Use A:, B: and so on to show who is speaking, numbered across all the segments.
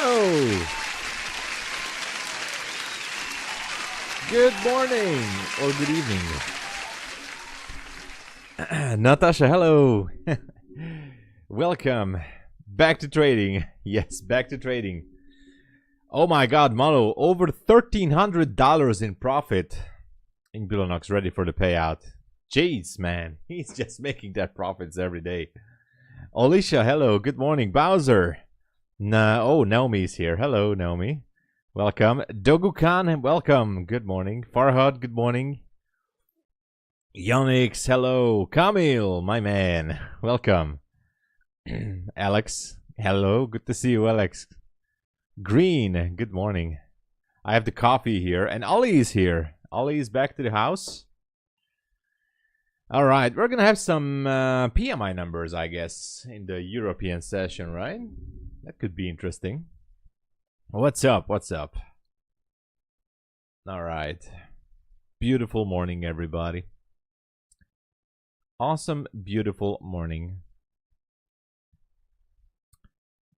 A: Hello. Good morning or good evening. Natasha, hello. Welcome back to trading. Yes, back to trading. Oh my God, Malo, over $1,300 in profit in Bulenox, ready for the payout. Jeez, man, he's just making that profits every day. Alicia, hello, good morning. Bowser. Oh, Naomi's here. Hello, Naomi. Welcome. Dogu-kan, welcome. Good morning. Farhad, good morning. Yonix, hello. Kamil, my man. Welcome. Alex, hello. Good to see you, Alex. Green, good morning. I have the coffee here, and Ollie is here. Ollie is back to the house. All right, we're gonna have some PMI numbers, I guess, in the European session, right? That could be interesting. What's up? What's up? All right. Beautiful morning, everybody. Awesome, beautiful morning.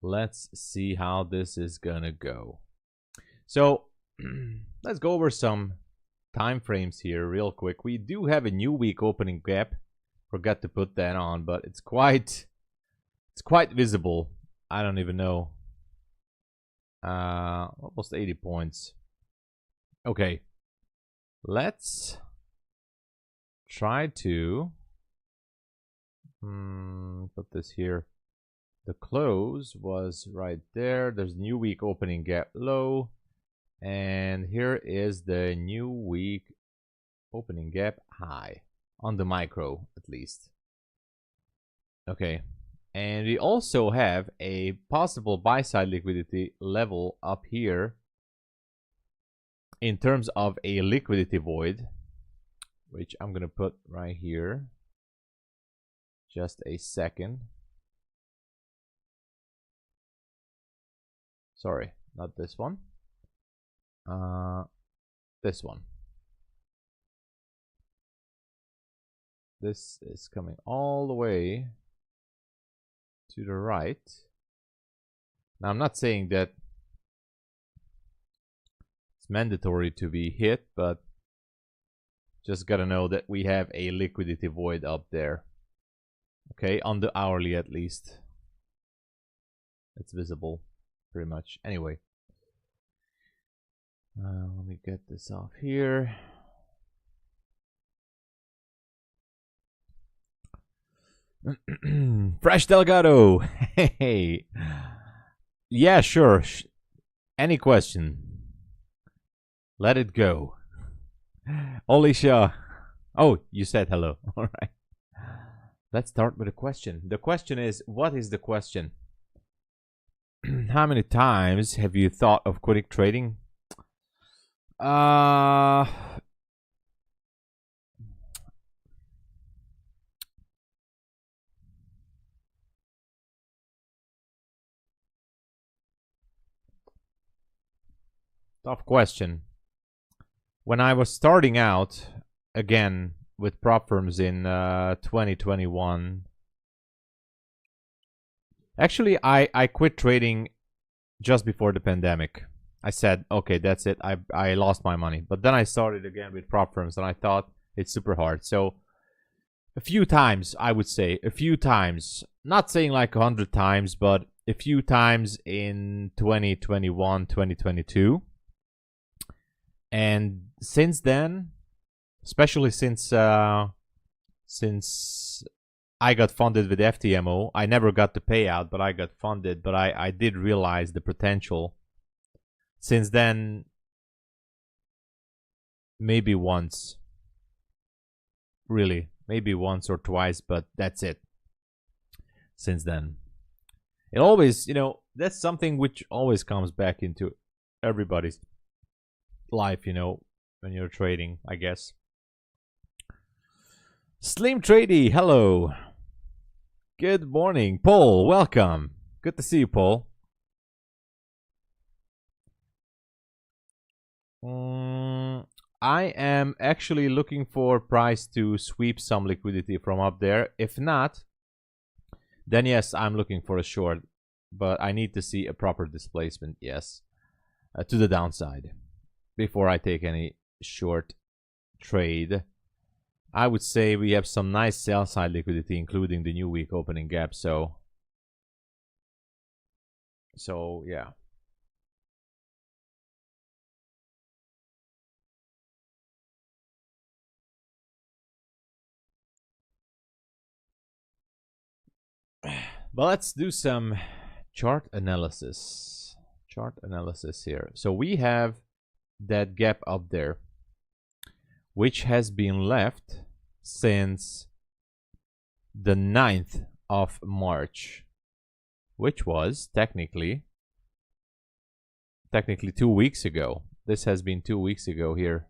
A: Let's see how this is gonna go. So let's go over some time frames here real quick. We do have a new week opening gap. Forgot to put that on, but it's quite visible. I don't even know. Almost 80 points. Okay. Let's try to put this here. The close was right there. There's new week opening gap low. And here is the new week opening gap high. On the micro, at least. Okay. And we also have a possible buy-side liquidity level up here in terms of a liquidity void, which I'm going to put right here. Just a second. Sorry, not this one. This one. This is coming all the way to the right. Now, I'm not saying that it's mandatory to be hit, but just gotta know that we have a liquidity void up there. Okay, on the hourly at least. It's visible pretty much. Anyway, let me get this off here. Fresh Delgado. Hey. Yeah, sure. Any question? Let it go. Alicia. Oh, you said hello. All right. Let's start with a question. The question is, what is the question? How many times have you thought of quitting trading? Tough question. When I was starting out, again, with prop firms in 2021, actually, I quit trading just before the pandemic. I said, okay, that's it. I lost my money. But then I started again with prop firms, and I thought it's super hard. So a few times, I would say, a few times, not saying like 100 times, but a few times in 2021, 2022. And since then, especially since I got funded with FTMO, I never got the payout, but I got funded. But I did realize the potential. Since then, maybe once. Really, maybe once or twice, but that's it. Since then, it always, you know, that's something which always comes back into everybody's life, you know, when you're trading, I guess. Slim Trady, hello. Good morning. Paul, welcome. Good to see you, Paul. I am actually looking for price to sweep some liquidity from up there. If not, then yes, I'm looking for a short. but I need to see a proper displacement, yes, to the downside before I take any short trade. I would say we have some nice sell side liquidity, including the new week opening gap. So yeah. But let's do some chart analysis. Chart analysis here. So we have that gap up there, which has been left since the 9th of March, which was technically 2 weeks ago. This has been 2 weeks ago here.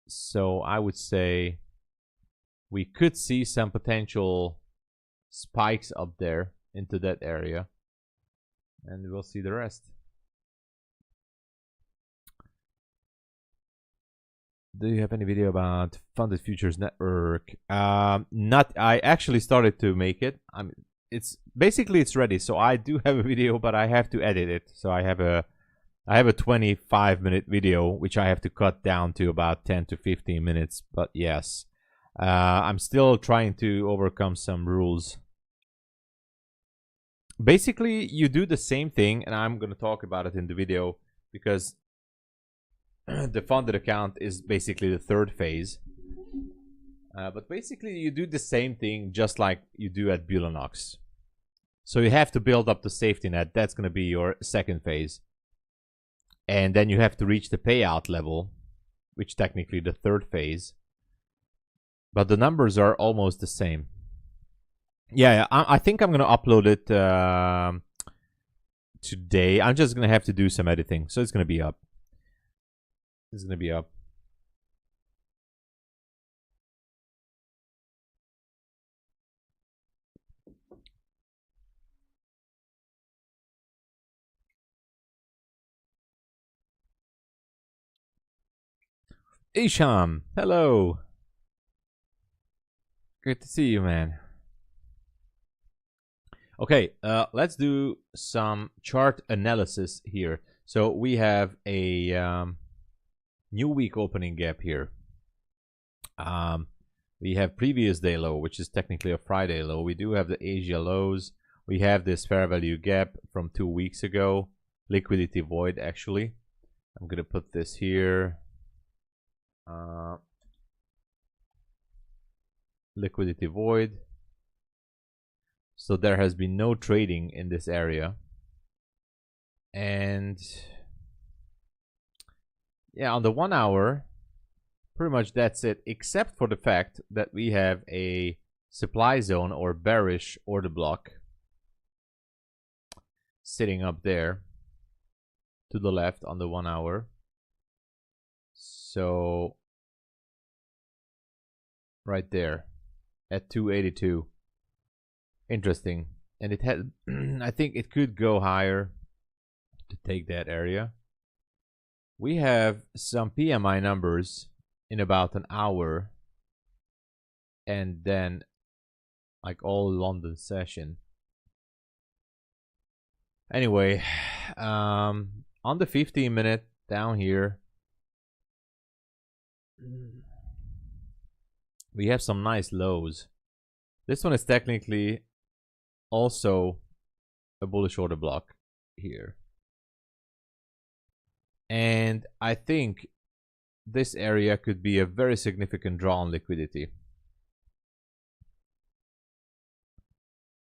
A: So I would say we could see some potential spikes up there into that area, and we'll see the rest. Do you have any video about Funded Futures Network? Not. I actually started to make it. I mean, it's ready. So I do have a video, but I have to edit it. So I have a 25-minute video which I have to cut down to about 10 to 15 minutes. But yes, I'm still trying to overcome some rules. Basically, you do the same thing, and I'm going to talk about it in the video because the funded account is basically the third phase. But basically, you do the same thing just like you do at Bulenox. So you have to build up the safety net. That's going to be your second phase. And then you have to reach the payout level, which technically the third phase. But the numbers are almost the same. Yeah, I think I'm going to upload it today. I'm just going to have to do some editing. So it's going to be up. It's going to be up. Isham, hello. Good to see you, man. Okay, let's do some chart analysis here. So we have a new week opening gap here. We have previous day low, which is technically a Friday low. We do have the Asia lows. We have this fair value gap from 2 weeks ago. Liquidity void, actually. I'm going to put this here. Liquidity void. So there has been no trading in this area. And yeah, on the 1 hour, pretty much that's it, except for the fact that we have a supply zone or bearish order block sitting up there to the left on the 1 hour. So right there at 282. Interesting. And it had I think it could go higher to take that area. We have some PMI numbers in about an hour, and then like all London session. Anyway, on the 15-minute down here, we have some nice lows. This one is technically also a bullish order block here. And I think this area could be a very significant draw on liquidity.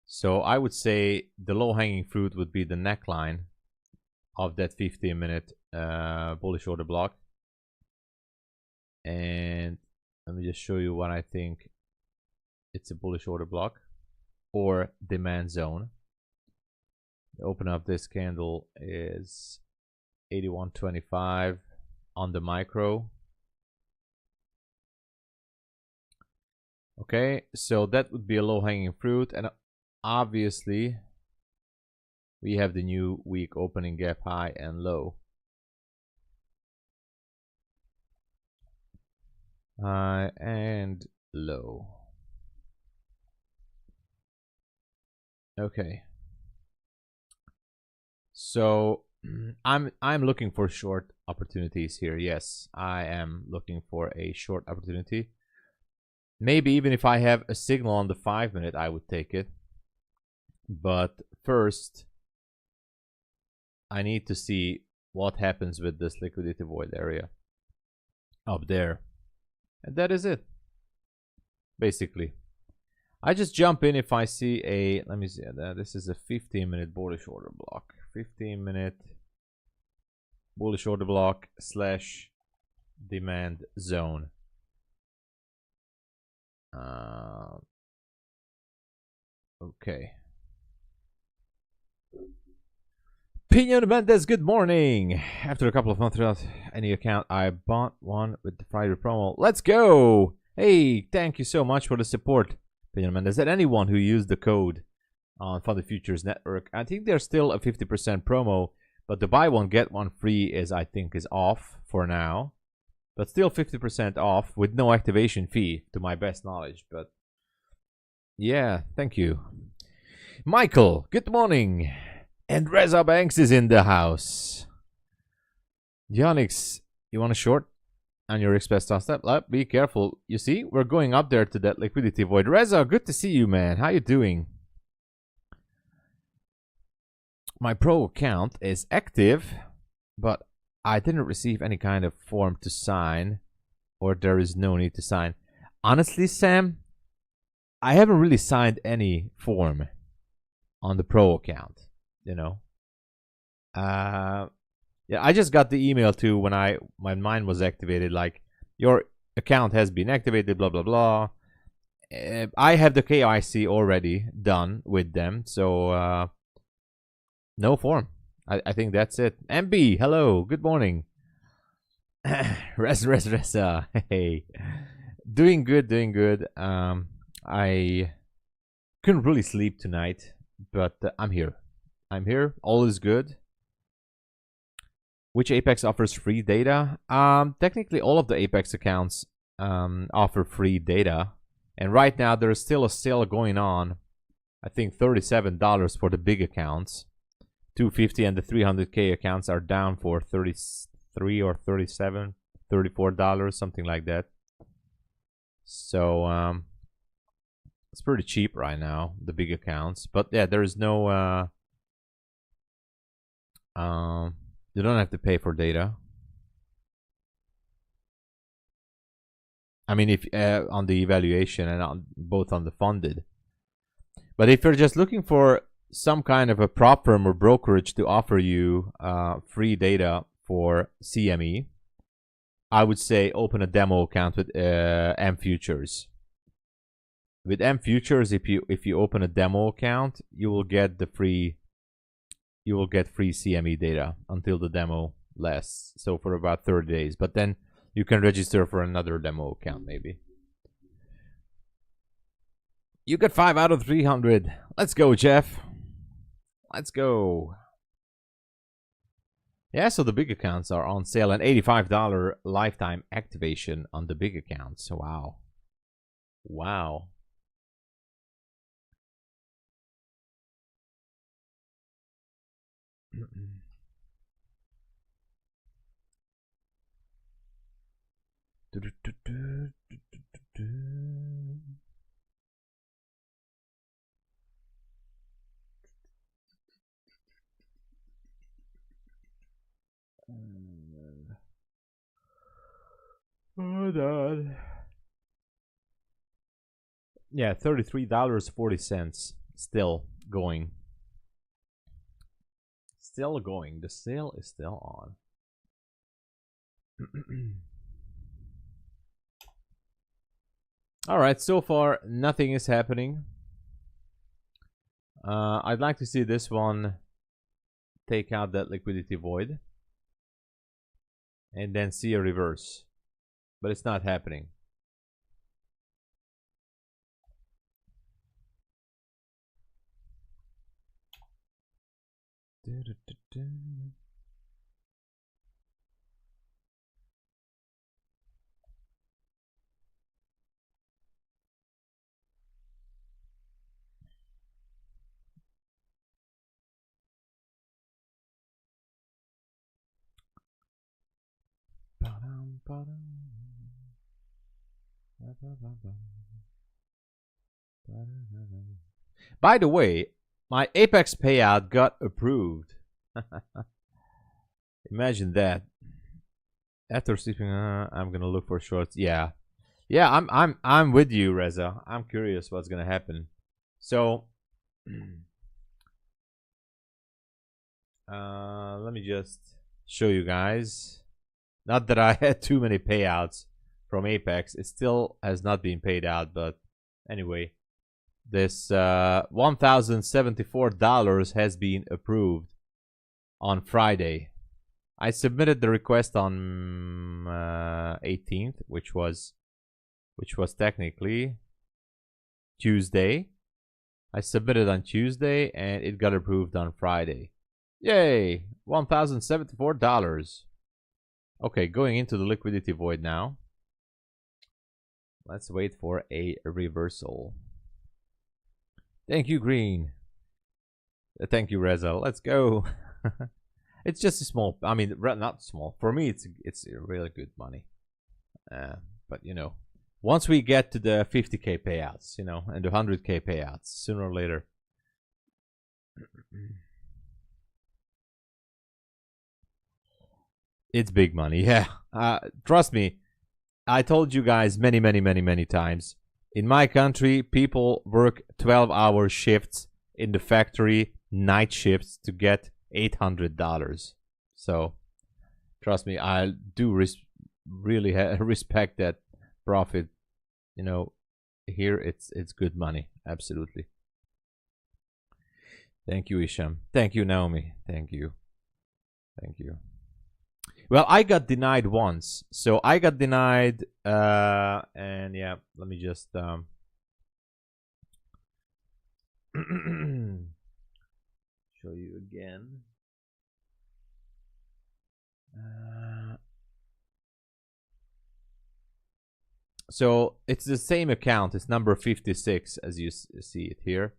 A: So I would say the low-hanging fruit would be the neckline of that 15-minute bullish order block. And let me just show you what I think it's a bullish order block or demand zone. The open of this candle is 81.25 on the micro. Okay, so that would be a low-hanging fruit, and obviously we have the new week opening gap high and low. High and low. Okay, So I'm looking for short opportunities here. Yes, I am looking for a short opportunity. Maybe even if I have a signal on the 5-minute, I would take it. But first, I need to see what happens with this liquidity void area up there. And that is it, basically. I just jump in if I see a, let me see, this is a 15-minute bullish order block. 15-minute bullish order block / demand zone. Okay. Pino Mendes, good morning. After a couple of months without any account, I bought one with the Friday promo. Let's go. Hey, thank you so much for the support, Pino Mendes. And anyone who used the code on Funded Futures Network, I think there's still a 50% promo, but the buy one get one free is, I think, is off for now. But still 50% off with no activation fee, to my best knowledge. But yeah, thank you. Michael, good morning. And Reza Banks is in the house. Yonix, you want a short on your express step? Be careful. You see, we're going up there to that liquidity void. Reza, good to see you, man. How you doing? My pro account is active, but I didn't receive any kind of form to sign, or there is no need to sign. Honestly, Sam, I haven't really signed any form on the pro account. You know, yeah, I just got the email too when mine was activated, like your account has been activated, blah blah blah. I have the KYC already done with them, so no form. I think that's it. MB, hello, good morning. Rest. Hey, doing good. I couldn't really sleep tonight, but I'm here. All is good. Which Apex offers free data? Technically, all of the Apex accounts offer free data, and right now there is still a sale going on. I think $37 for the big accounts, $250, and the 300K accounts are down for $33 or $37, $34, something like that. So it's pretty cheap right now, the big accounts. But yeah, there is no. You don't have to pay for data. I mean, if on the evaluation and on both on the funded. But if you're just looking for some kind of a prop firm or brokerage to offer you free data for CME, I would say open a demo account with M Futures. With M Futures, if you open a demo account, you will get free CME data until the demo lasts. So for about 30 days. But then you can register for another demo account maybe. You got 5 out of 300. Let's go, Jeff. Let's go. Yeah, so the big accounts are on sale, and $85 lifetime activation on the big accounts. Wow. Wow. Hold on. Yeah, $33.40. Still going. Still going. The sale is still on. All right, so far nothing is happening. I'd like to see this one take out that liquidity void and then see a reverse, but it's not happening. By the way, my Apex payout got approved. Imagine that. After sleeping, I'm gonna look for shorts. Yeah, I'm with you, Reza. I'm curious what's gonna happen. So, let me just show you guys. Not that I had too many payouts from Apex. It still has not been paid out, but anyway, this $1,074 has been approved on Friday. I submitted the request on 18th, which was technically Tuesday. I submitted on Tuesday and it got approved on Friday. Yay! $1,074. Okay, going into the liquidity void now. Let's wait for a reversal. Thank you, Green. Thank you, Reza. Let's go. It's just a small. I mean, not small. For me, it's really good money. But you know, once we get to the 50K payouts, you know, and the 100K payouts, sooner or later. It's big money, yeah. Trust me, I told you guys many times. In my country, people work 12-hour shifts in the factory, night shifts to get $800. So, trust me, I do really respect that profit. You know, here it's good money, absolutely. Thank you, Isham. Thank you, Naomi. Thank you. Thank you. Well, I got denied once. So I got denied, and yeah, let me just show you again. So it's the same account. It's number 56, as you see it here.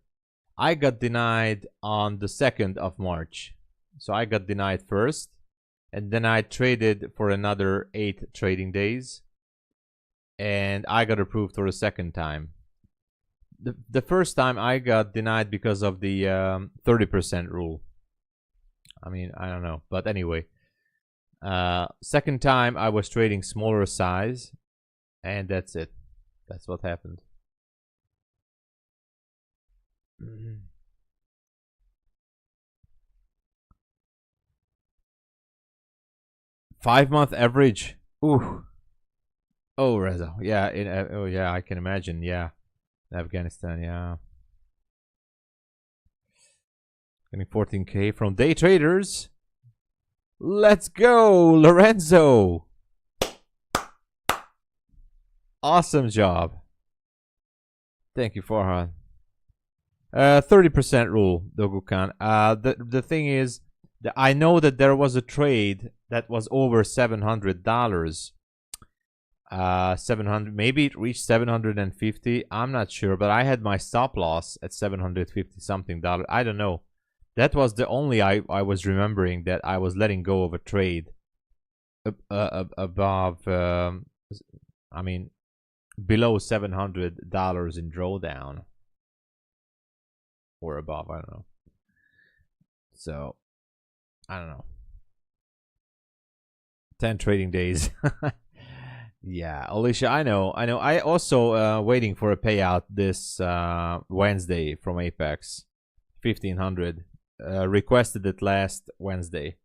A: I got denied on the 2nd of March. So I got denied first. And then I traded for another 8 trading days. And I got approved for a second time. The first time I got denied because of the 30% rule. I mean, I don't know. But anyway. Second time I was trading smaller size. And that's it. That's what happened. 5-month average. Ooh. Oh, Reza. Yeah. Oh, yeah. I can imagine. Yeah. In Afghanistan. Yeah. Getting 14K from day traders. Let's go, Lorenzo. Awesome job. Thank you, Farhan. 30% rule, Dogukan. The thing is, I know that there was a trade that was over $700. 700, maybe it reached 750. I'm not sure, but I had my stop loss at 750 something dollars. I don't know. That was the only I was remembering that I was letting go of a trade above. I mean, below $700 in drawdown or above. I don't know. So I don't know. 10 trading days. Yeah, Alicia, I know. I also waiting for a payout this Wednesday from Apex. 1500. Requested it last Wednesday.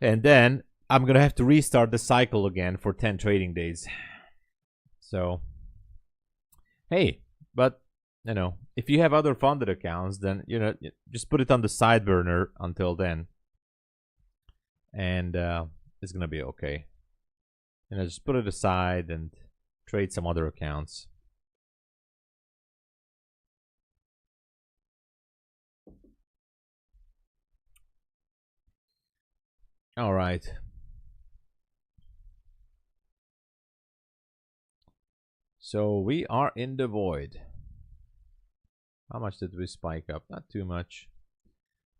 A: And then I'm going to have to restart the cycle again for 10 trading days. So, hey, but, you know, if you have other funded accounts, then, you know, just put it on the side burner until then. And it's going to be okay. You know, just put it aside and trade some other accounts. All right. So we are in the void. How much did we spike up? Not too much.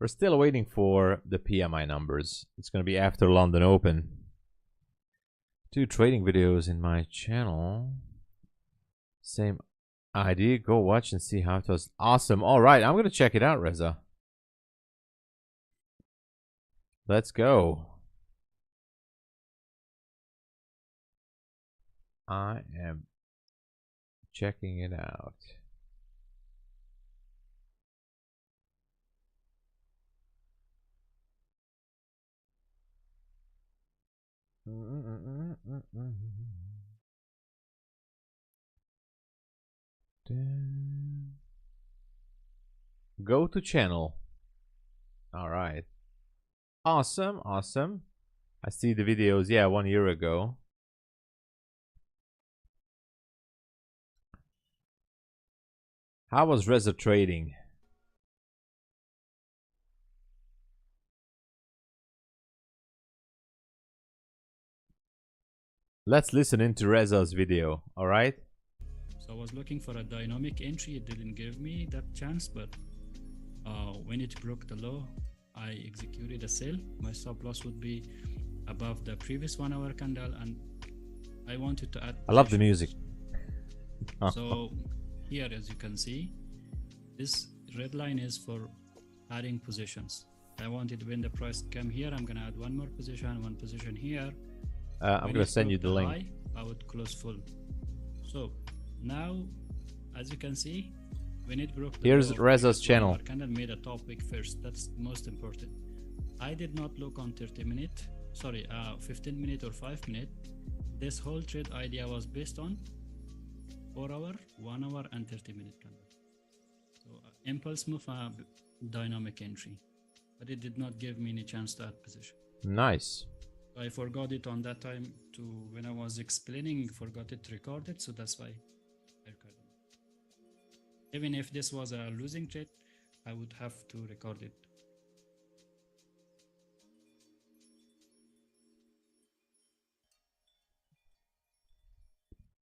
A: We're still waiting for the PMI numbers. It's going to be after London Open. 2 trading videos in my channel. Same idea. Go watch and see how it was. Awesome. All right, I'm gonna check it out, Reza. Let's go. I am checking it out. Go to channel. All right. Awesome, awesome. I see the videos, yeah, 1 year ago. How was Reza trading? Let's listen into Reza's video, all right?
B: So I was looking for a dynamic entry. It didn't give me that chance, but when it broke the low, I executed a sell. My stop loss would be above the previous 1 hour candle, and I wanted to add.
A: I love the music.
B: So here, as you can see, this red line is for adding positions. I wanted when the price came here, I'm gonna add 1 more position, 1 position here.
A: I'm gonna send you the link.
B: High, I would close full. So now, as you can see, when it broke the
A: here's Reza's channel.
B: Candle made a top wick first. That's most important. I did not look on 30-minute, sorry, 15-minute or 5-minute. This whole trade idea was based on 4 hour, 1 hour, and 30-minute candle. So impulse move, dynamic entry, but it did not give me any chance to add position.
A: Nice.
B: I forgot it on that time to when I was explaining, forgot it recorded, so that's why I recorded it. Even if this was a losing trade, I would have to record it.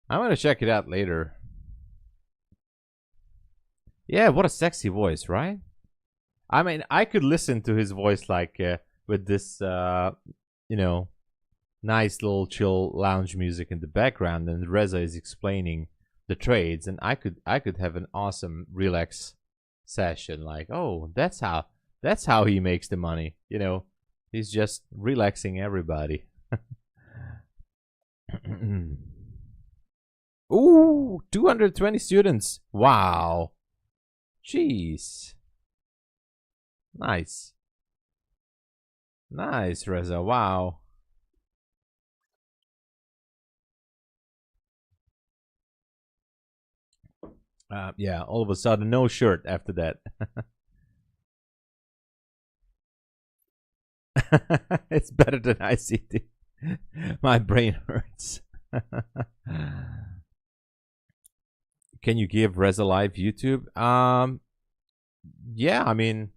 A: I'm gonna check it out later. Yeah, what a sexy voice, right? I mean, I could listen to his voice like with this you know, nice little chill lounge music in the background, and Reza is explaining the trades, and I could have an awesome relax session. Like, oh, that's how he makes the money. You know, he's just relaxing everybody. Ooh, 220 students. Wow. Jeez. Nice. Nice, Reza. Wow. Yeah, all of a sudden, no shirt after that. It's better than ICT. My brain hurts. Can you give Reza live YouTube? Yeah, I mean,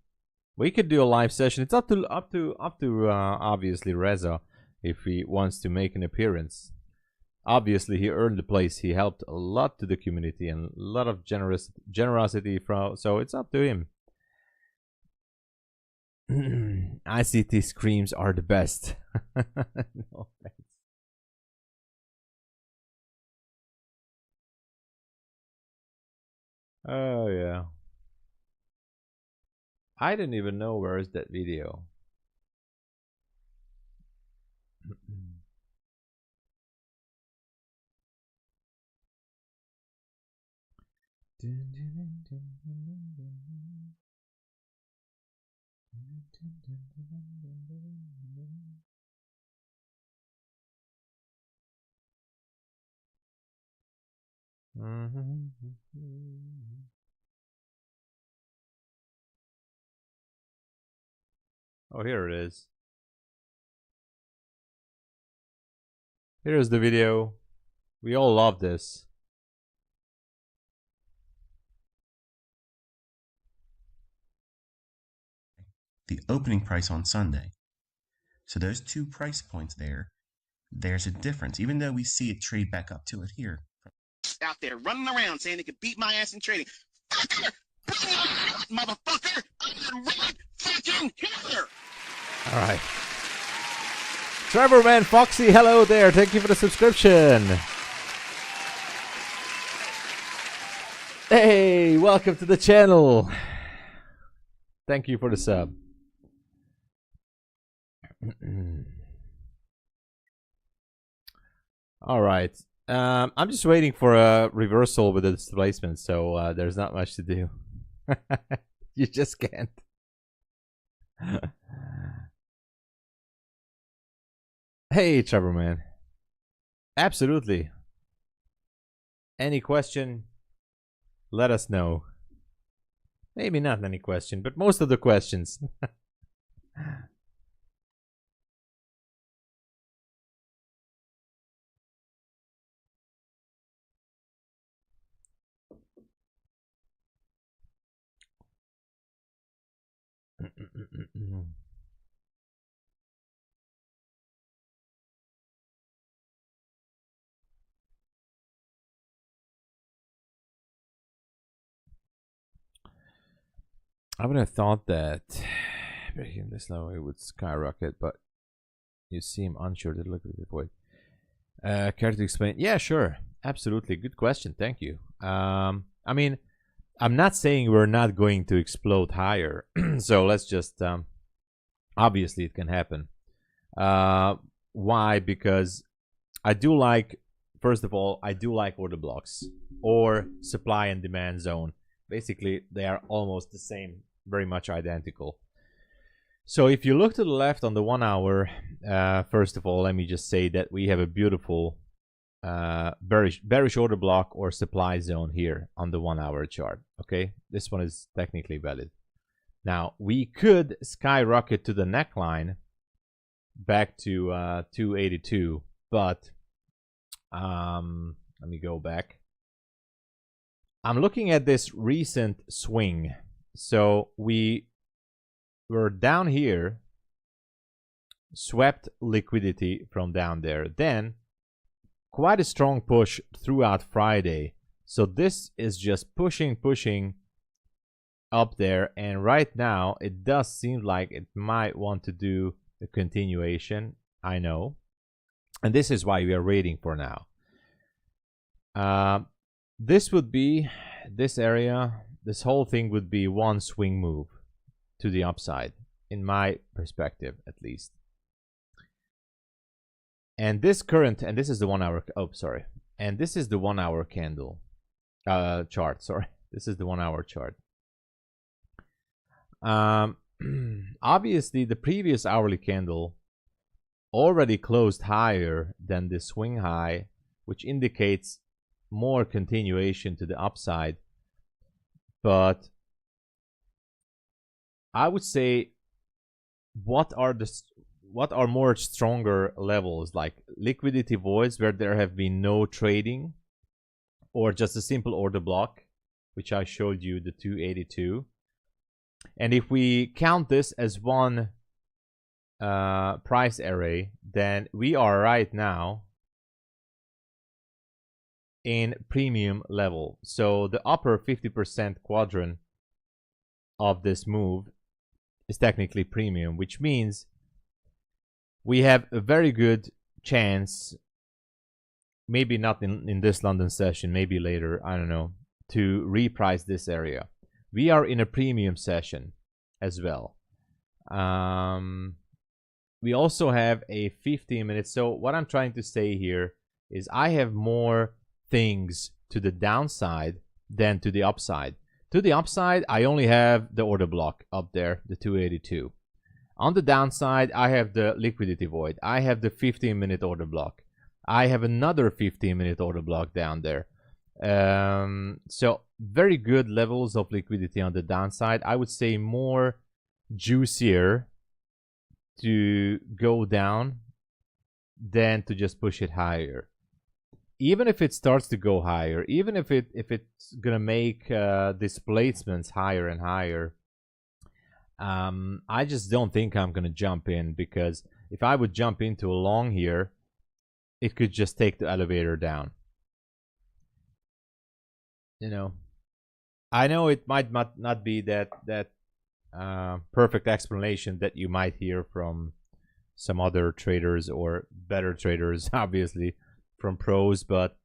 A: we could do a live session. It's up to obviously Reza if he wants to make an appearance. Obviously, he earned the place. He helped a lot to the community and a lot of generosity from. So it's up to him. ICT screams are the best. No, thanks. Oh yeah. I didn't even know where is that video. Oh, here it is. Here's the video. We all love this.
C: The opening price on Sunday. So those 2 price points there, there's a difference, even though we see it trade back up to it here.
D: Out there running around saying they could beat my ass in trading. Fucker! Motherfucker! I'm right fucking here!
A: All right. Trevorman Foxy, hello there. Thank you for the subscription. Hey, welcome to the channel. Thank you for the sub. All right. I'm just waiting for a reversal with the displacement, so there's not much to do. You just can't. Hey, Trevor, man. Absolutely. Any question, let us know. Maybe not any question, but most of the questions. I would have thought that breaking this low it would skyrocket, but you seem unsure to look at the void. Care to explain? Yeah, sure. Absolutely. Good question. Thank you. I mean, I'm not saying we're not going to explode higher. So let's just, obviously it can happen. Why? Because I do like, first of all, I do like order blocks or supply and demand zone. Basically, they are almost the same, very much identical. So if you look to the left on the 1 hour, first of all, let me just say that we have a beautiful bearish order block or supply zone here on the 1 hour chart. Okay, this one is technically valid. Now we could skyrocket to the neckline back to 282, but let me go back. I'm looking at this recent swing. So we were down here, swept liquidity from down there, then quite a strong push throughout Friday. So this is just pushing up there, and right now it does seem like it might want to do a continuation. I know, and this is why we are waiting for now. This would be, this area, this whole thing would be one swing move to the upside, in my perspective at least. And this current, and this is the 1 hour, oh sorry, and this is the 1 hour candle chart, sorry, this is the 1 hour chart. Obviously the previous hourly candle already closed higher than the swing high, which indicates more continuation to the upside. But I would say what are more stronger levels, like liquidity voids where there have been no trading, or just a simple order block, which I showed you, the 282. And if we count this as one price array, then we are right now in premium level. So the upper 50% quadrant of this move is technically premium, which means we have a very good chance, maybe not in this London session, maybe later, I don't know, to reprice this area. We are in a premium session as well. We also have a 15 minutes. So what I'm trying to say here is I have more things to the downside than to the upside. To the upside, I only have the order block up there, the 282. On the downside, I have the liquidity void. I have the 15-minute order block. I have another 15-minute order block down there. So very good levels of liquidity on the downside. I would say more juicier to go down than to just push it higher. Even if it starts to go higher, even if it's gonna make displacements higher and higher, I just don't think I'm gonna jump in, because if I would jump into a long here, it could just take the elevator down. You know, I know it might not be that perfect explanation that you might hear from some other traders or better traders, obviously, from pros, but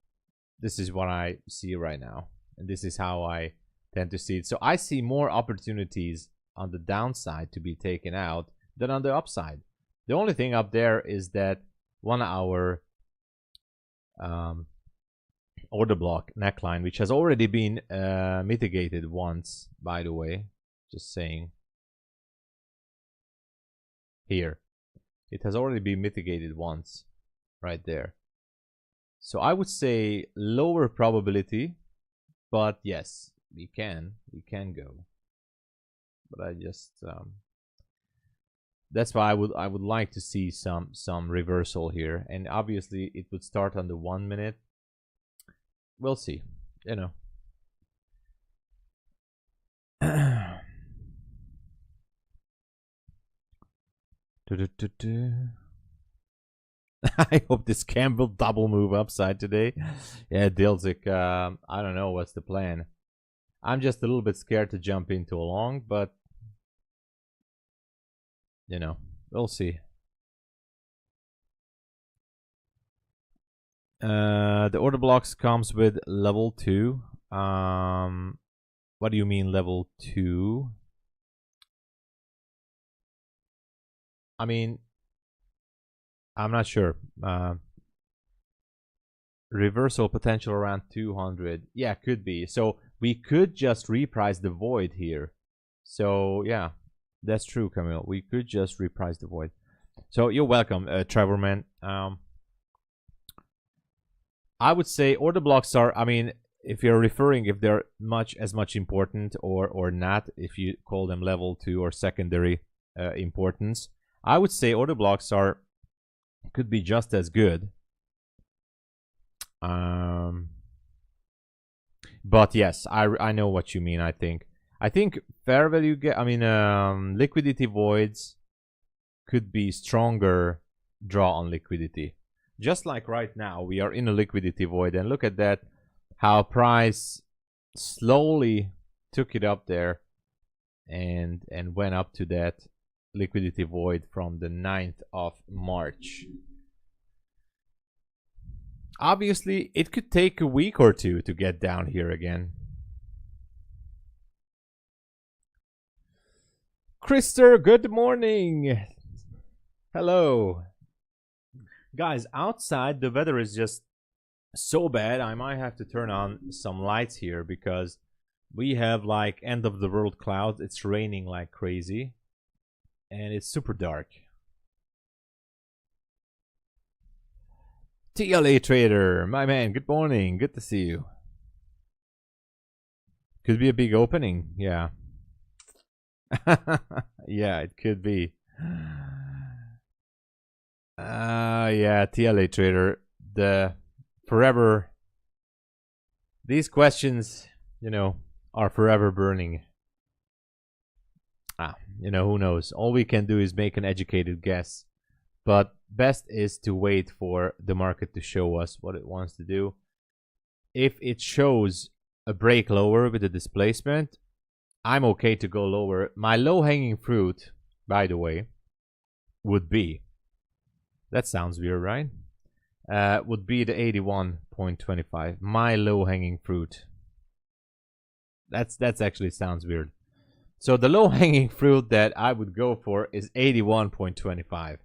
A: this is what I see right now. And this is how I tend to see it. So I see more opportunities on the downside to be taken out than on the upside. The only thing up there is that 1 hour order block neckline, which has already been mitigated once, by the way, just saying. Here, it has already been mitigated once, right there. So I would say lower probability, but yes, we can go. But I just that's why I would like to see some reversal here, and obviously it would start on the 1 minute. We'll see, you know. I hope this Cam will double move upside today. Yeah, Dilzik, I don't know what's the plan. I'm just a little bit scared to jump into a long, but you know, we'll see. The order blocks comes with level 2. What do you mean level 2? I mean, I'm not sure. Reversal potential around 200. Yeah, could be. So we could just reprice the void here. So yeah, that's true, Camille. We could just reprice the void. So you're welcome, Trevorman. I would say order blocks are, I mean, if you're referring if they're as much important or not, if you call them level 2 or secondary importance, I would say order blocks could be just as good. But yes, I know what you mean. I think fair value liquidity voids could be stronger draw on liquidity. Just like right now, we are in a liquidity void, and look at that, how price slowly took it up there and went up to that liquidity void from the 9th of March. Obviously, it could take a week or two to get down here again. Krister, good morning. Hello. Guys, outside the weather is just so bad. I might have to turn on some lights here because we have like end of the world clouds. It's raining like crazy and it's super dark. TLA Trader, my man, good morning. Good to see you. Could be a big opening. Yeah. Yeah, it could be. Yeah, TLA Trader. The forever. These questions, you know, are forever burning. You know, who knows? All we can do is make an educated guess. But best is to wait for the market to show us what it wants to do. If it shows a break lower with the displacement, I'm okay to go lower. My low-hanging fruit, by the way, would be, that sounds weird, right? Would be the 81.25. My low-hanging fruit. That's actually sounds weird. So the low-hanging fruit that I would go for is 81.25.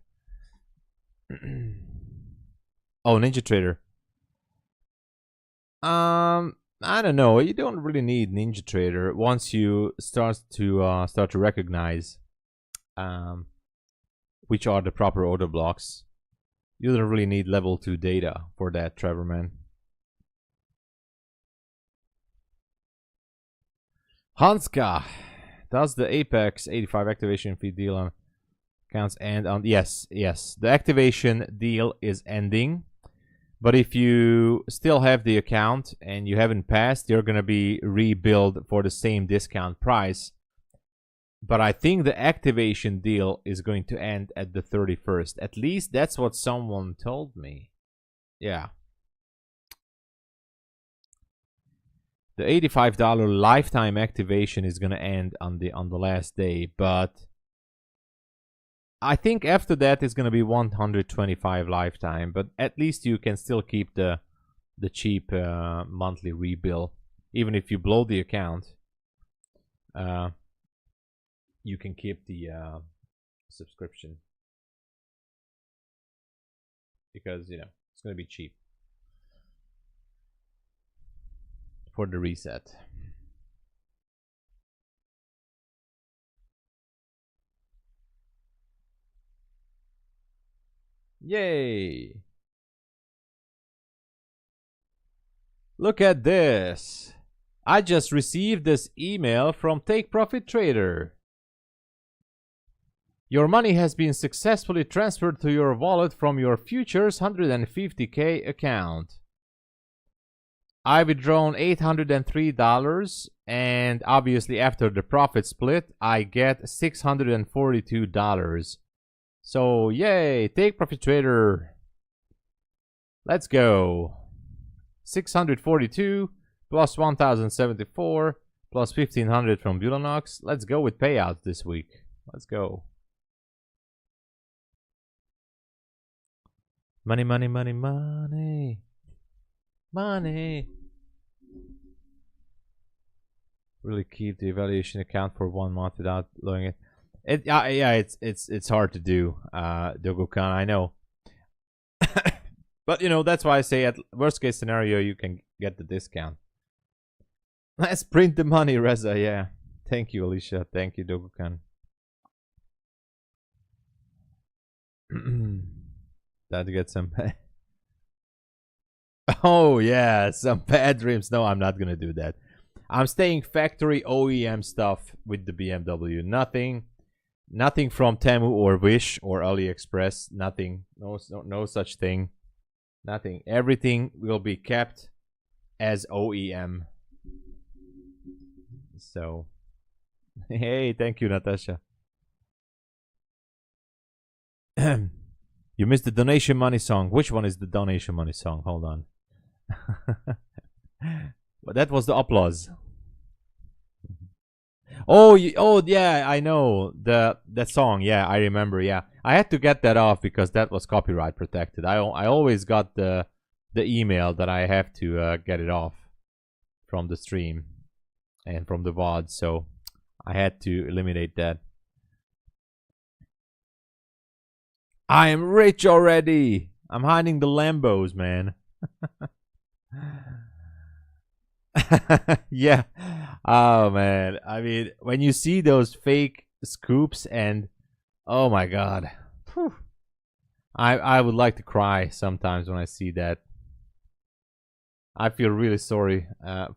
A: Oh, Ninja Trader. I don't know. You don't really need Ninja Trader once you start to recognize which are the proper order blocks. You don't really need level 2 data for that, Trevorman. Hanska, does the Apex 85 activation fee deal on accounts end on? Yes. The activation deal is ending. But if you still have the account and you haven't passed, you're going to be rebilled for the same discount price. But I think the activation deal is going to end at the 31st. At least that's what someone told me. Yeah. The $85 lifetime activation is going to end on the last day, but I think after that it's gonna be 125 lifetime, but at least you can still keep the cheap monthly rebill, even if you blow the account. You can keep the subscription because you know it's gonna be cheap for the reset. Yay! Look at this. I just received this email from Take Profit Trader. Your money has been successfully transferred to your wallet from your futures 150K account. I've withdrawn $803, and obviously after the profit split, I get $642. So yay, Take Profit Trader. Let's go. 642 plus 1074 plus 1500 from Bulenox. Let's go with payouts this week. Let's go. Money, money, money, money. Money. Really keep the evaluation account for 1 month without loading it. Yeah, it's hard to do, Dogo-kun, I know. But you know, that's why I say at worst case scenario you can get the discount. Let's print the money, Reza. Yeah. Thank you, Alicia. Thank you, Dogo-kun. That get some oh yeah, some bad dreams. No, I'm not gonna do that. I'm staying factory OEM stuff with the BMW. Nothing from Temu or Wish or AliExpress. Nothing. No such thing. Nothing. Everything will be kept as OEM. So, hey, thank you, Natasha. You missed the donation money song. Which one is the donation money song? Hold on. But that was the applause. Oh, yeah, I know that song. Yeah, I remember. Yeah, I had to get that off because that was copyright protected. I always got the email that I have to get it off from the stream and from the VOD, so I had to eliminate that. I am rich already. I'm hiding the Lambos, man. Yeah. Oh man. I mean, when you see those fake scoops and oh my god. Whew. I would like to cry sometimes when I see that. I feel really sorry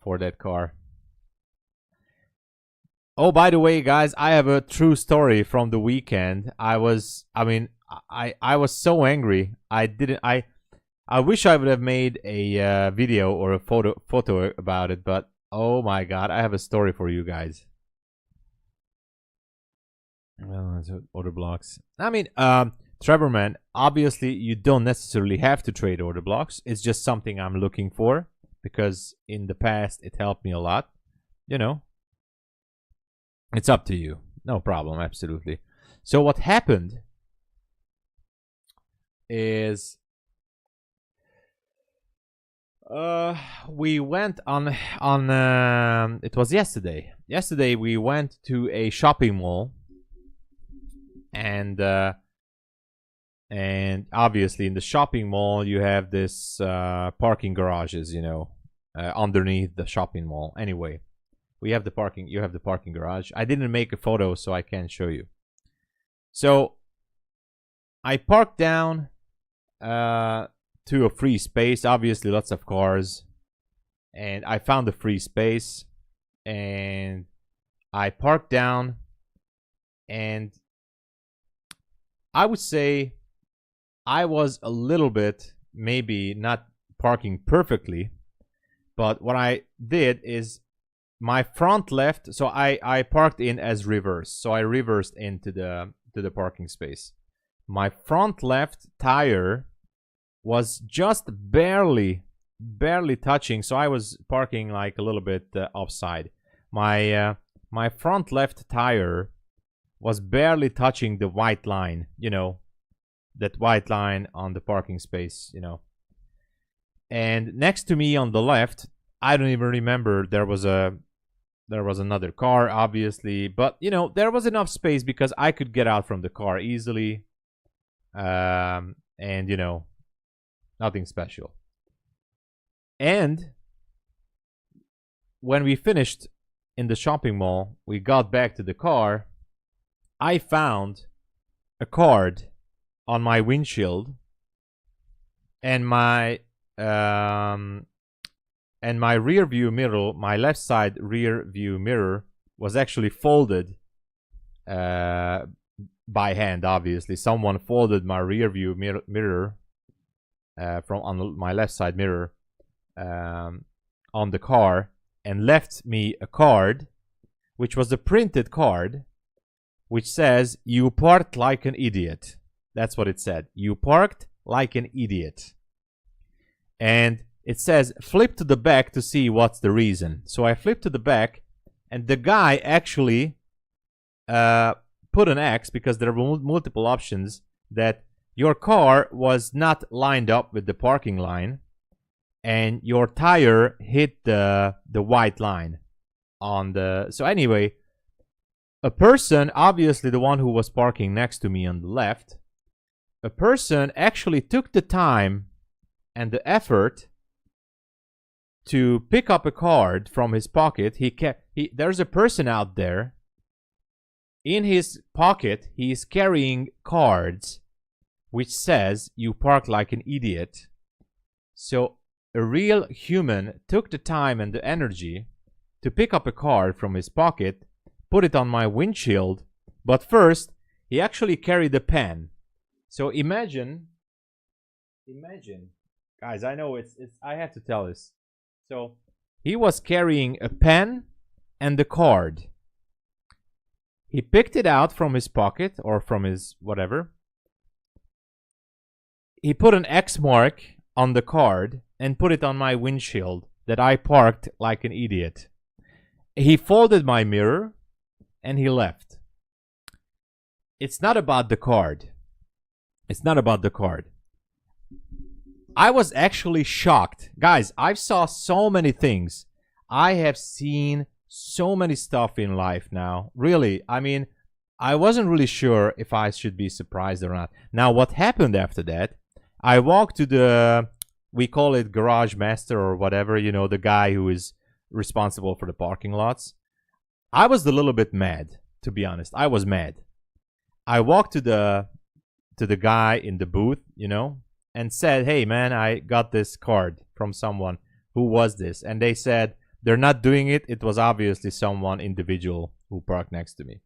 A: for that car. Oh, by the way, guys, I have a true story from the weekend. I was so angry. I wish I would have made a video or a photo about it, but oh my god, I have a story for you guys. Well, order blocks. I mean, Trevor, man, obviously you don't necessarily have to trade order blocks. It's just something I'm looking for because in the past it helped me a lot. You know, it's up to you. No problem, absolutely. So what happened is we went on it was yesterday. Yesterday we went to a shopping mall, and obviously in the shopping mall you have this parking garages, you know, underneath the shopping mall. Anyway, we have the parking. You have the parking garage. I didn't make a photo, so I can't show you. So I parked down to a free space. Obviously, lots of cars, and I found a free space, and I parked down, and I would say I was a little bit, maybe not parking perfectly, but what I did is my front left, so I parked in as reverse, so I reversed into the parking space. My front left tire was just barely touching, so I was parking like a little bit offside. My front left tire was barely touching the white line, you know, that white line on the parking space, you know. And next to me on the left, I don't even remember, there was another car, obviously, but you know, there was enough space because I could get out from the car easily. And you know, nothing special. And when we finished in the shopping mall, we got back to the car. I found a card on my windshield, and my rear view mirror, my left side rear view mirror, was actually folded by hand. Obviously, someone folded my rear view mirror from on my left side mirror on the car, and left me a card, which was a printed card, which says, "You parked like an idiot." That's what it said. "You parked like an idiot." And it says, "Flip to the back to see what's the reason." So I flipped to the back, and the guy actually put an X, because there were multiple options, that your car was not lined up with the parking line, and your tire hit the white line on the... So anyway, a person, obviously the one who was parking next to me on the left, a person actually took the time and the effort to pick up a card from his pocket. There's a person out there, in his pocket he is carrying cards which says, "You park like an idiot." So a real human took the time and the energy to pick up a card from his pocket, put it on my windshield, but first he actually carried a pen. So imagine, guys, I know it's I have to tell this. So he was carrying a pen and the card. He picked it out from his pocket or from his whatever. He put an X mark on the card and put it on my windshield, that I parked like an idiot. He folded my mirror and he left. It's not about the card. It's not about the card. I was actually shocked. Guys, I saw so many things. I have seen so many stuff in life now. Really, I mean, I wasn't really sure if I should be surprised or not. Now, what happened after that, I walked to the, we call it garage master or whatever, you know, the guy who is responsible for the parking lots. I was a little bit mad, to be honest. I was mad. I walked to the guy in the booth, you know, and said, "Hey man, I got this card from someone. Who was this?" And they said they're not doing it. It was obviously someone individual who parked next to me.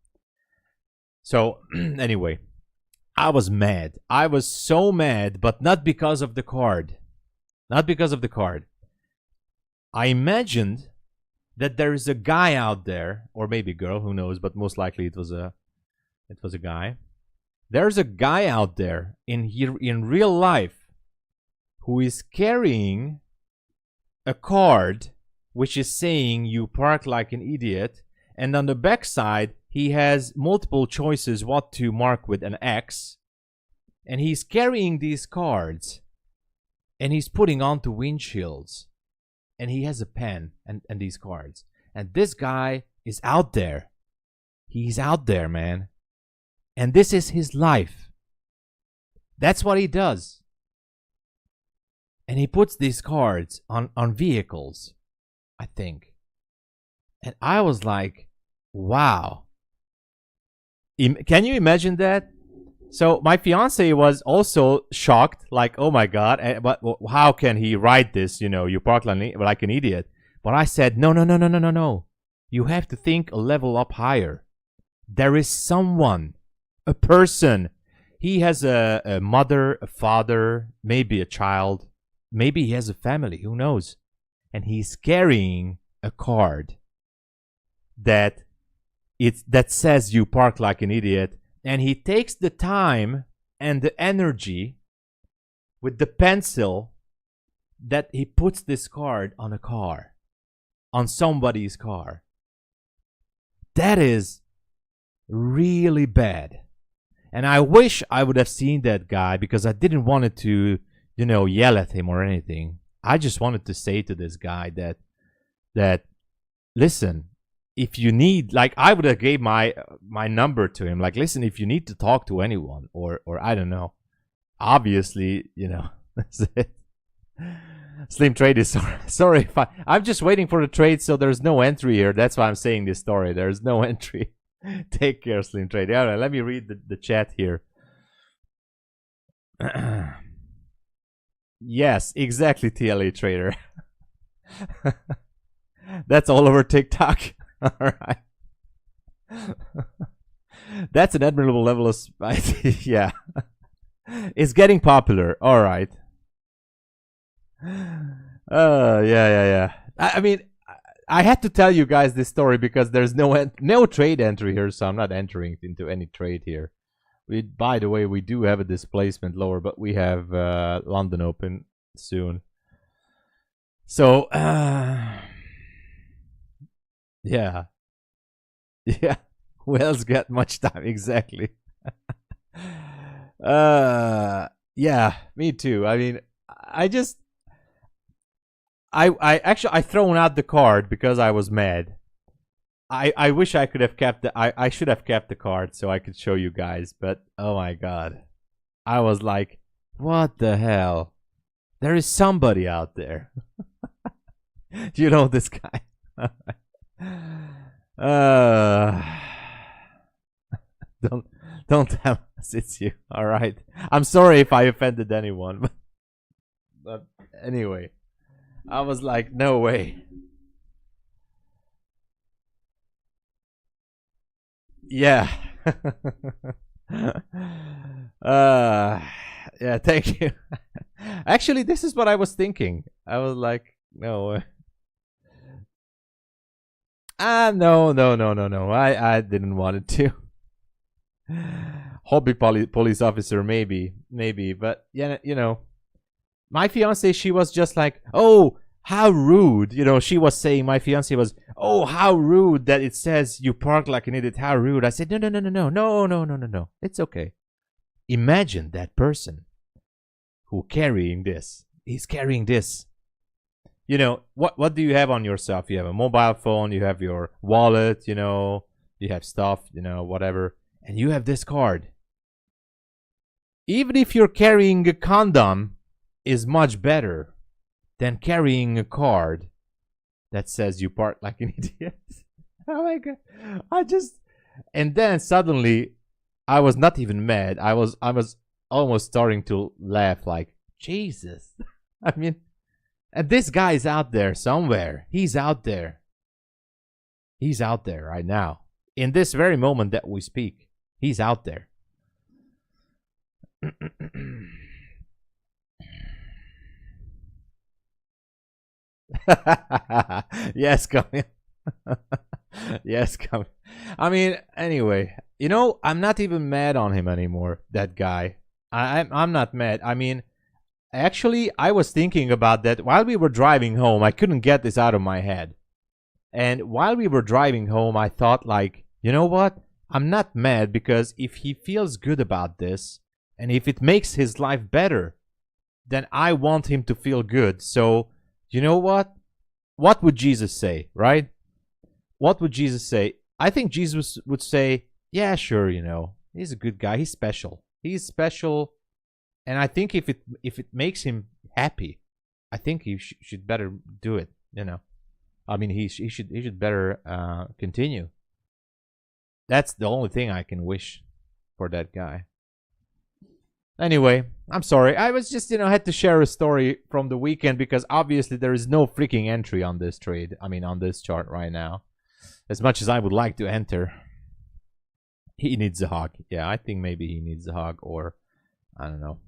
A: So anyway, I was mad. I was so mad, but not because of the card. Not because of the card. I imagined that there is a guy out there, or maybe a girl, who knows, but most likely it was a guy. There's a guy out there in real life who is carrying a card which is saying, "You park like an idiot," and on the back side he has multiple choices what to mark with an X, and he's carrying these cards and he's putting onto windshields, and he has a pen and these cards, and this guy is out there. He's out there, man. And this is his life. That's what he does. And he puts these cards on vehicles, I think. And I was like, wow. Can you imagine that? So my fiance was also shocked, like, oh my God, but how can he write this? You know, "You park like an idiot." But I said, no. You have to think a level up higher. There is someone, a person. He has a mother, a father, maybe a child. Maybe he has a family, who knows? And he's carrying a card that says, "You park like an idiot." And he takes the time and the energy with the pencil that he puts this card on a car, on somebody's car. That is really bad. And I wish I would have seen that guy, because I didn't want it to, you know, yell at him or anything. I just wanted to say to this guy that listen, if you need, like, I would have gave my number to him. Like, listen, if you need to talk to anyone, or I don't know, obviously, you know, that's it. Slim Trade is sorry if I'm just waiting for the trade, so there's no entry here. That's why I'm saying this story. There's no entry. Take care, Slim Trade. Yeah, let me read the chat here. Yes, exactly, TLA Trader. That's all over TikTok. All right. That's an admirable level of yeah. It's getting popular. All right. Yeah. I mean, I had to tell you guys this story because there's no trade entry here, so I'm not entering into any trade here. By the way, we do have a displacement lower, but we have London open soon. So, yeah. Who else got much time? Exactly. Yeah, me too. I mean, I actually thrown out the card because I was mad. I wish I could have kept I should have kept the card so I could show you guys, but oh my god. I was like, what the hell? There is somebody out there. You know this guy. Don't tell us it's you. All right. I'm sorry if I offended anyone, but anyway, I was like, no way. Yeah. Yeah, thank you. Actually, this is what I was thinking. I was like, no. No. I didn't want it to. Hobby police officer, maybe, but yeah, you know, my fiance, she was just like, oh, how rude, you know. She was saying, my fiance was, oh, how rude that it says you park like an idiot. How rude. I said, no. It's okay. Imagine that person who carrying this. He's carrying this. You know, what do you have on yourself? You have a mobile phone, you have your wallet, you know, you have stuff, you know, whatever, and you have this card. Even if you're carrying a condom, is much better than carrying a card that says you park like an idiot. Oh my god. And then suddenly I was not even mad. I was almost starting to laugh, like, Jesus. I mean, and this guy is out there somewhere. He's out there. He's out there right now. In this very moment that we speak, he's out there. Yes, Camille. Yes, Camille. I mean, anyway, you know, I'm not even mad on him anymore, that guy. I'm not mad. I mean, actually, I was thinking about that while we were driving home. I couldn't get this out of my head. And while we were driving home, I thought, like, you know what? I'm not mad, because if he feels good about this, and if it makes his life better, then I want him to feel good. So, you know what? What would Jesus say, right? What would Jesus say? I think Jesus would say, yeah, sure, you know, he's a good guy. He's special. He's special. And I think if it makes him happy, I think he should better do it, you know. I mean, he should better continue. That's the only thing I can wish for that guy. Anyway, I'm sorry. I was just, you know, had to share a story from the weekend, because obviously there is no freaking entry on this trade. I mean, on this chart right now. As much as I would like to enter, he needs a hug. Yeah, I think maybe he needs a hug, or I don't know.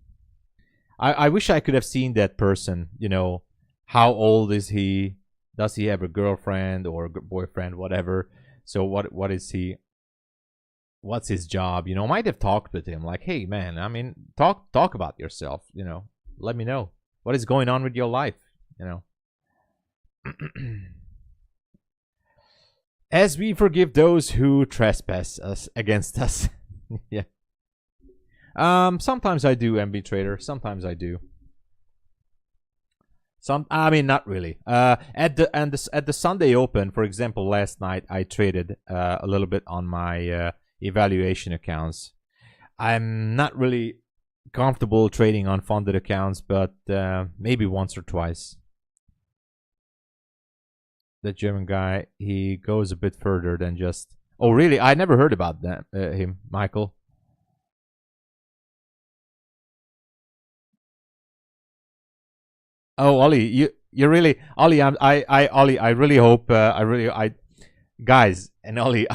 A: I wish I could have seen that person, you know. How old is he? Does he have a girlfriend or boyfriend, whatever? So what is he? What's his job? You know, might have talked with him, like, hey man, I mean, talk about yourself, you know. Let me know what is going on with your life, you know. As we forgive those who trespass us against us. Yeah. Sometimes I do, MB Trader. Sometimes I do. I mean, not really. At the Sunday Open, for example, last night I traded a little bit on my evaluation accounts. I'm not really comfortable trading on funded accounts, but maybe once or twice. The German guy, he goes a bit further than just. Oh, really? I never heard about that. Him, Michael. Oh, Ollie, you really, Ollie, Ollie, I really hope, guys, and Ollie,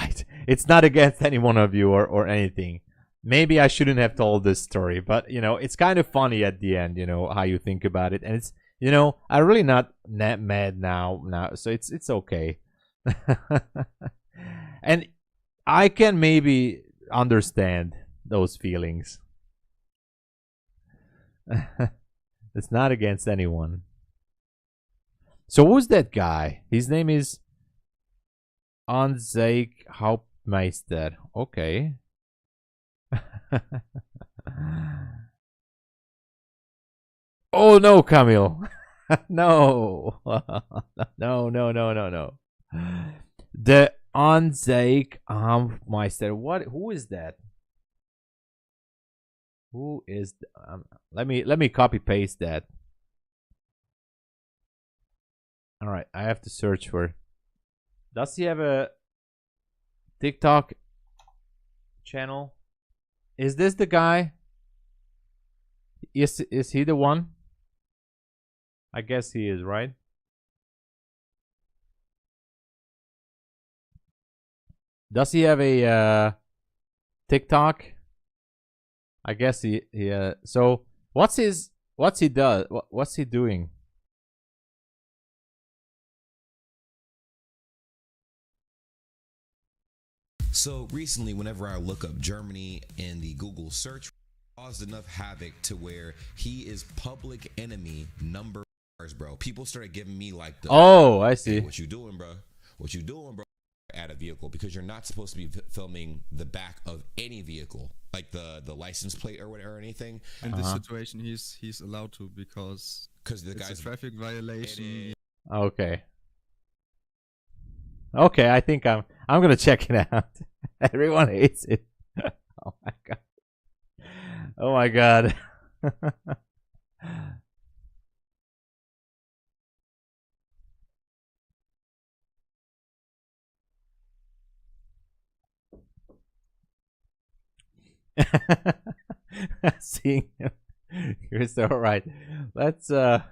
A: it's not against any one of you or anything. Maybe I shouldn't have told this story, but you know, it's kind of funny at the end, you know, how you think about it, and it's, you know, I'm really not mad now, so it's okay. And I can maybe understand those feelings. It's not against anyone. So who's that guy? His name is Anzeig Hauptmeister. Okay. Oh no, Camille. No. No. The Anzeig Hauptmeister. Who is that? Who is let me copy paste that. All right, I have to search for. Does he have a TikTok channel? Is this the guy? Is he the one? I guess he is, right? Does he have a TikTok? I guess he so what's he doing?
E: So recently, whenever I look up Germany in the Google search, caused enough havoc to where he is public enemy number, bro. People started giving me like the,
A: oh, I see.
E: Hey, what you doing, bro? What you doing, bro? At a vehicle, because you're not supposed to be filming the back of any vehicle, like the license plate or whatever, or anything.
F: In this situation, he's allowed to, because
E: the
F: it's
E: guy's
F: a traffic violation.
A: Okay. Okay, I think I'm gonna check it out. Everyone hates it. Oh my god. Oh my god. Seeing him. You're so right. Let's I'm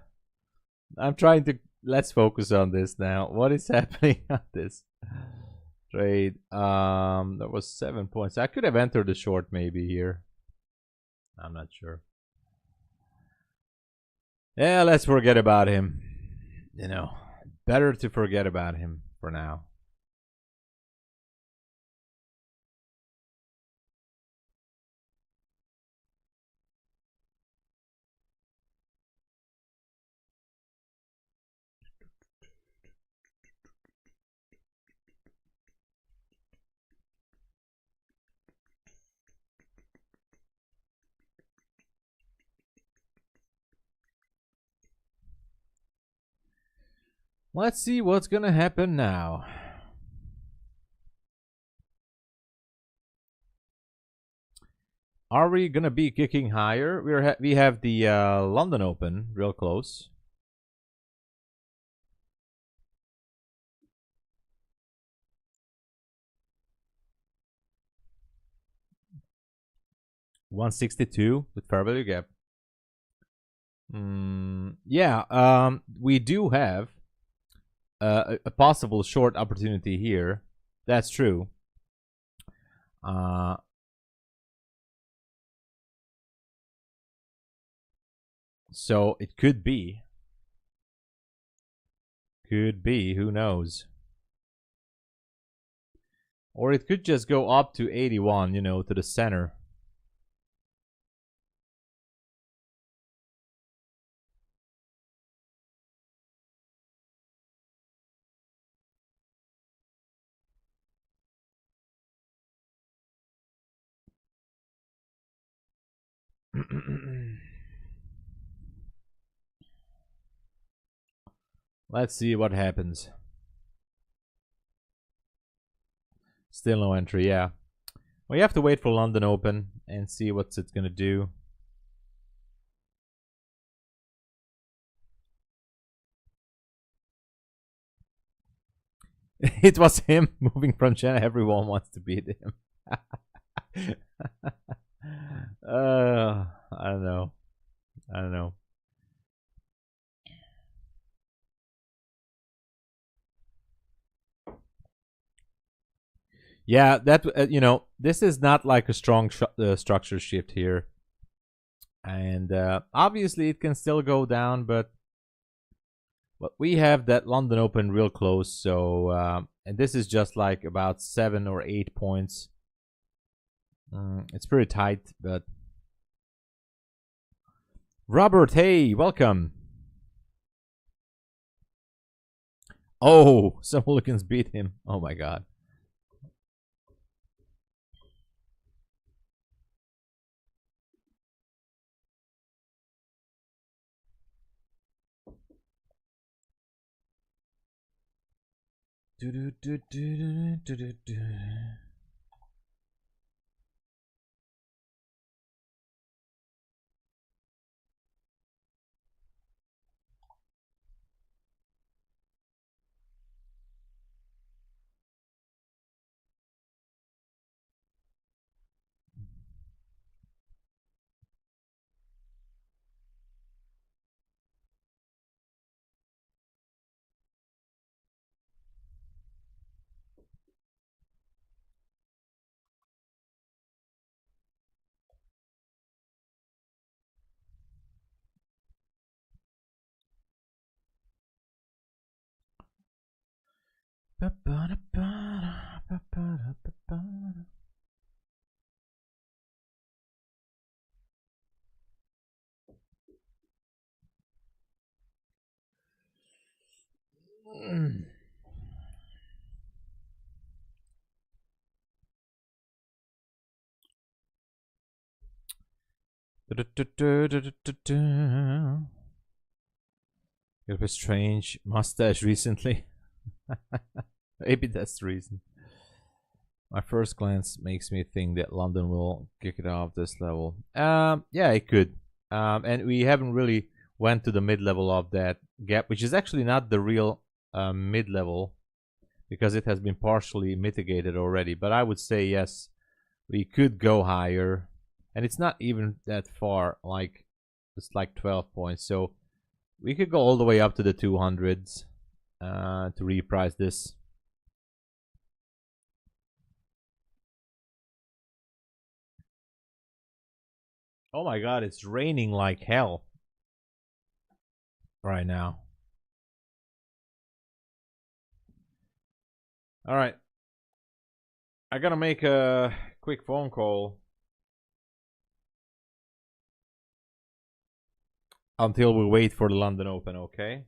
A: trying to let's focus on this now. What is happening on this trade? That was 7 points. I could have entered the short maybe here. I'm not sure. Yeah, let's forget about him. You know, better to forget about him for now. Let's see what's gonna happen now. Are we gonna be kicking higher? We have the London Open real close. $162 with fair value gap. Yeah, we do have a possible short opportunity here. That's true. So it could be. Could be, who knows? Or it could just go up to 81, you know, to the center. Let's see what happens. Still no entry, yeah. We have to wait for London Open and see what's it gonna do. It was him moving from China. Everyone wants to beat him. I don't know. I don't know. Yeah, that you know, this is not like a strong structure shift here, and obviously it can still go down, but we have that London Open real close, so and this is just like about 7 or 8 points. It's pretty tight, but Robert, hey, welcome. Oh, some hooligans beat him. Oh my god. Do do do do do do do. You have a strange mustache recently. Maybe that's the reason. My first glance makes me think that London will kick it off this level. Yeah, it could. And we haven't really went to the mid level of that gap, which is actually not the real mid level because it has been partially mitigated already. But I would say yes, we could go higher, and it's not even that far. Like it's like 12 points, so we could go all the way up to the 200s to reprice this. Oh my god, it's raining like hell right now. All right. I gotta make a quick phone call until we wait for the London Open, okay?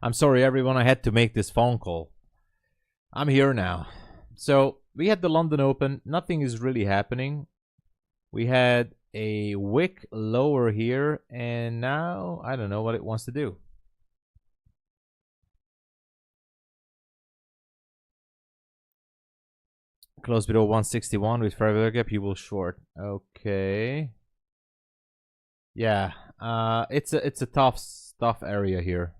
A: I'm sorry, everyone. I had to make this phone call. I'm here now. So we had the London Open. Nothing is really happening. We had a wick lower here, and now I don't know what it wants to do. Close below 161 with fair value gap. You will short. Okay. Yeah. It's a tough area here.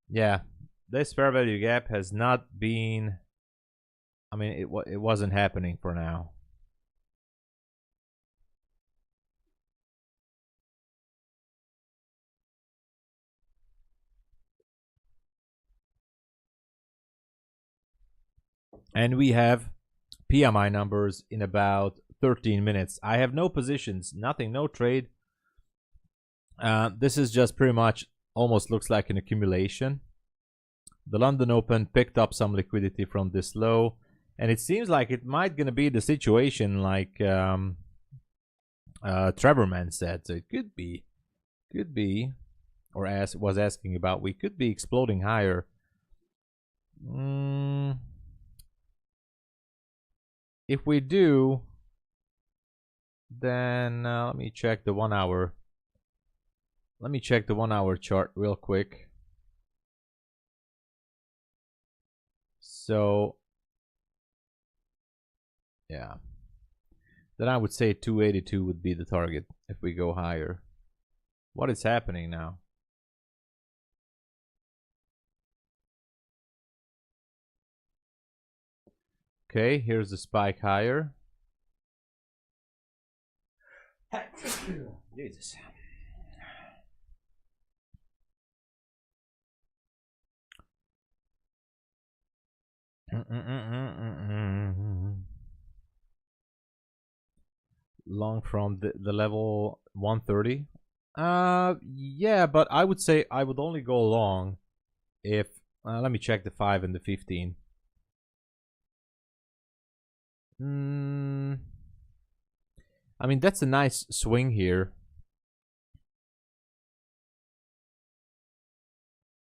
A: Yeah. This fair value gap has not been. I mean, it wasn't happening for now. And we have PMI numbers in about 13 minutes. I have no positions, nothing, no trade. This is just pretty much almost looks like an accumulation. The London Open picked up some liquidity from this low, and it seems like it might gonna be the situation like Trevorman said. So it could be, or was asking about. We could be exploding higher. If we do, then let me check the 1 hour. Let me check the 1 hour chart real quick. So, yeah. Then I would say 282 would be the target if we go higher. What is happening now? Okay, here's the spike higher. Jesus. Long from the level 130. Yeah, but I would say I would only go long if let me check the 5 and the 15. I mean, that's a nice swing here.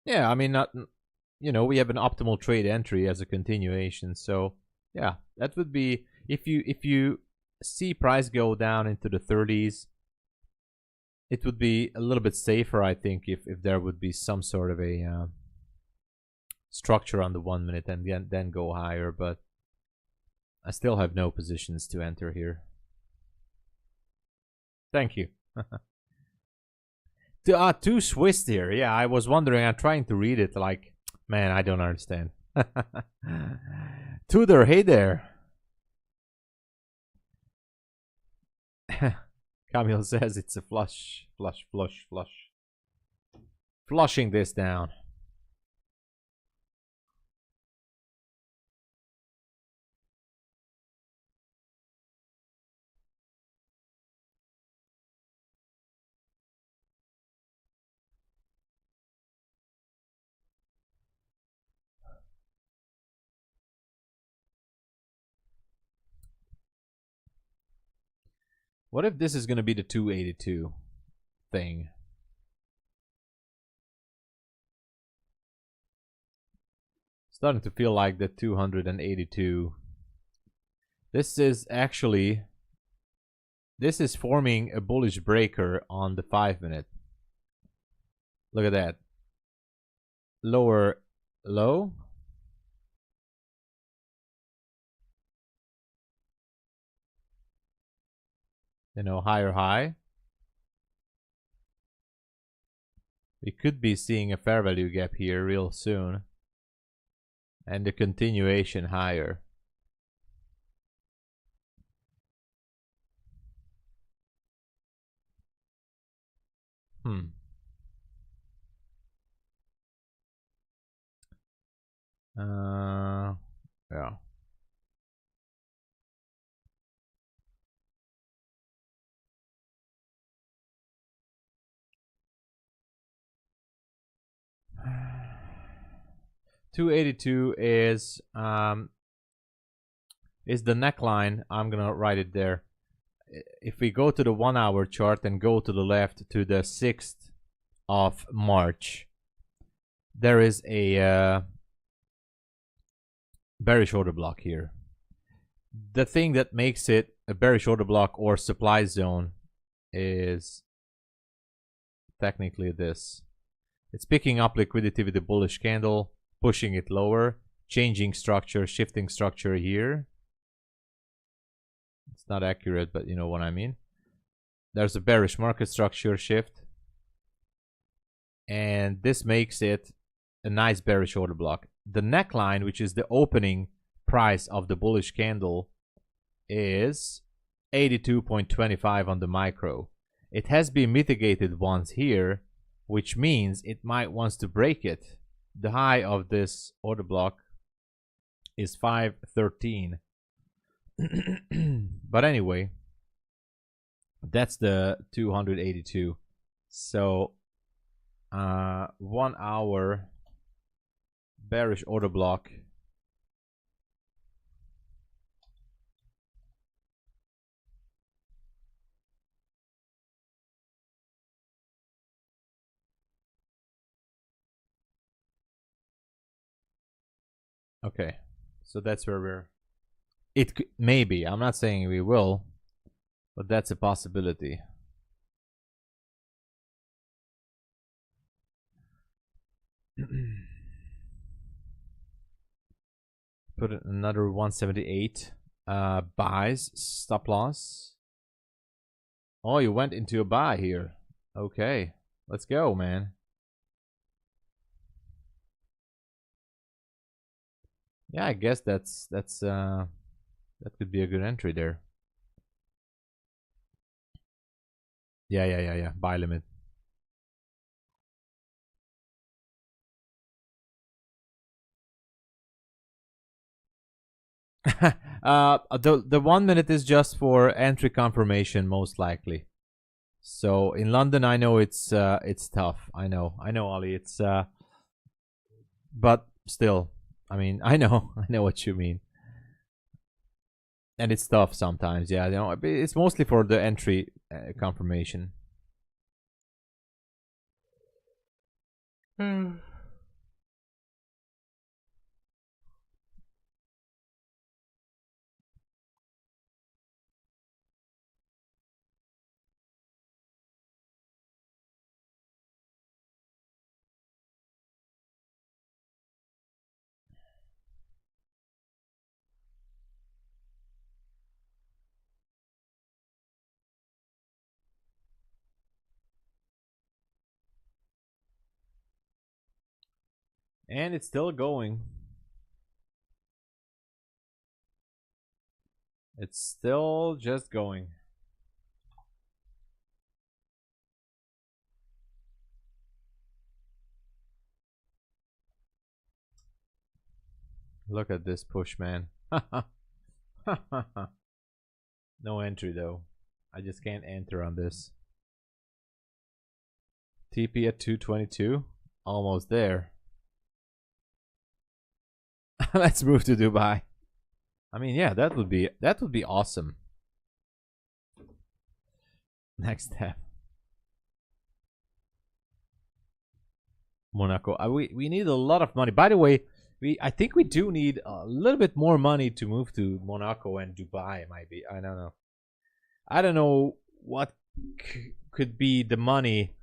A: Yeah, I mean, not, you know, we have an optimal trade entry as a continuation. So yeah, that would be, if you see price go down into the 30s, it would be a little bit safer, I think, if there would be some sort of a structure on the 1 minute and then go higher. But I still have no positions to enter here. Thank you. Too Swiss here. Yeah, I was wondering. I'm trying to read it. Like, man, I don't understand. Tudor, hey there. Camille says it's a flush. Flushing this down. What if this is going to be the 282 thing? Starting to feel like the 282. This is actually, this is forming a bullish breaker on the 5 minute. Look at that. Lower low. You know, higher high. We could be seeing a fair value gap here real soon. And the continuation higher. Yeah. $282 is the neckline. I'm gonna write it there. If we go to the 1 hour chart and go to the left to the 6th of March, there is a bearish order block here. The thing that makes it a bearish order block or supply zone is technically this. It's picking up liquidity with the bullish candle, pushing it lower, changing structure, shifting structure here. It's not accurate, but you know what I mean. There's a bearish market structure shift, and this makes it a nice bearish order block. The neckline, which is the opening price of the bullish candle, is 82.25 on the micro. It has been mitigated once here, which means it might want to break it. The high of this order block is 513. But anyway, that's the 282. So 1 hour bearish order block. Okay, so that's where we're. It maybe, I'm not saying we will, but that's a possibility. Put another 178 buys, stop loss. Oh, you went into a buy here. Okay, let's go, man. Yeah, I guess that could be a good entry there. Yeah. Buy limit. The 1 minute is just for entry confirmation, most likely. So in London, I know it's tough. I know, Ali. It's but still, I mean, I know what you mean. And it's tough sometimes, yeah. You know, it's mostly for the entry confirmation. And it's still going. It's still just going. Look at this push, man. No entry though. I just can't enter on this. TP at 222. Almost there. Let's move to Dubai. I mean, yeah, that would be awesome. Next step. Monaco. We need a lot of money. By the way, I think we do need a little bit more money to move to Monaco and Dubai. Maybe, I don't know. I don't know what could be the money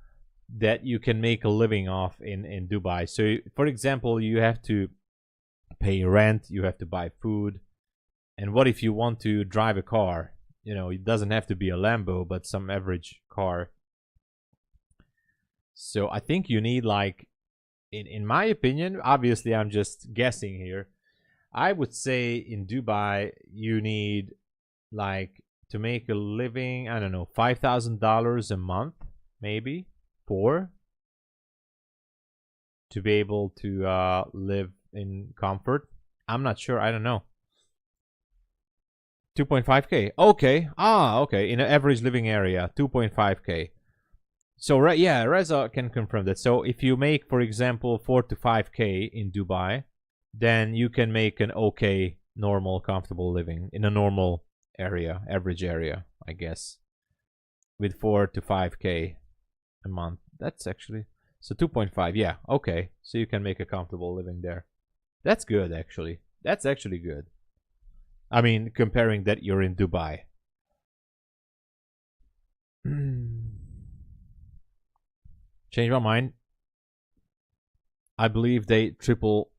A: that you can make a living off in Dubai. So, for example, you have to pay rent, you have to buy food, and what if you want to drive a car? You know, it doesn't have to be a Lambo, but some average car. So I think you need, like, in my opinion, obviously I'm just guessing here, I would say in Dubai you need, like, to make a living, I don't know, $5,000 a month, maybe 4, to be able to live in comfort. I'm not sure, I don't know. 2.5k. Okay. Okay, in an average living area, 2.5k. So yeah, Reza can confirm that. So if you make, for example, 4 to 5k in Dubai, then you can make an okay, normal, comfortable living in a normal area, average area, I guess, with 4 to 5k a month. That's actually, So 2.5, yeah, okay. So you can make a comfortable living there. That's good, actually. That's actually good. I mean, comparing that you're in Dubai. Change my mind. I believe they triple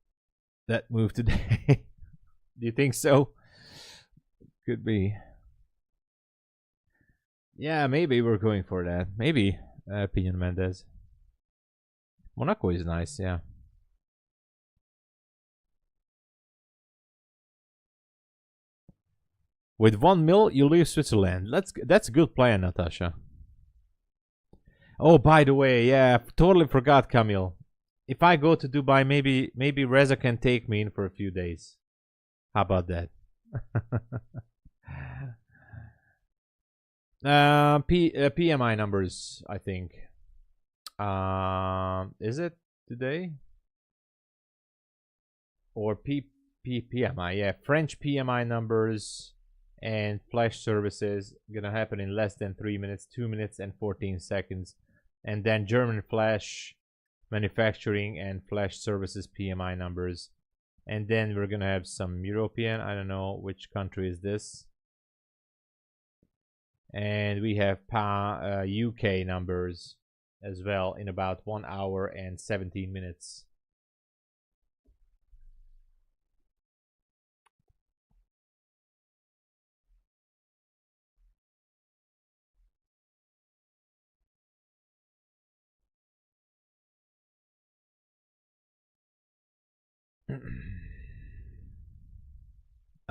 A: that move today. Do you think so? Could be. Yeah, maybe we're going for that. Maybe. Pinion Mendez. Monaco is nice, yeah. With 1 mil, you leave Switzerland. That's a good plan, Natasha. Oh, by the way, yeah, totally forgot, Camille. If I go to Dubai, maybe Reza can take me in for a few days. How about that? PMI numbers, I think. Is it today? Or PMI? Yeah, French PMI numbers and flash services gonna happen in less than 3 minutes, 2 minutes and 14 seconds. And then German flash manufacturing and flash services PMI numbers. And then we're gonna have some European, I don't know which country is this. And we have UK numbers as well in about 1 hour and 17 minutes.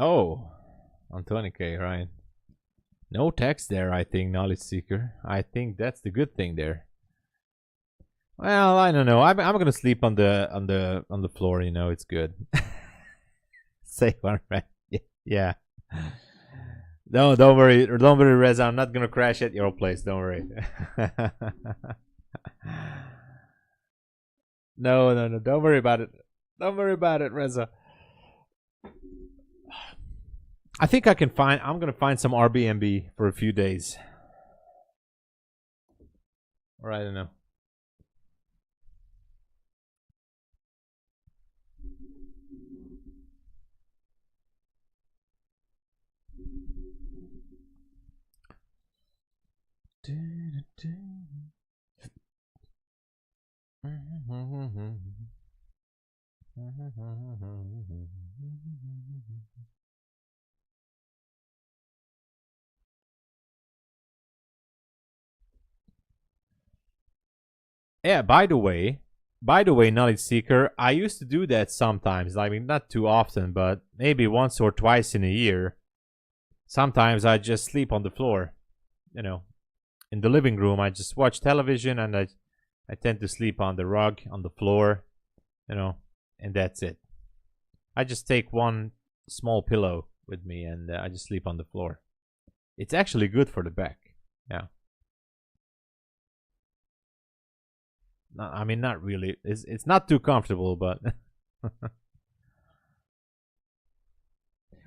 A: Oh, on 20K, right? No text there, I think, knowledge seeker. I think that's the good thing there. Well, I don't know. I'm gonna sleep on the floor. You know, it's good. Safe one, right? Yeah. No, don't worry, Reza. I'm not gonna crash at your place. Don't worry. No. Don't worry about it. Don't worry about it, Reza. I think I'm gonna find some Airbnb for a few days. Or I don't know. Yeah, by the way, knowledge seeker, I used to do that sometimes. I mean, not too often, but maybe once or twice in a year. Sometimes I just sleep on the floor, you know, in the living room. I just watch television and I tend to sleep on the rug, on the floor, you know, and that's it. I just take one small pillow with me and I just sleep on the floor. It's actually good for the back. Yeah. I mean, not really. It's not too comfortable, but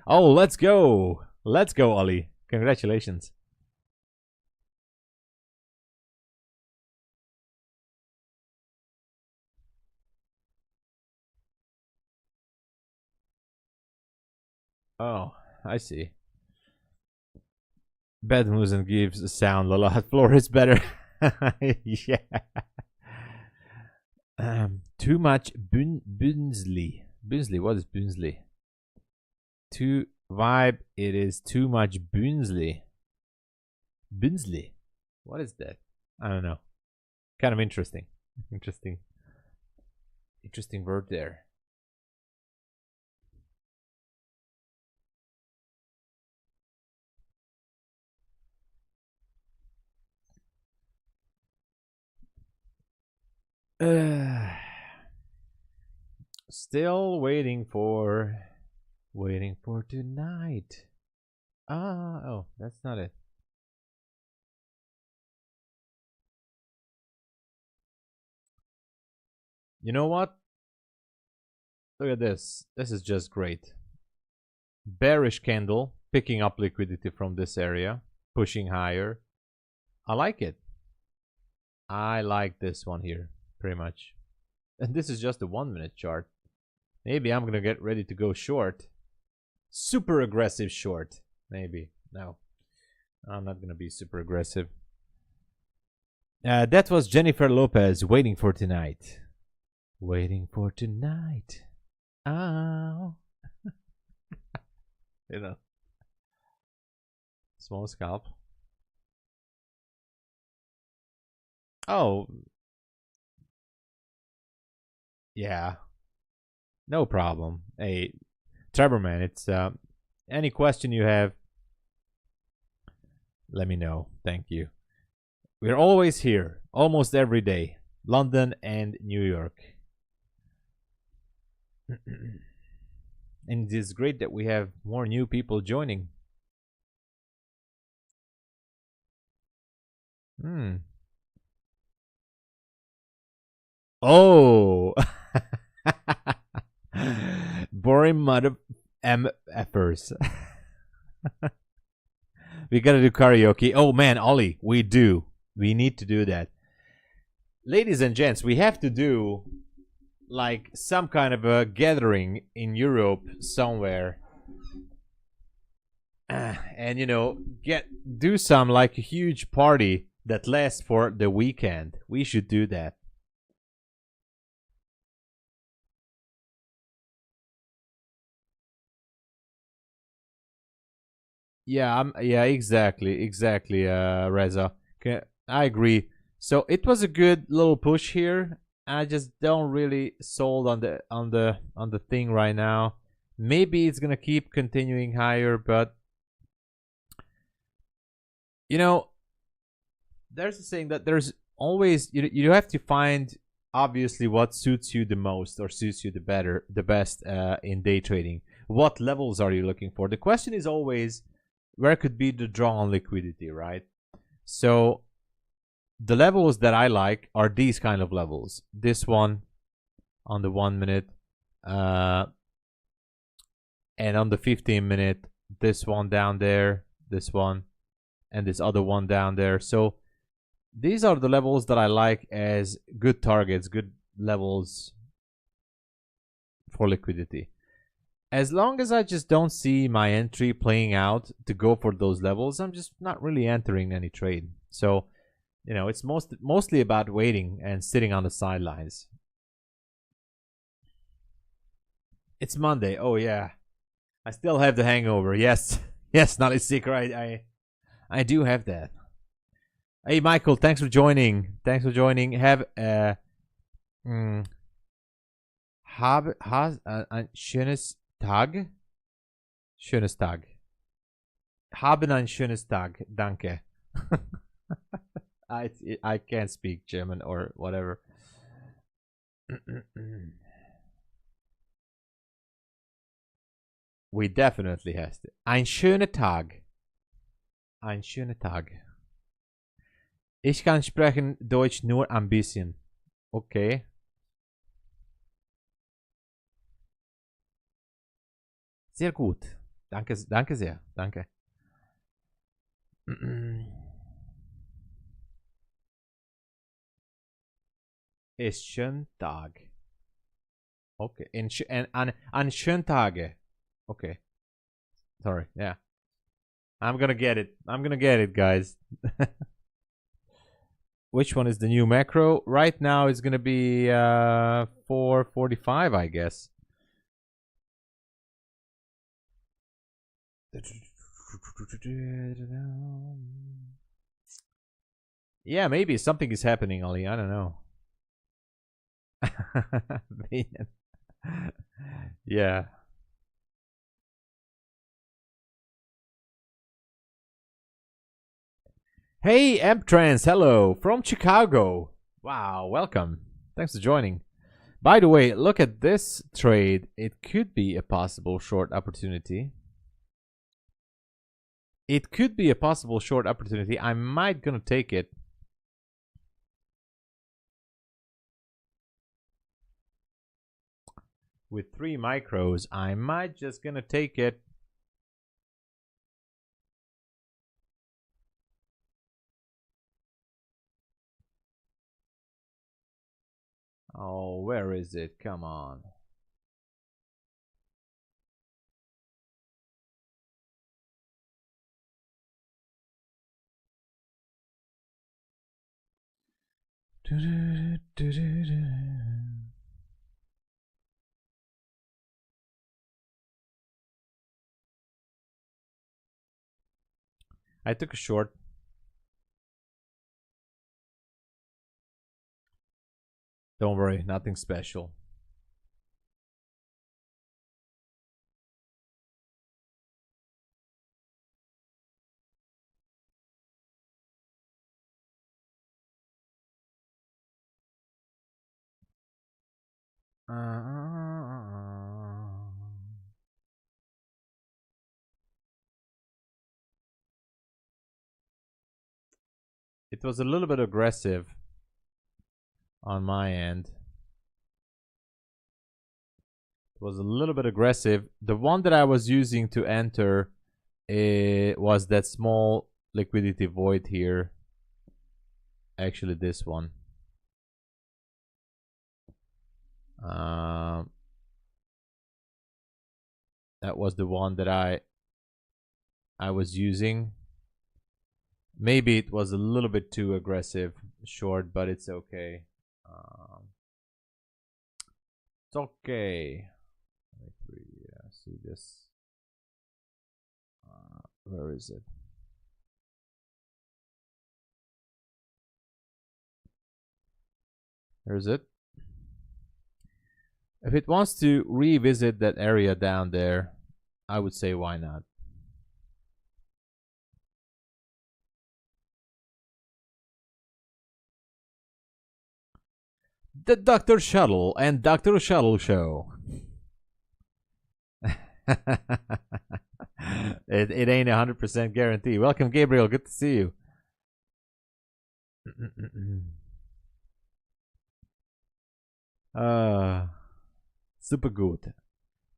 A: oh, let's go, Ollie! Congratulations. Oh, I see. Bed moves and gives a sound. A lot. Floor is better. Yeah. Too much Bunsley. Bunsley, what is Bunsley? Too vibe. It is too much Bunsley. Bunsley. What is that? I don't know. Kind of interesting. Interesting word there. Still waiting for tonight. Oh, that's not it. You know what? Look at this. This is just great. Bearish candle, picking up liquidity from this area, pushing higher. I like it. I like this one here. pretty much. And this is just a 1 minute chart. Maybe I'm gonna get ready to go short. Super aggressive short. Maybe. No. I'm not gonna be super aggressive. That was Jennifer Lopez, Waiting for Tonight. Waiting for tonight. Oh. You know. Small scalp. Oh. Yeah. No problem. Hey, Trevor, man, it's any question you have, let me know. Thank you. We're always here, almost every day. London and New York. And it is great that we have more new people joining. Oh. Boring mother MFers. We gotta do karaoke. Oh man, Ollie, we do. We need to do that. Ladies and gents, we have to do like some kind of a gathering in Europe somewhere. And you know, do some like a huge party that lasts for the weekend. We should do that. Yeah, yeah, exactly, Reza. Okay, I agree. So it was a good little push here. I just don't really sold on the thing right now. Maybe it's gonna keep continuing higher, but you know, there's a saying that there's always you have to find obviously what suits you the most or suits you the best in day trading. What levels are you looking for? The question is always where could be the draw on liquidity, right? So the levels that I like are these kind of levels. This one on the 1 minute, and on the 15 minute, this one down there, this one, and this other one down there. So these are the levels that I like as good targets, good levels for liquidity. As long as I just don't see my entry playing out to go for those levels, I'm just not really entering any trade. So, you know, it's mostly about waiting and sitting on the sidelines. It's Monday. Oh yeah, I still have the hangover. Yes, yes, not a secret. I do have that. Hey Michael, thanks for joining. Thanks for joining. Have a schönes Tag. Schönes Tag. Haben ein schönes Tag. Danke. I can't speak German or whatever. We definitely has to. Ein schöner Tag. Ein schöner Tag. Ich kann sprechen Deutsch nur ein bisschen. Okay. Sehr gut. Danke, danke sehr. Danke. Ist schön Tag. Okay. An schönen Tage. Okay. Sorry. Yeah. I'm gonna get it. I'm gonna get it, guys. Which one is the new macro? Right now it's gonna be 4:45, I guess. Yeah, maybe something is happening, Ali. I don't know. Yeah. Hey, Trans, hello from Chicago. Wow, welcome. Thanks for joining. By the way, look at this trade. It could be a possible short opportunity. It could be a possible short opportunity. I might gonna take it. With 3 micros, I might just gonna take it. Oh, where is it? Come on. I took a short. Don't worry, nothing special. It was a little bit aggressive on my end. It was a little bit aggressive. The one that I was using to enter was that small liquidity void here. Actually, this one. That was the one that I was using. Maybe it was a little bit too aggressive short, but it's okay. It's okay. Let me see this. Where is it? There's it. If it wants to revisit that area down there, I would say why not? The Dr. Shuttle and Dr. Shuttle Show. It ain't 100% guarantee. Welcome, Gabriel. Good to see you. Super good.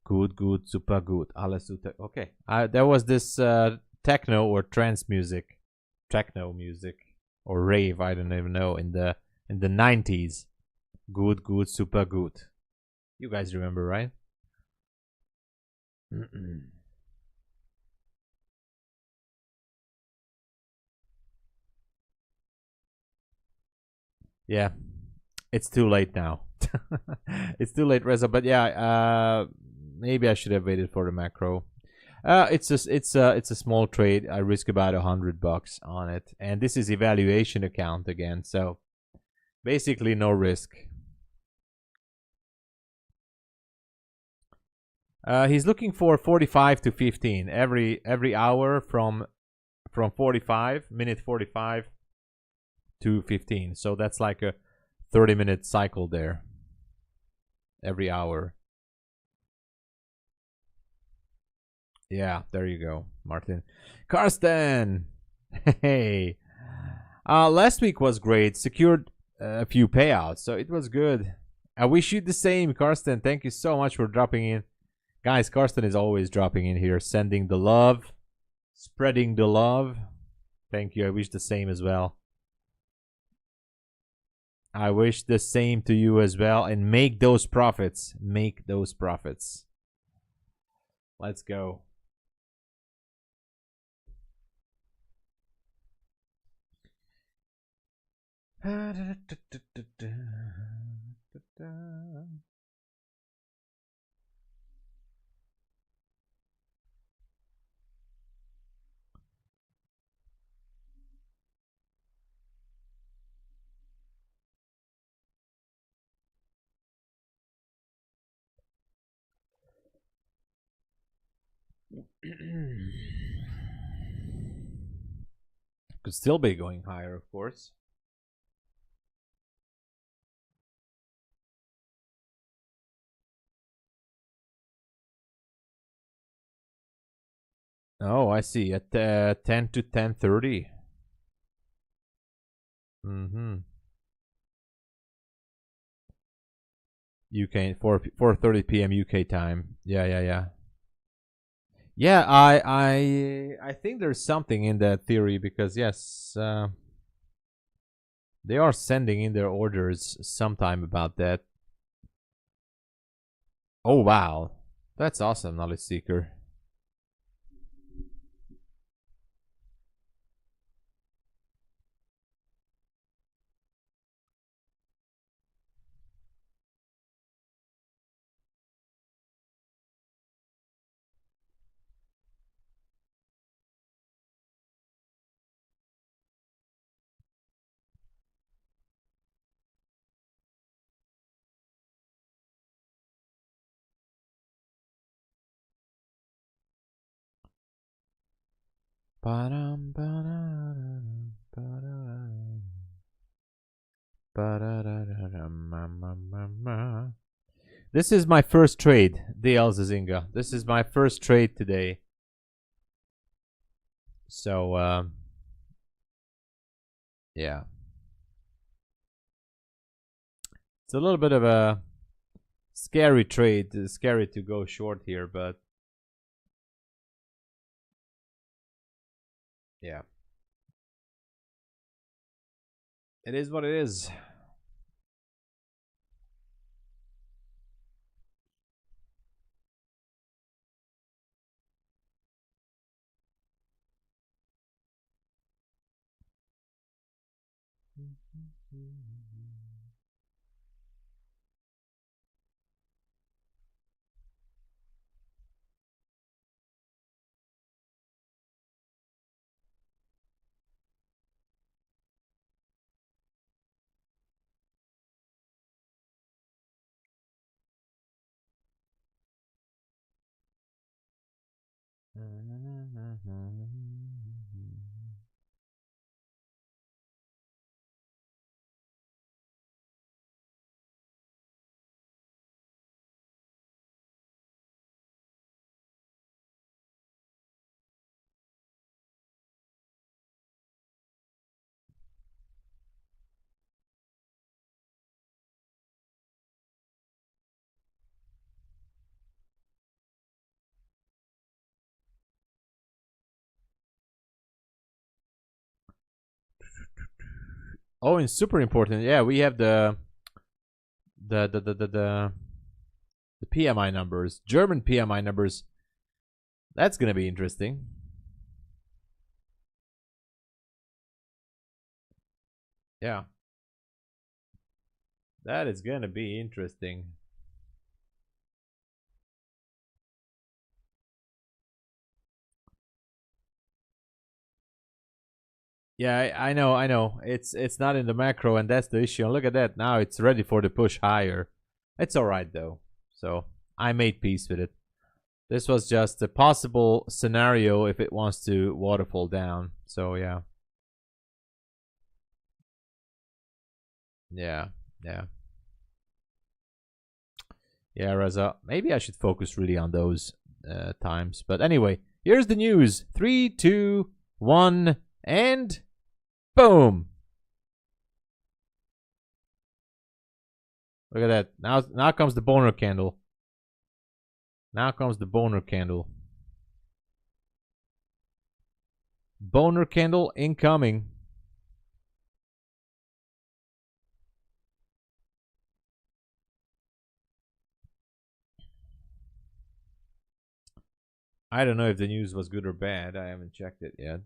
A: Good, super good. Alles super. Okay. There was this techno or trance music. Techno music. Or rave, I don't even know. In the 90s. Good, super good. You guys remember, right? Yeah, it's too late now. It's too late, Reza. But yeah, maybe I should have waited for the macro. It's a small trade. I risk about $100 on it, and this is evaluation account again, so basically no risk. He's looking for 45 to 15 every hour from 45 minute 45 to 15. So that's like a 30-minute cycle there. Every hour. Yeah, there you go, Martin. Karsten! Hey! Last week was great. Secured a few payouts, so it was good. I wish you the same, Karsten. Thank you so much for dropping in. Guys, Karsten is always dropping in here, sending the love, spreading the love. Thank you. I wish the same as well. I wish the same to you as well. And make those profits. Make those profits. Let's go. Could still be going higher, of course. Oh, I see. At 10 to 10:30. UK 4:30 p.m. UK time. Yeah. Yeah, I think there's something in that theory because yes, They are sending in their orders sometime about that. Oh wow, that's awesome, Knowledge Seeker. This is my first trade, DL Zazinga. This is my first trade today. So, yeah. It's a little bit of a scary trade. It's scary to go short here, but yeah. It is what it is. Oh, and super important. Yeah, we have the PMI numbers, German PMI numbers. That's gonna be interesting. Yeah, that is gonna be interesting. Yeah, I know. It's not in the macro, and that's the issue. And look at that. Now it's ready for the push higher. It's all right though. So I made peace with it. This was just a possible scenario if it wants to waterfall down. So yeah. Yeah. Yeah, Reza. Maybe I should focus really on those times. But anyway, here's the news. 3, 2, 1, and boom. Look at that. Now comes the boner candle. Now comes the boner candle. Boner candle incoming. I don't know if the news was good or bad. I haven't checked it yet.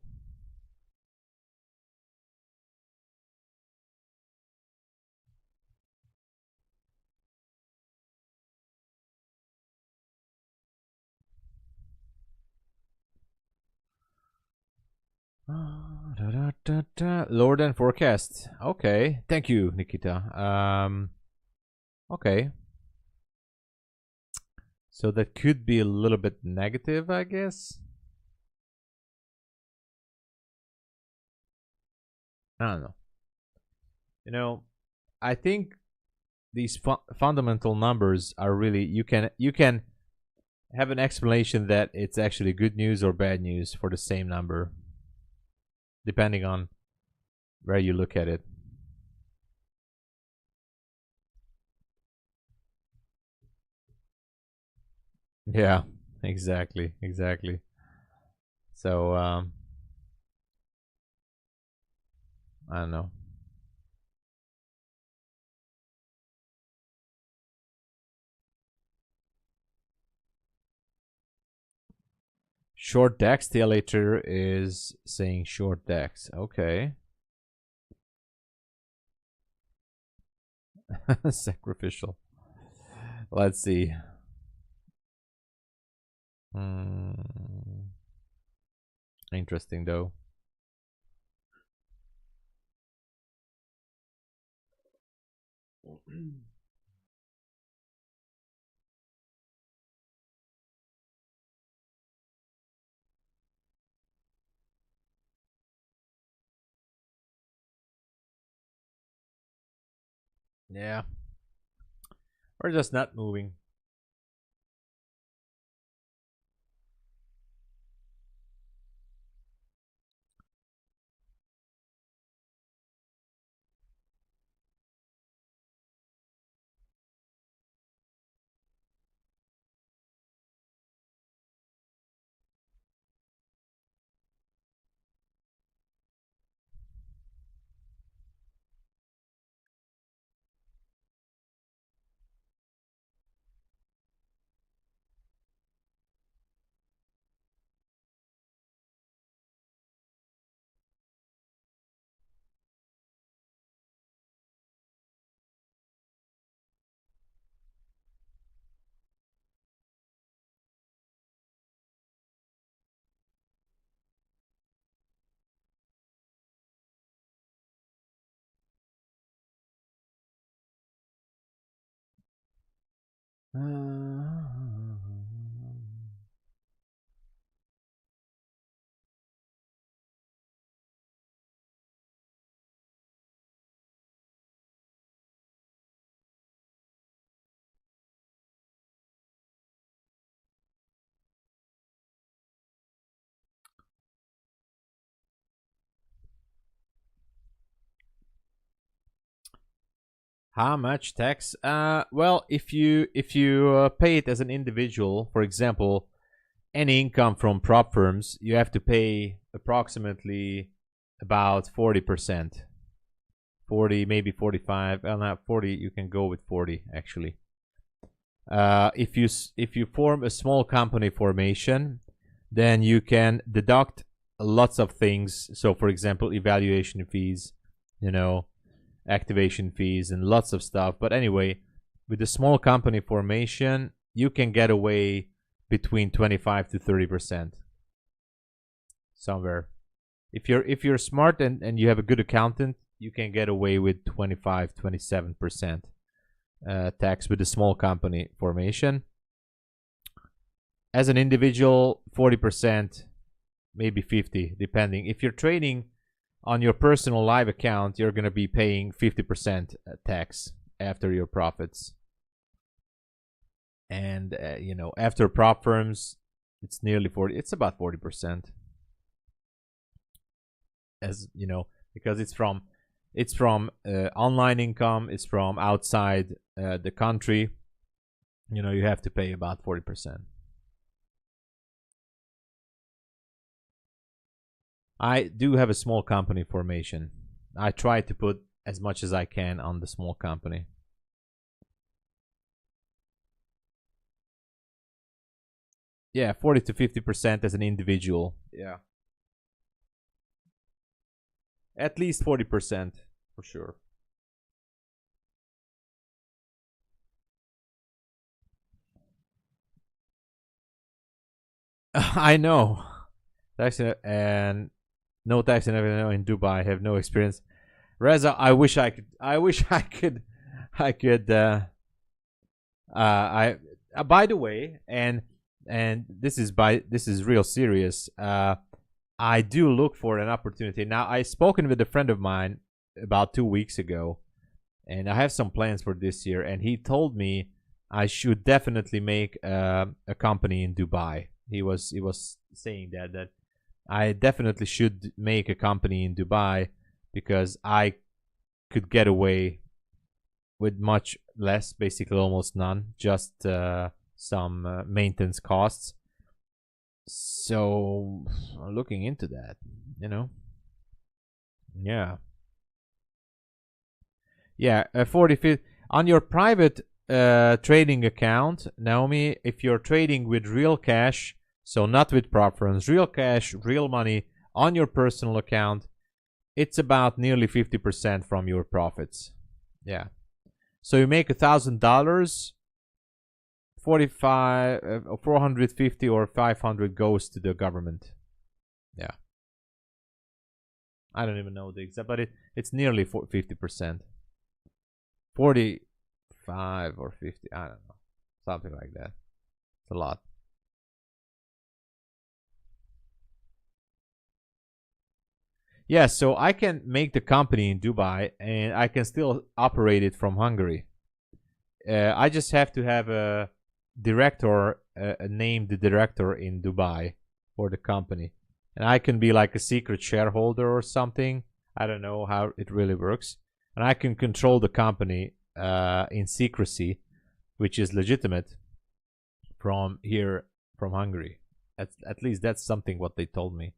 A: Lower than forecast. Okay. Thank you, Nikita. Okay. So that could be a little bit negative, I guess. I don't know. You know, I think these fundamental numbers are really you can have an explanation that it's actually good news or bad news for the same number, depending on where you look at it. Yeah, exactly. So I don't know. Short DEX, TLATrader is saying short DEX. Okay. Sacrificial. Let's see. Interesting though. Yeah. We're just not moving. How much tax? Well, if you pay it as an individual, for example, any income from prop firms, you have to pay approximately about 40%. 40, maybe 45. Well, not 40. You can go with 40 actually. If you form a small company formation, then you can deduct lots of things. So, for example, evaluation fees, you know, activation fees, and lots of stuff. But anyway, with the small company formation, you can get away between 25 to 30% somewhere. If you're smart and you have a good accountant, you can get away with 25, 27% tax with the small company formation. As an individual, 40%, maybe 50, depending. If you're trading on your personal live account, you're going to be paying 50% tax after your profits. And you know, after prop firms, it's nearly 40. It's about 40%. As you know, because it's from online income, it's from outside the country. You know, you have to pay about 40%. I do have a small company formation. I try to put as much as I can on the small company. Yeah, 40 to 50% as an individual. Yeah. At least 40% for sure. I know. Tax and no tax and everything in Dubai. I have no experience. Reza, I wish I could. I could. By the way, and this is real serious. I do look for an opportunity. Now, I spoken with a friend of mine about 2 weeks ago, and I have some plans for this year. And he told me I should definitely make a company in Dubai. He was saying that I definitely should make a company in Dubai because I could get away with much less, basically almost none, just some maintenance costs. So I'm looking into that, you know. Yeah. 40 on your private trading account, Naomi. If you're trading with real cash, So not with prop firms, real cash, real money on your personal account. It's about nearly 50% from your profits. Yeah. So you make $1,000, 450 or 500 goes to the government. Yeah. I don't even know the exact, but it's nearly 50%. 45 or 50, I don't know. Something like that. It's a lot. Yeah, so I can make the company in Dubai and I can still operate it from Hungary. I just have to have a director, named the director in Dubai for the company. And I can be like a secret shareholder or something. I don't know how it really works. And I can control the company in secrecy, which is legitimate from here, from Hungary. At least that's something what they told me.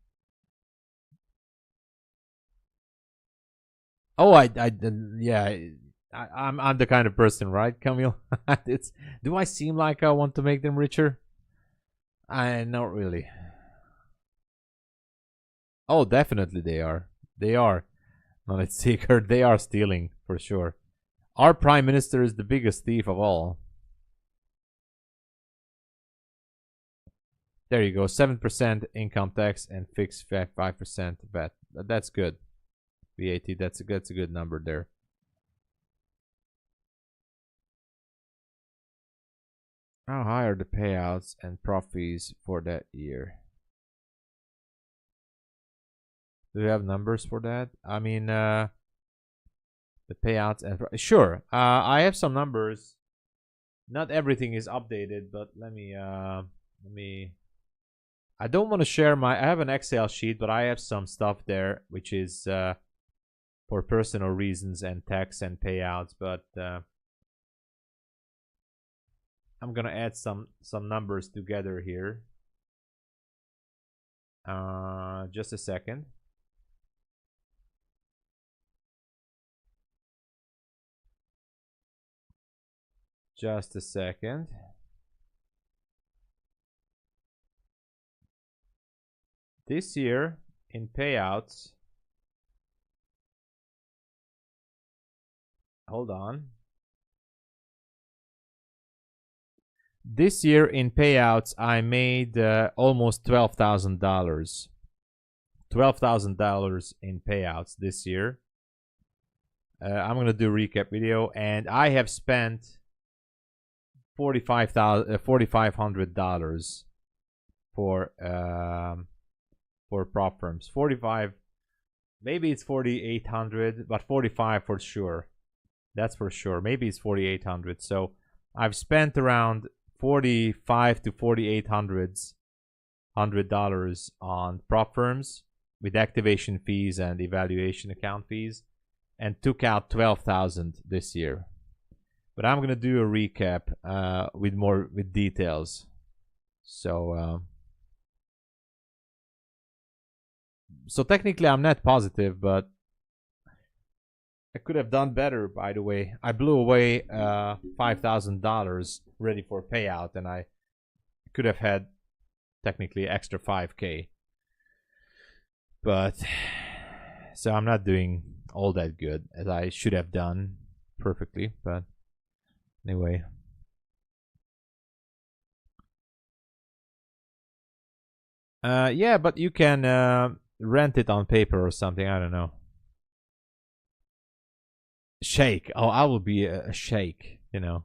A: Oh, yeah, I'm the kind of person, right, Camille? Do I seem like I want to make them richer? Not really. Oh, definitely they are. They are. Not a secret. They are stealing for sure. Our prime minister is the biggest thief of all. There you go. 7% income tax and fixed 5% VAT. That's good. VAT. That's a good number there. How high are the payouts and prop fees for that year? Do you have numbers for that? I mean, the payouts and sure. I have some numbers. Not everything is updated, but let me. I don't want to share I have an Excel sheet, but I have some stuff there which is for personal reasons and tax and payouts. But I'm gonna add some numbers together here. Just a second. Just a second. This year in payouts, hold on. This year in payouts, I made almost $12,000. $12,000 in payouts this year. I'm gonna do a recap video, and I have spent $4,500 for prop firms. 45, maybe it's 4,800, but 45 for sure. That's for sure. Maybe it's 4,800. So I've spent around 45 to 4,800 dollars on prop firms with activation fees and evaluation account fees, and took out 12,000 this year. But I'm gonna do a recap with details. So so technically I'm net positive, but I could have done better. By the way, I blew away $5,000 ready for payout, and I could have had technically extra 5K. But so I'm not doing all that good as I should have done perfectly, but anyway. Yeah, but you can rent it on paper or something. I don't know. Shake. Oh, I will be a shake, you know.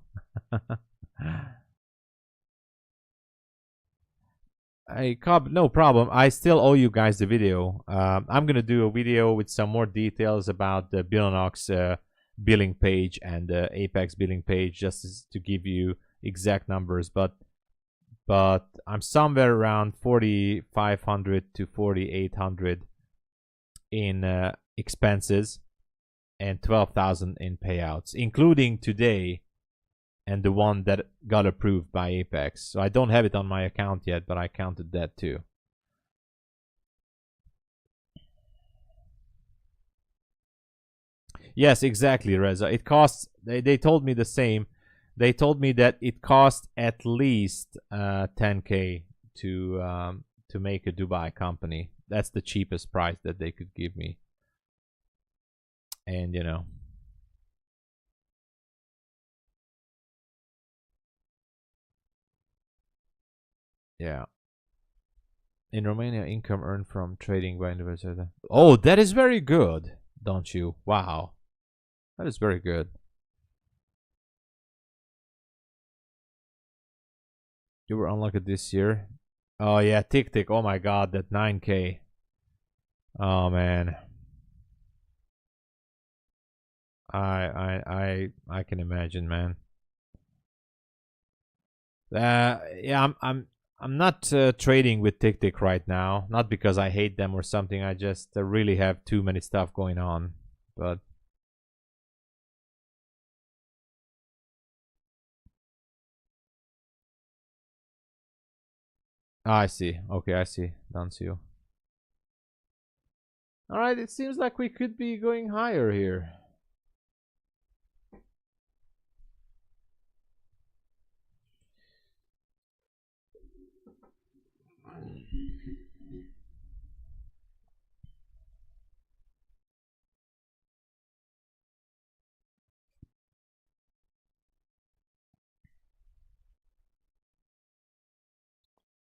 A: Hey, Cobb, no problem. I still owe you guys the video. I'm gonna do a video with some more details about the Bulenox billing page and the Apex billing page, just to give you exact numbers. But I'm somewhere around 4,500 to 4,800 in expenses and 12,000 in payouts, including today and the one that got approved by Apex. So I don't have it on my account yet, but I counted that too. Yes, exactly, Reza. It costs, they told me the same. They told me that it cost at least 10K to make a Dubai company. That's the cheapest price that they could give me. And you know, yeah. In Romania, income earned from trading by individuals. Oh, that is very good, don't you? Wow, that is very good. You were unlucky this year. Oh yeah, tick tick. Oh my god, that 9K. Oh man. I can imagine, man. Yeah, I'm not trading with tick tick right now. Not because I hate them or something. I just really have too many stuff going on. But I see. Okay, I see. Don't see you. All right, it seems like we could be going higher here.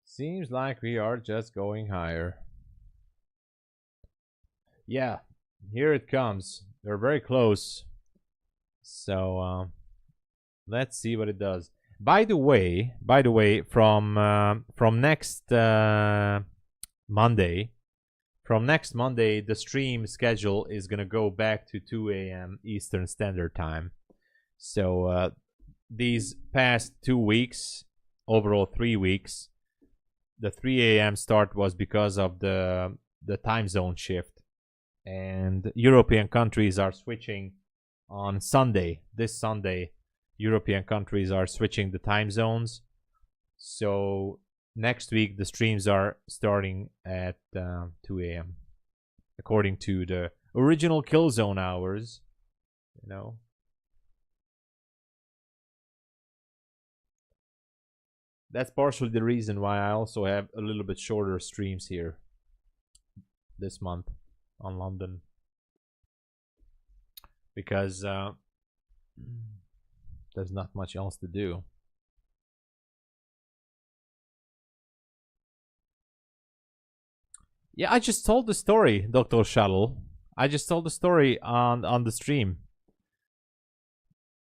A: Seems like we are just going higher. Yeah, here it comes. They're very close. So let's see what it does. By the way, from next Monday, the stream schedule is gonna go back to 2 a.m. Eastern Standard Time. So these past 2 weeks, overall 3 weeks, the 3 a.m. start was because of the time zone shift, and European countries are switching on Sunday. This Sunday, European countries are switching the time zones. So next week the streams are starting at 2 a.m. according to the original kill zone hours, you know. That's partially the reason why I also have a little bit shorter streams here this month on London, because there's not much else to do. Yeah, I just told the story, Dr. Shuttle. I just told the story on the stream.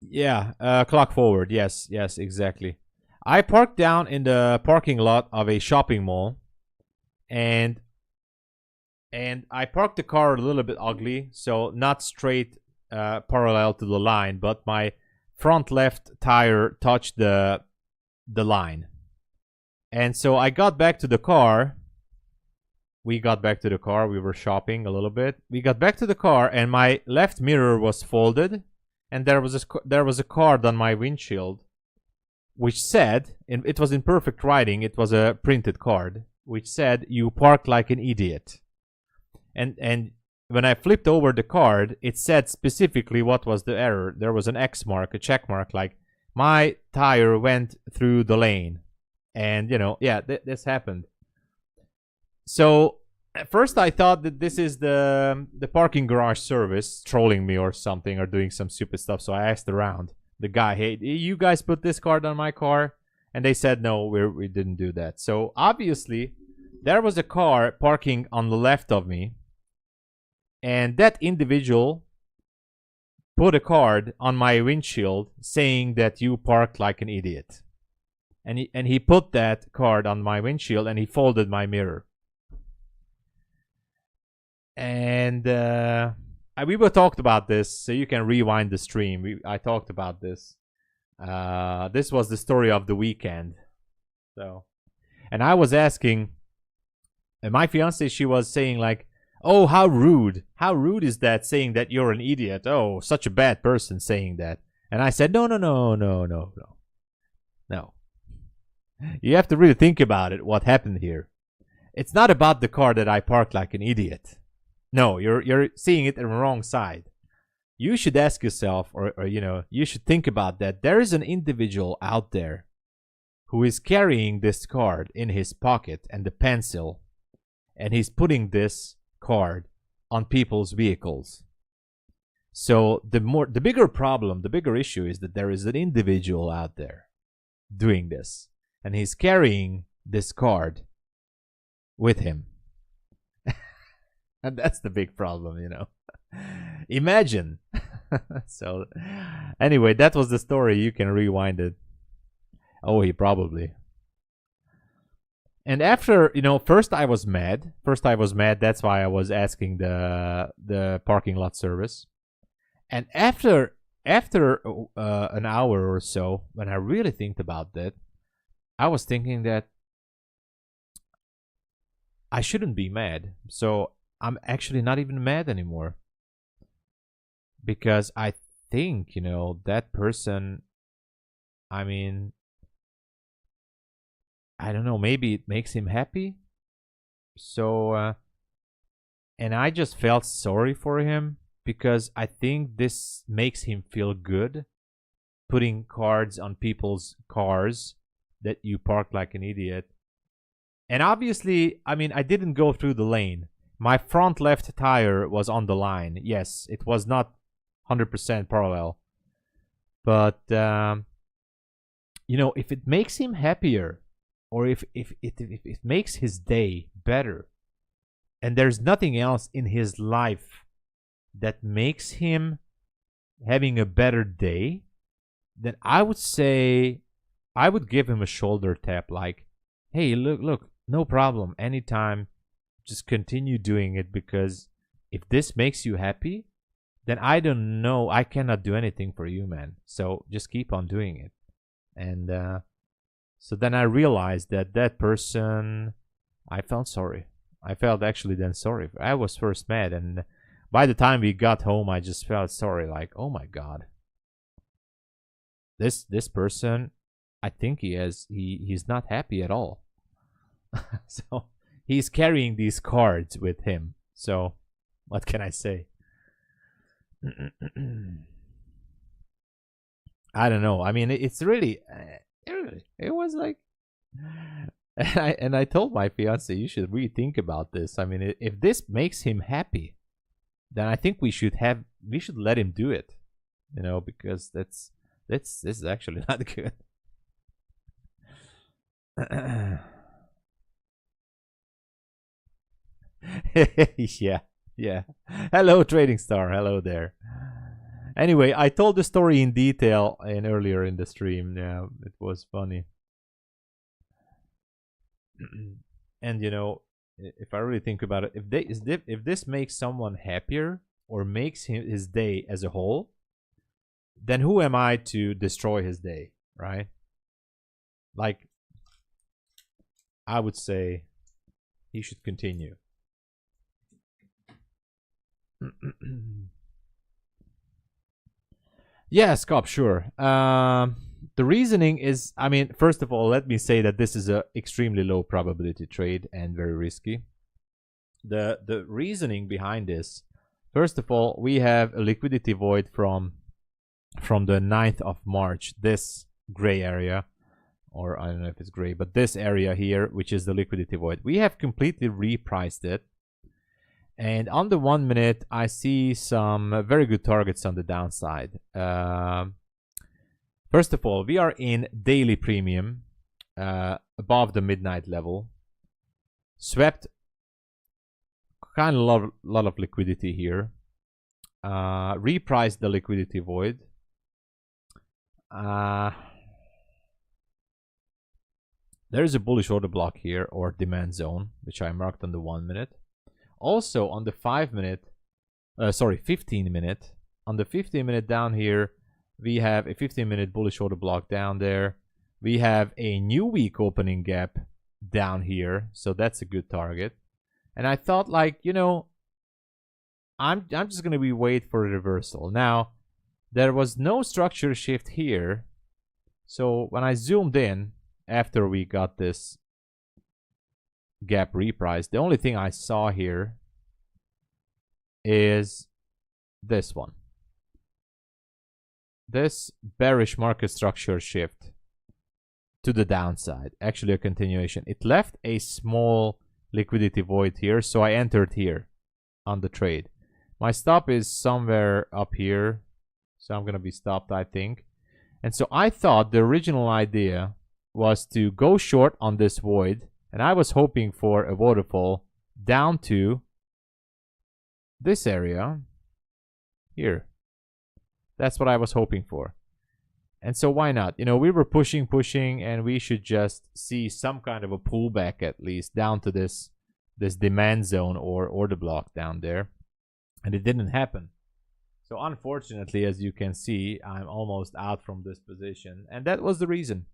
A: Yeah, clock forward. Yes, exactly. I parked down in the parking lot of a shopping mall, and I parked the car a little bit ugly, so not straight parallel to the line, but my front left tire touched the line. And so I got back to the car. We got back to the car. We were shopping a little bit. We got back to the car, and my left mirror was folded, and there was a card on my windshield, which said, and it was in perfect writing, it was a printed card, which said, "You parked like an idiot." And when I flipped over the card, it said specifically what was the error. There was an X mark, a check mark, like, my tire went through the lane. And, you know, yeah, this happened. So at first I thought that this is the parking garage service trolling me or something, or doing some stupid stuff. So I asked around the guy, "Hey, you guys put this card on my car?" And they said, "No, we didn't do that." So obviously there was a car parking on the left of me, and that individual put a card on my windshield saying that you parked like an idiot. And he put that card on my windshield, and he folded my mirror. And we were talked about this, so you can rewind the stream. I talked about this. This was the story of the weekend. So, and I was asking, and my fiance, she was saying like, "Oh, how rude! How rude is that, saying that you're an idiot? Oh, such a bad person saying that." And I said, "No. You have to really think about it. What happened here? It's not about the car that I parked like an idiot. No, you're seeing it on the wrong side. You should ask yourself, or you know, you should think about that. There is an individual out there who is carrying this card in his pocket and the pencil, and he's putting this card on people's vehicles. So the bigger problem, the bigger issue is that there is an individual out there doing this, and he's carrying this card with him. And that's the big problem, you know. Imagine. So anyway, that was the story. You can rewind it. Oh, he probably. And after, you know, first I was mad. That's why I was asking the parking lot service. And after an hour or so, when I really think about that, I was thinking that I shouldn't be mad. So I'm actually not even mad anymore. Because I think, you know, that person, I mean, I don't know, maybe it makes him happy. So, and I just felt sorry for him because I think this makes him feel good, putting cards on people's cars that you parked like an idiot. And obviously, I mean, I didn't go through the lane. My front left tire was on the line. Yes, it was not 100% parallel. But, you know, if it makes him happier, or if it makes his day better, and there's nothing else in his life that makes him having a better day, then I would say I would give him a shoulder tap like, hey, look, no problem, anytime, just continue doing it, because if this makes you happy, then I don't know, I cannot do anything for you, man. So just keep on doing it. And so then I realized that that person, I felt sorry. I felt actually then sorry. I was first mad, and by the time we got home, I just felt sorry, like, oh my God. This person, I think he's not happy at all. So he's carrying these cards with him. So what can I say? I don't know. I mean, it's really, it was like, and I told my fiance, you should rethink about this. I mean, if this makes him happy, then I think we should let him do it, you know, because this is actually not good. Yeah. Hello, Trading Star. Hello there. Anyway, I told the story in detail earlier in the stream. Yeah, it was funny. And you know, if I really think about it, if this makes someone happier or makes his day as a whole, then who am I to destroy his day, right? Like, I would say he should continue. Yeah, Scop, sure. The reasoning is, I mean, first of all, let me say that this is a extremely low probability trade and very risky. The reasoning behind this, first of all, we have a liquidity void from the 9th of March, this gray area, or I don't know if it's gray, but this area here, which is the liquidity void. We have completely repriced it. And on the 1 minute, I see some very good targets on the downside. First of all, we are in daily premium above the midnight level. Swept kind of lot of liquidity here. Repriced the liquidity void. There's a bullish order block here, or demand zone, which I marked on the 1 minute. Also on the 15 minute. On the 15 minute down here, we have a 15-minute bullish order block down there. We have a new week opening gap down here, so that's a good target. And I thought, like, you know, I'm just gonna wait for a reversal. Now, there was no structure shift here, so when I zoomed in after we got this gap repriced, the only thing I saw here is this one. This bearish market structure shift. to the downside. Actually, a continuation. It left a small liquidity void here, so I entered here on the trade. My stop is somewhere up here, so I'm gonna be stopped, I think. And so I thought the original idea was to go short on this void, and I was hoping for a waterfall down to this area here. That's what I was hoping for. And so why not? You know, we were pushing, and we should just see some kind of a pullback at least down to this demand zone or order block down there. And it didn't happen. So unfortunately, as you can see, I'm almost out from this position. And that was the reason.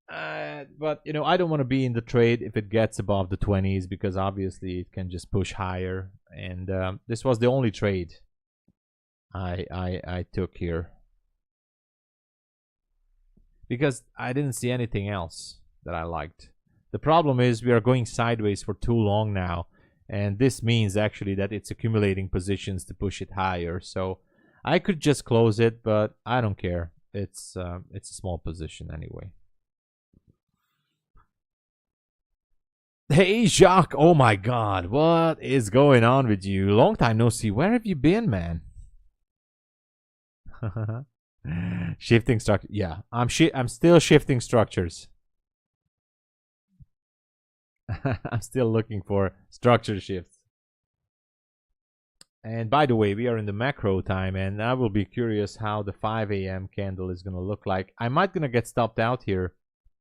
A: But, you know, I don't want to be in the trade if it gets above the 20s, because obviously it can just push higher. And this was the only trade I took here, because I didn't see anything else that I liked. The problem is we are going sideways for too long now, and this means actually that it's accumulating positions to push it higher. So I could just close it, but I don't care. It's a small position anyway. Hey Jacques, oh my god, what is going on with you? Long time no see. Where have you been, man? Shifting structure. Yeah, I'm still shifting structures. I'm still looking for structure shifts. And by the way, we are in the macro time, and I will be curious how the 5 a.m. candle is going to look like. I might going to get stopped out here,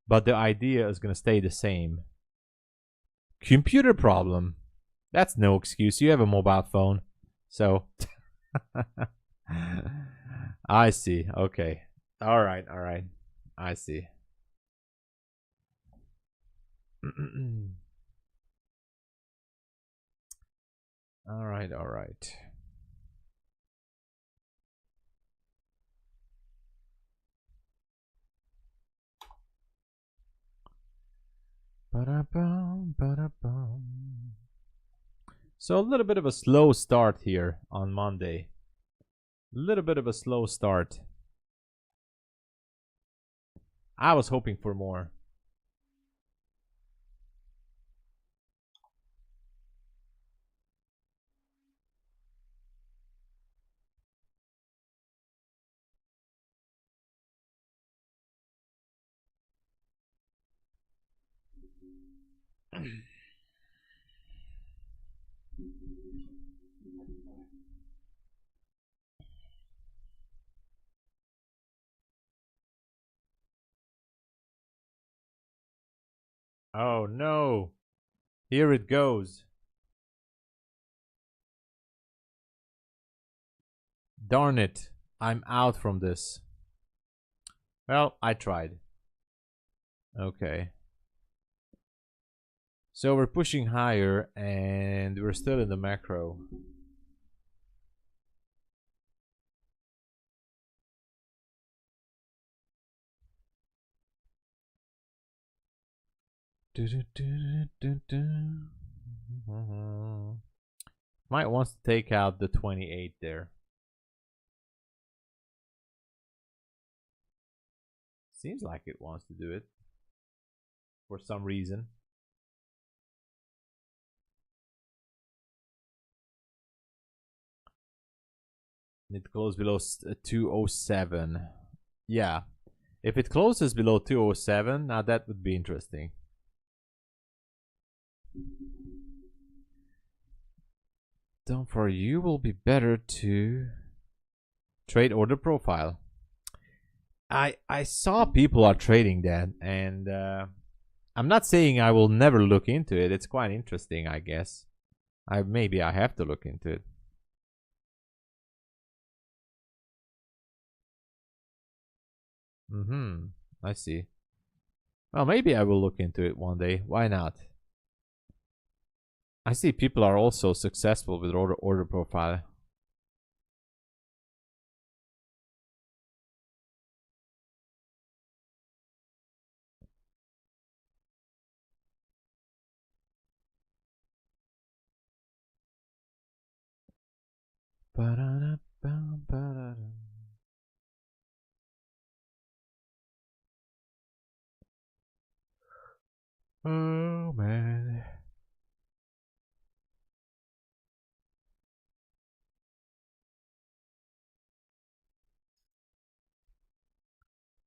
A: but the idea is going to stay the same. Computer problem. That's no excuse. You have a mobile phone. So I see. Okay. All right. I see. All right. So a little bit of a slow start here on Monday. A little bit of a slow start. I was hoping for more. Oh no. Here it goes. Darn it. I'm out from this. Well, I tried. Okay. So we're pushing higher and we're still in the macro. Might wants to take out the 28 there. Seems like it wants to do it for some reason. It closed below 207. Yeah. If it closes below 207, now that would be interesting. Don't for you will be better to trade order profile. I saw people are trading that, and I'm not saying I will never look into it. It's quite interesting, I guess. Maybe I have to look into it. I see. Well, maybe I will look into it one day. Why not? I see people are also successful with order profile. Oh man.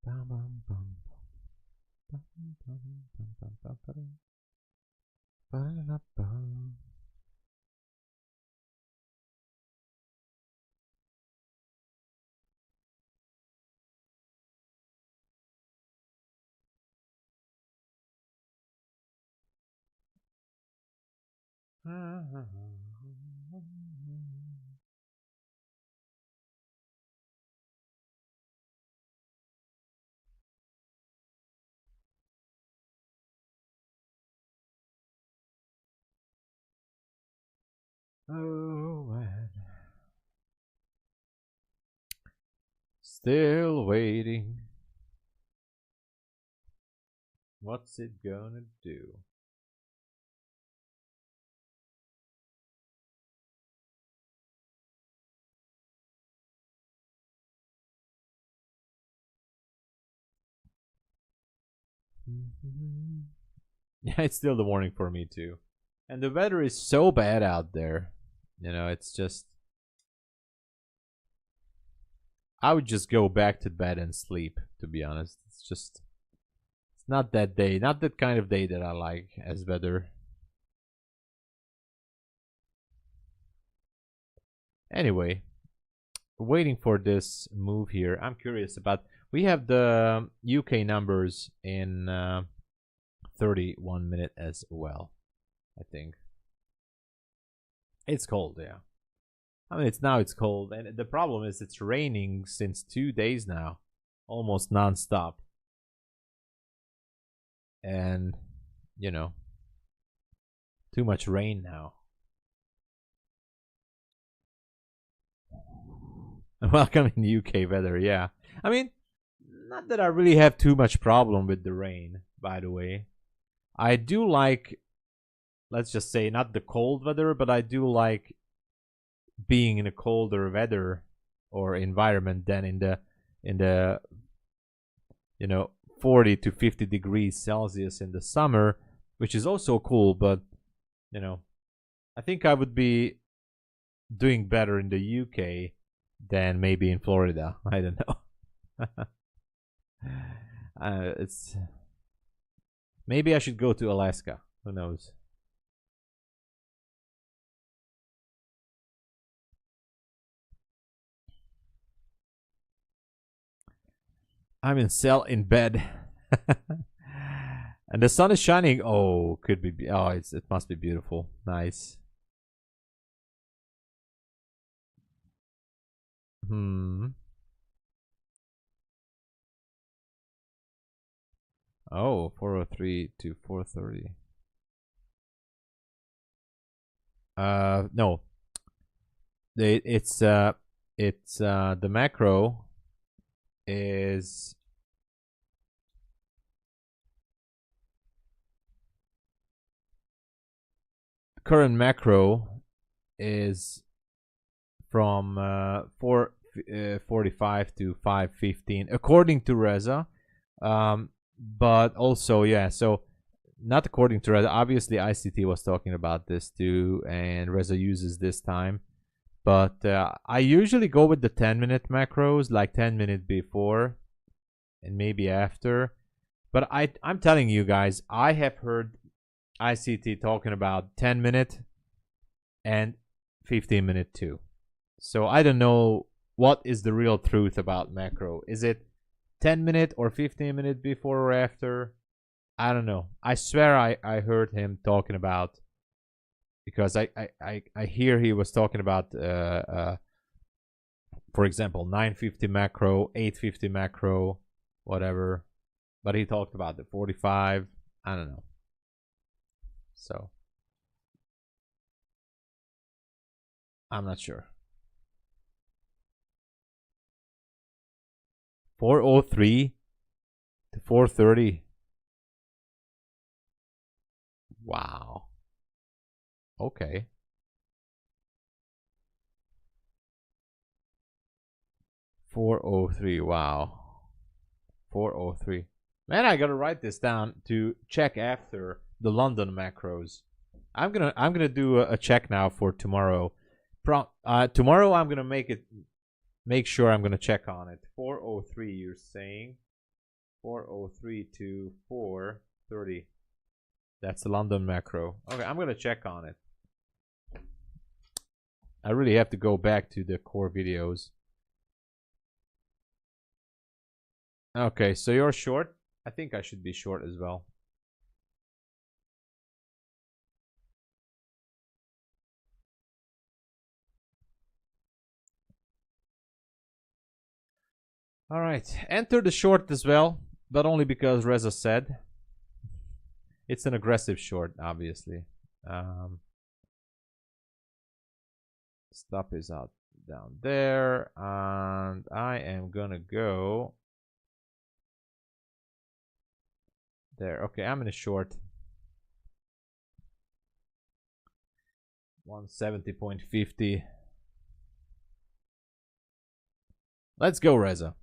A: Bum, bum, bum. Bum, bum, bum, bum, bum, bum. Ba-da-da-bum. Oh man. Still waiting. What's it gonna do? Yeah, it's still the morning for me too. And the weather is so bad out there. You know, it's just I would just go back to bed and sleep, to be honest. It's not that day, not that kind of day that I like as weather. Anyway, waiting for this move here. I'm curious about. We have the UK numbers in 31 minutes as well. I think it's cold. Yeah, I mean it's cold, and the problem is it's raining since 2 days now, almost non-stop, and you know, too much rain now. Welcome in UK weather. Yeah, I mean, not that I really have too much problem with the rain. By the way, I do like, let's just say, not the cold weather, but I do like being in a colder weather or environment than in the 40 to 50 degrees Celsius in the summer, which is also cool. But I think I would be doing better in the UK than maybe in Florida. I don't know. It's maybe I should go to Alaska. Who knows? I'm in bed, and the sun is shining. Oh, could be. Oh, it must be beautiful. Nice. Oh, 403 to 430. No. It's the macro is current macro is from 4:45 to 5:15 according to Reza, but also so not according to Reza. Obviously ICT was talking about this too, and Reza uses this time, but I usually go with the 10-minute macros, like 10 minutes before and maybe after. But I'm telling you guys, I have heard ICT talking about 10-minute and 15-minute too. So I don't know what is the real truth about macro. Is it 10-minute or 15-minute before or after? I don't know. I swear I heard him talking about, because I hear he was talking about for example 950 macro, 850 macro, whatever. But he talked about the 45. I don't know. So I'm not sure. 403 to 430. Wow. Okay. 403. Wow. 403. Man, I gotta write this down to check after the London macros. I'm gonna do a check now for tomorrow. Tomorrow I'm gonna make sure I'm gonna check on it. 403 you're saying? 403 to 430. That's the London macro. Okay, I'm gonna check on it. I really have to go back to the core videos. Okay, so you're short. I think I should be short as well. All right, enter the short as well, but only because Reza said. It's an aggressive short, obviously. Stop is out down there, and I am gonna go there. Okay, I'm in a short. 170.50. Let's go, Reza.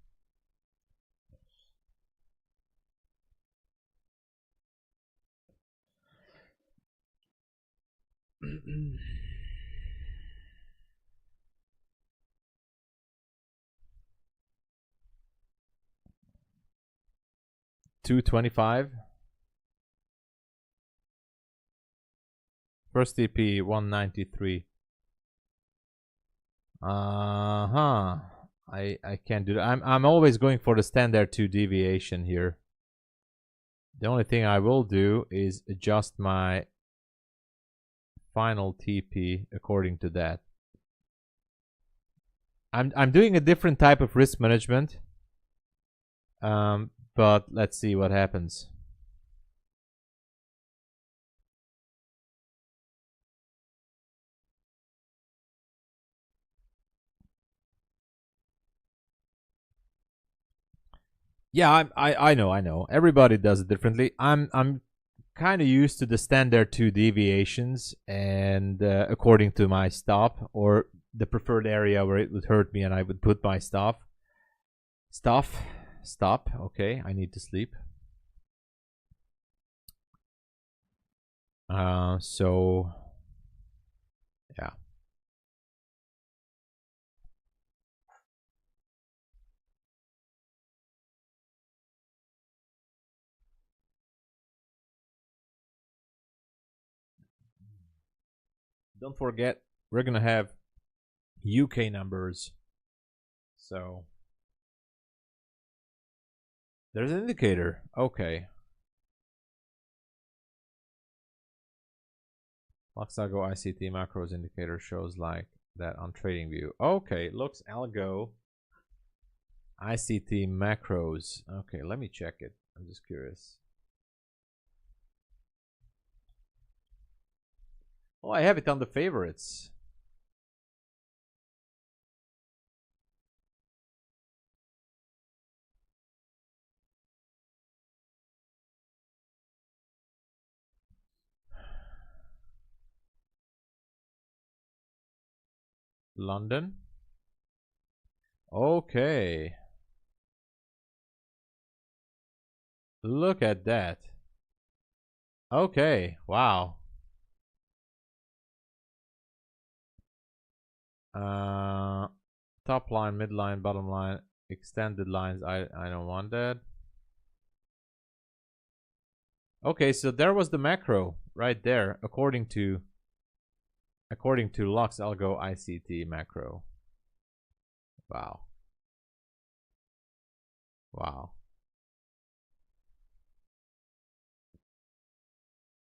A: $225. First TP 193. I can't do that. I'm always going for the standard 2 deviation here. The only thing I will do is adjust my final TP according to that. I'm doing a different type of risk management. But let's see what happens. Yeah, I know. Everybody does it differently. I'm kind of used to the standard 2 deviations, and according to my stop or the preferred area where it would hurt me, and I would put my stop. Okay, I need to sleep. So yeah. Don't forget, we're gonna have UK numbers. So there's an indicator. Okay. TOMSABO ICT macros indicator shows like that on TradingView. Okay, looks algo ICT macros. Okay, let me check it. I'm just curious. Oh, I have it on the favorites. London. Okay. Look at that. Okay, wow. Top line, midline, bottom line, extended lines. I don't want that. Okay, so there was the macro right there, according to Lux Algo ICT macro. Wow. Wow.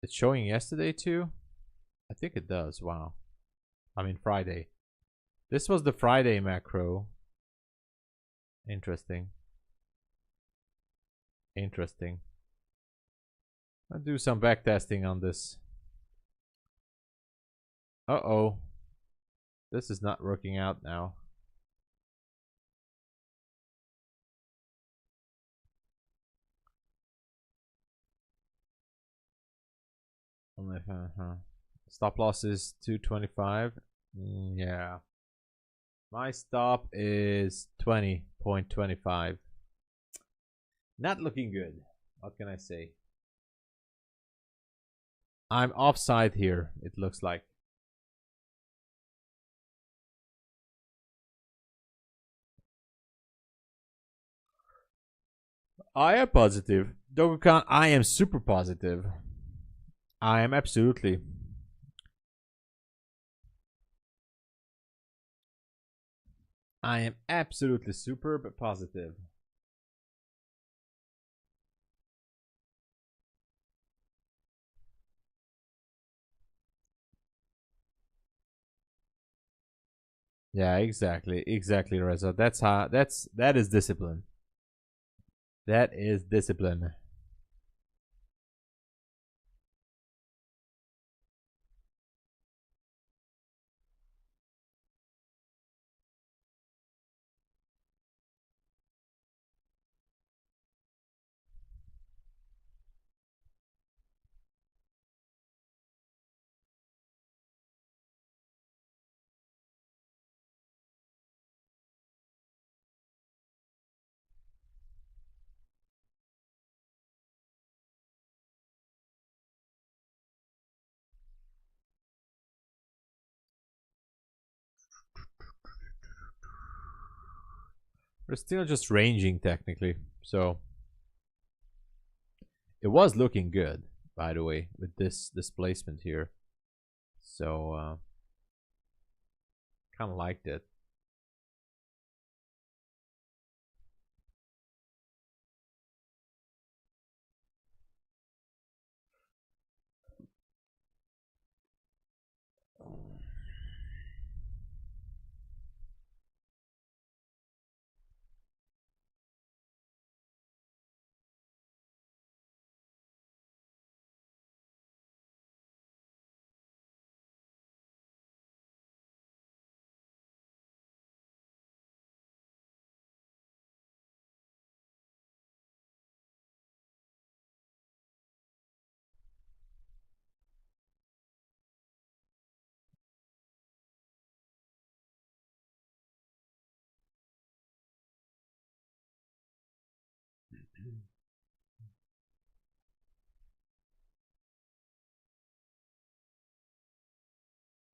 A: It's showing yesterday too? I think it does. Wow. I mean Friday. This was the Friday macro. Interesting. Interesting. I'll do some back testing on this. Uh-oh. This is not working out now. Stop loss is 225. Yeah. My stop is 20.25. Not looking good. What can I say? I'm offside here, it looks like. I am positive. Dogecoin, I am super positive. I am absolutely. I am absolutely super positive. Yeah, exactly, Reza. That is discipline. That is discipline. We're still just ranging technically, so it was looking good, by the way, with this displacement here. So kind of liked it.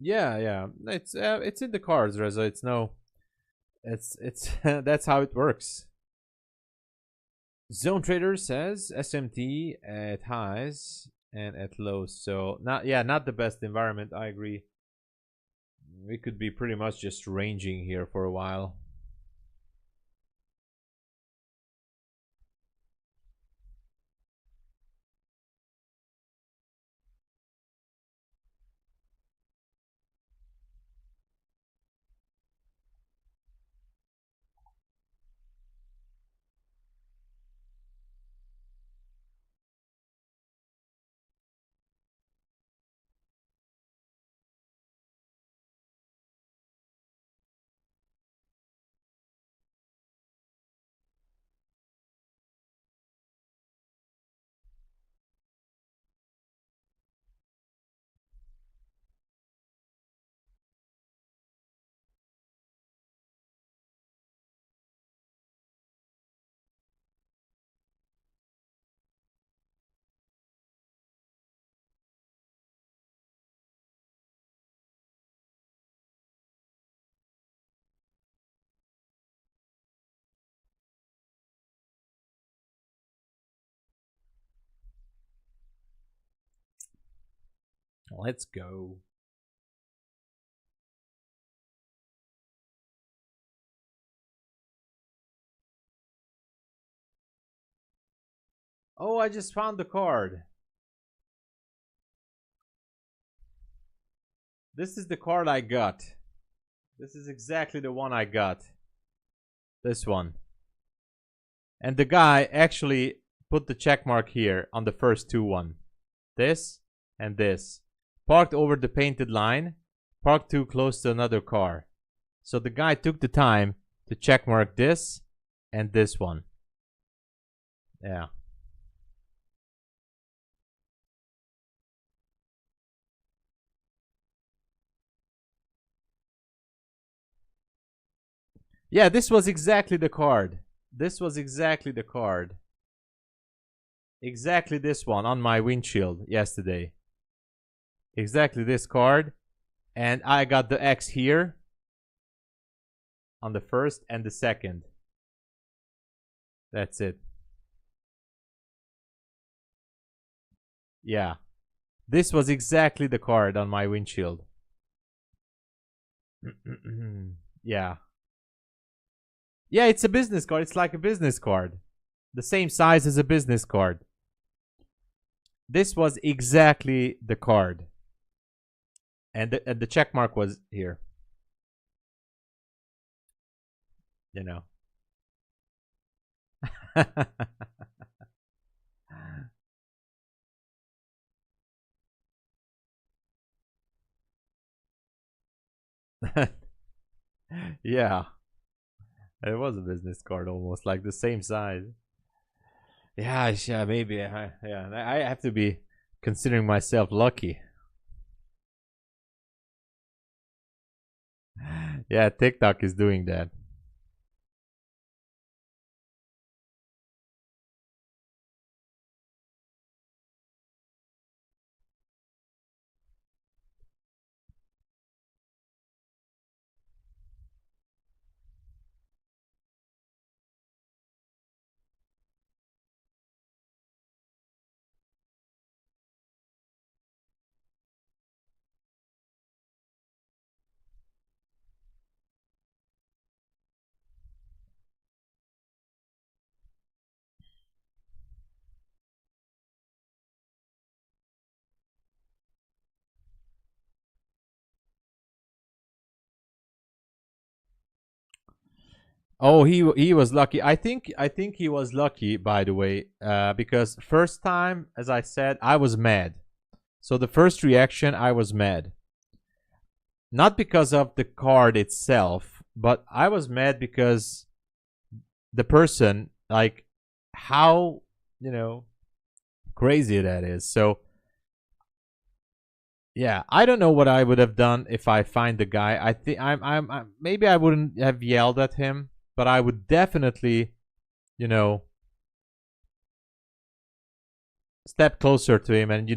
A: Yeah. It's in the cards, Reza. It's that's how it works. Zone Trader says SMT at highs and at lows. So not the best environment. I agree. We could be pretty much just ranging here for a while. Let's go. Oh, I just found the card. This is the card I got. This is exactly the one I got. This one. And the guy actually put the check mark here on the first two one. This and this. Parked over the painted line. Parked too close to another car. So the guy took the time to check mark this and this one. Yeah. Yeah, this was exactly the card. This was exactly the card. Exactly this one on my windshield yesterday. exactly this card, and I got the X here on the first and the second. That's it. Yeah. This was exactly the card on my windshield. Yeah. Yeah, it's a business card. It's like a business card. The same size as a business card. This was exactly the card. And the check mark was here. You know. Yeah. It was a business card almost, like the same size. Yeah, yeah, maybe. Yeah, I have to be considering myself lucky. Yeah, TikTok is doing that. Oh, he was lucky. I think he was lucky, by the way, because first time, as I said, I was mad. So the first reaction, I was mad. Not because of the card itself, but I was mad because the person, like, how, crazy that is. So yeah, I don't know what I would have done if I find the guy. I think maybe I wouldn't have yelled at him, but I would definitely, step closer to him and,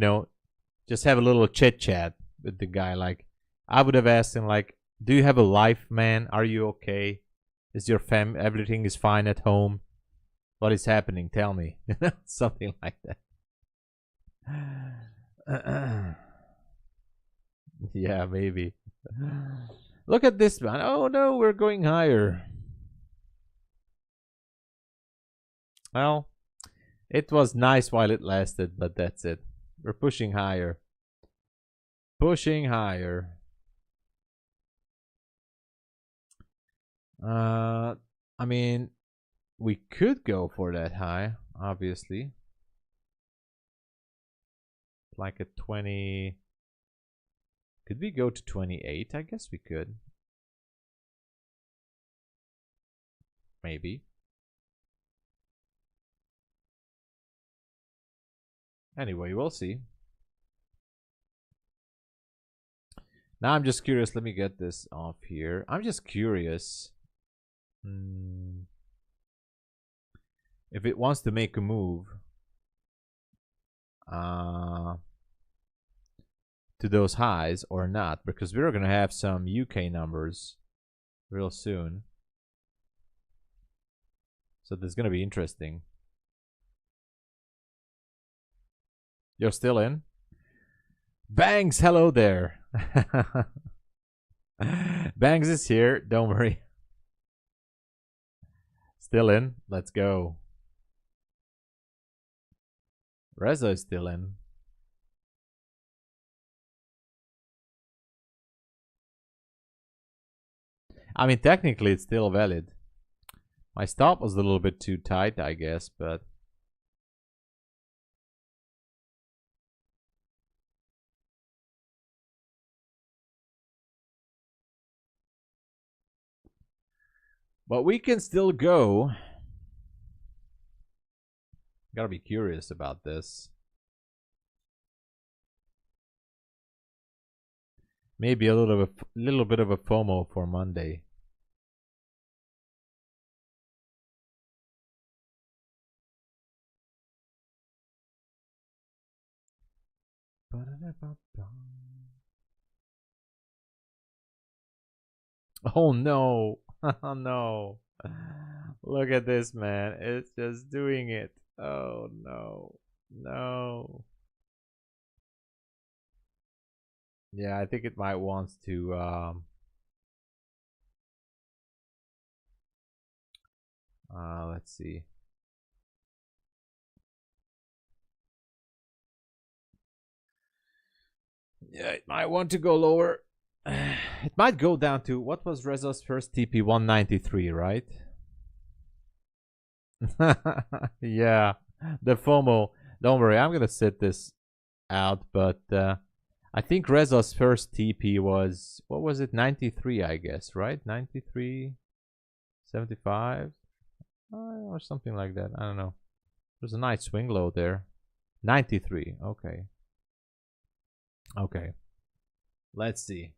A: just have a little chit chat with the guy. Like, I would have asked him, like, do you have a life, man? Are you okay? Is your everything is fine at home? What is happening? Tell me. Something like that. Yeah, maybe. Look at this, man. Oh no, we're going higher. Well, it was nice while it lasted, but that's it. We're pushing higher. Pushing higher. I mean, we could go for that high, obviously. Like a 20. Could we go to 28? I guess we could. Maybe. Anyway, we'll see. Now I'm just curious. Let me get this off here. I'm just curious. If it wants to make a move to those highs or not, because we're going to have some UK numbers real soon. So this is going to be interesting. You're still in? Bangs, hello there. Bangs is here, don't worry. Still in? Let's go. Reza is still in. I mean, technically it's still valid. My stop was a little bit too tight, I guess, but we can still go. Gotta be curious about this. Maybe a little bit of a FOMO for Monday. Oh no. Oh no. Look at this, man. It's just doing it. Oh no. No. Yeah, I think it might want to let's see. Yeah, it might want to go lower. It might go down to, what was Rezo's first TP? 193, right? Yeah, the FOMO. Don't worry, I'm gonna sit this out, but I think Rezo's first TP was, what was it? 93, I guess, right? 93, 75, or something like that. I don't know. There's a nice swing low there. 93. Okay. Okay. Let's see.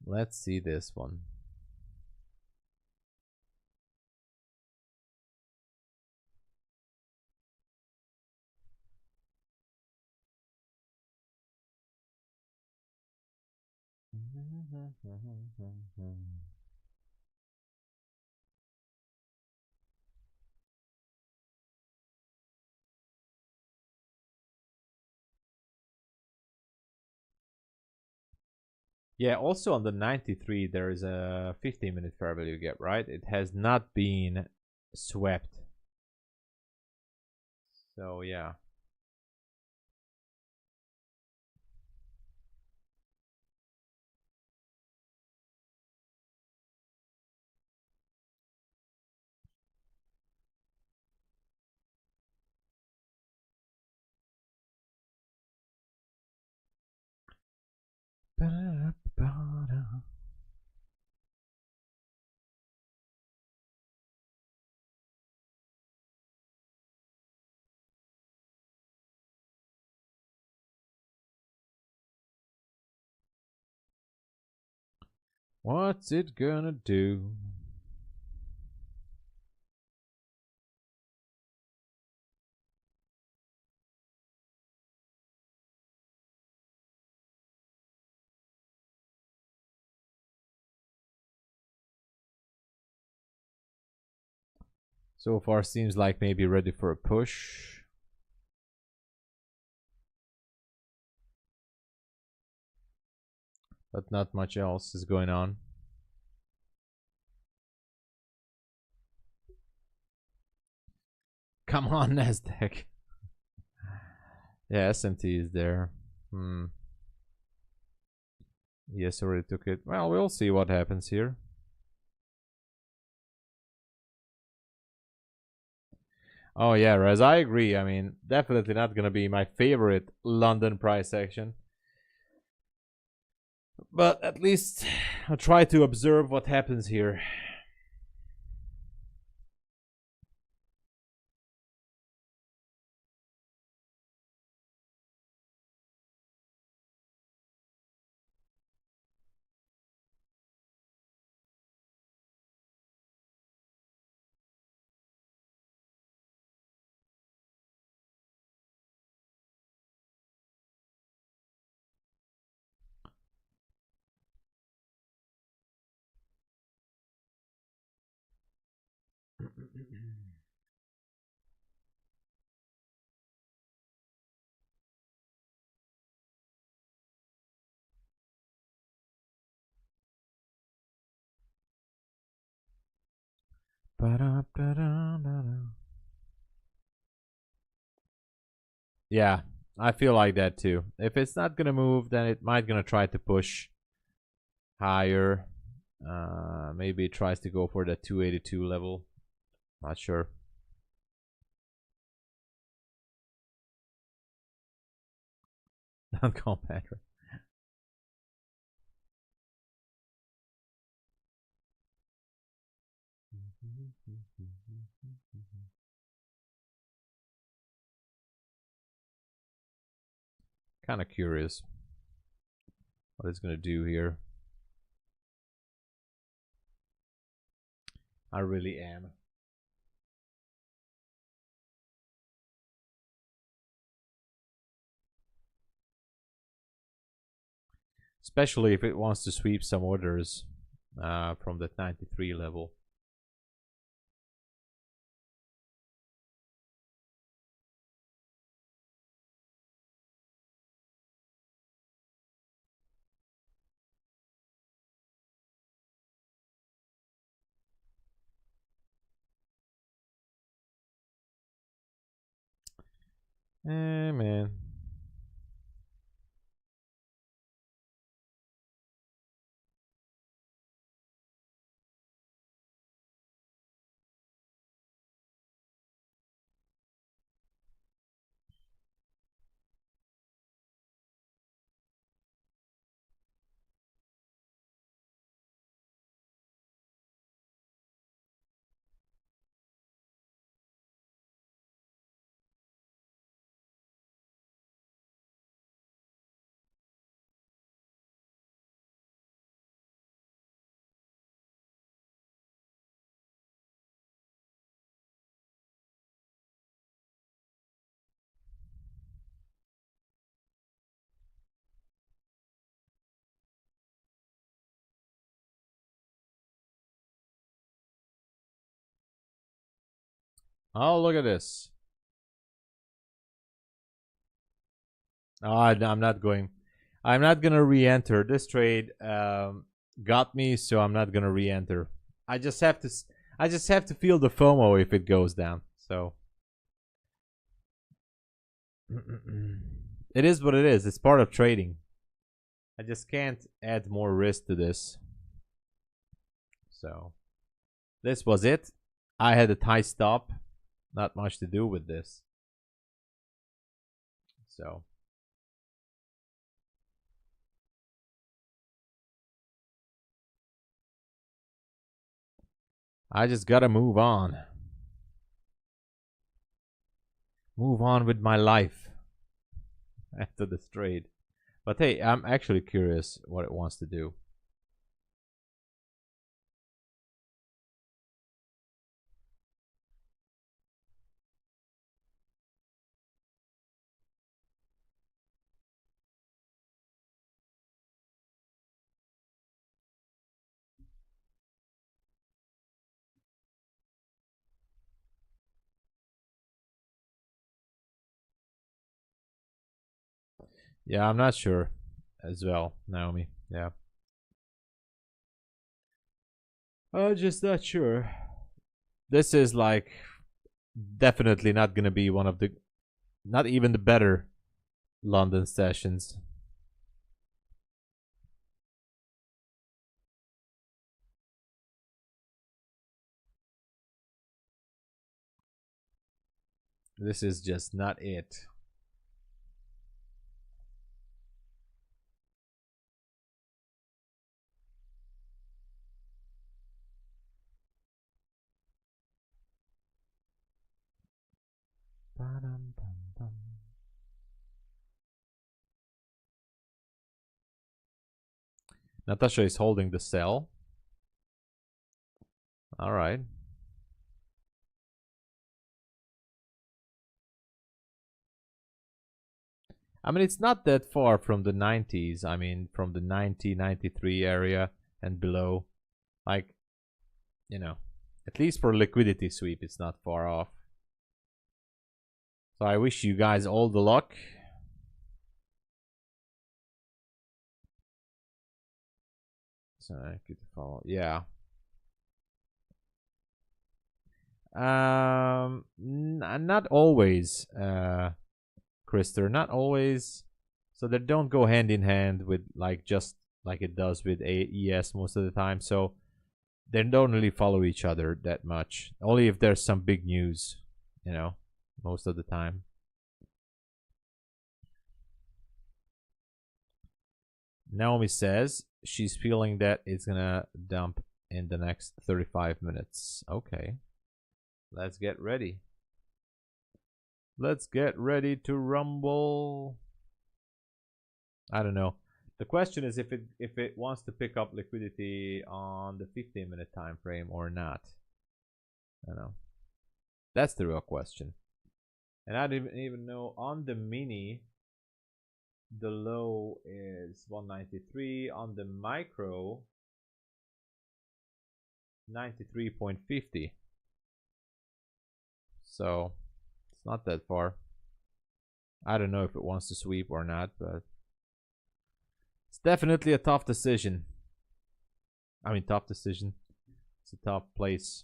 A: Let's see this one. Yeah, also on the 93, there is a 15-minute fair value gap, right? It has not been swept. So, yeah. What's it gonna do? So far seems like maybe ready for a push. But not much else is going on. Come on, Nasdaq. Yeah, SMT is there. Yes, already took it. Well, we'll see what happens here. Oh yeah, Rez, I agree. I mean, definitely not gonna be my favorite London price action. But at least I'll try to observe what happens here. Yeah, I feel like that too. If it's not gonna move, then it might gonna try to push higher. Maybe it tries to go for the 282 level. Not sure. Non-comp pattern. Kind of curious what it's gonna do here. I really am. Especially if it wants to sweep some orders from that 93 level. Man. Oh, look at this. Oh, I'm not going. I'm not gonna re-enter this trade. Got me, so I'm not gonna re-enter. I just have to. I just have to feel the FOMO if it goes down. So it is what it is. It's part of trading. I just can't add more risk to this. So this was it. I had a tight stop. Not much to do with this. So I just gotta move on. Move on with my life after this trade. But hey, I'm actually curious what it wants to do. Yeah, I'm not sure as well, Naomi. Yeah. I'm just not sure. This is like definitely not gonna be one of the, not even the better London sessions. This is just not it. Natasha is holding the sell. All right. I mean, it's not that far from the 90s. I mean, from the 90, 93 area and below. Like, you know, at least for liquidity sweep, it's not far off. So I wish you guys all the luck. So I could follow. Yeah. Not always, Krister. Not always. So they don't go hand in hand with like just like it does with AES most of the time. So they don't really follow each other that much. Only if there's some big news, you know, most of the time. Naomi says she's feeling that it's gonna dump in the next 35 minutes. Okay. Let's get ready. Let's get ready to rumble. I don't know. The question is if it wants to pick up liquidity on the 15-minute time frame or not. I know. That's the real question. And I didn't even know on the mini, the low is 193. On the micro, 93.50. So it's not that far. I don't know if it wants to sweep or not, but it's definitely a tough decision. I mean, tough decision. It's a tough place.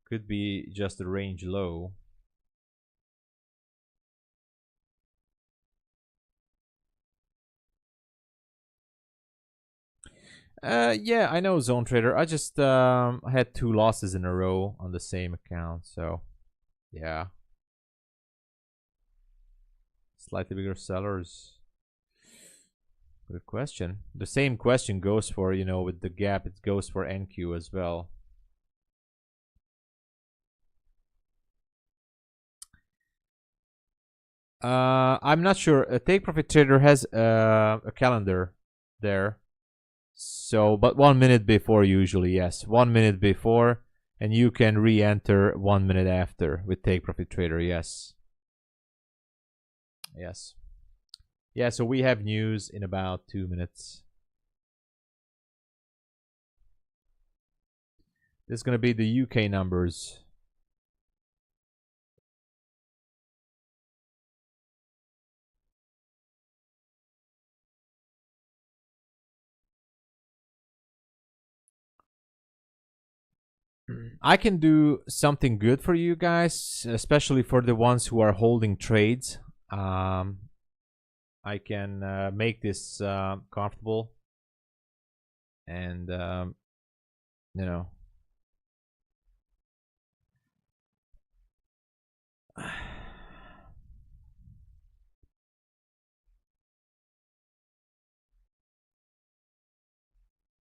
A: Could be just a range low. Yeah, I know Zone Trader. I just had 2 losses in a row on the same account, so yeah. Slightly bigger sellers. Good question. The same question goes for, you know, with the gap, it goes for NQ as well. I'm not sure. Take Profit Trader has a calendar there. So, but 1 minute before usually, yes. 1 minute before, and you can re-enter 1 minute after with Take Profit Trader, yes. Yes. Yeah, so we have news in about 2 minutes. This is going to be the UK numbers. I can do something good for you guys, especially for the ones who are holding trades. I can make this comfortable, and you know,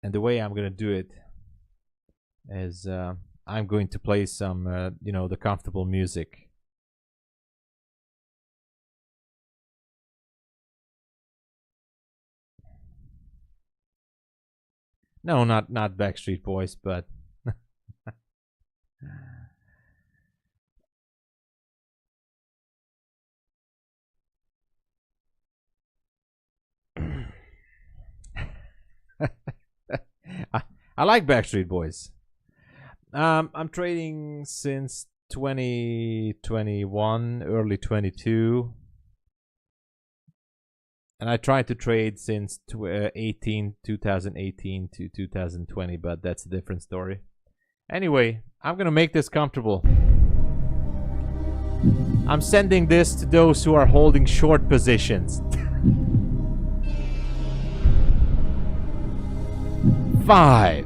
A: and the way I'm gonna do it is I'm going to play some you know, the comfortable music. No, not Backstreet Boys, but I like Backstreet Boys. I'm trading since 2021, early 22. And I tried to trade since 2018 to 2020, but that's a different story. Anyway, I'm gonna make this comfortable. I'm sending this to those who are holding short positions. 5,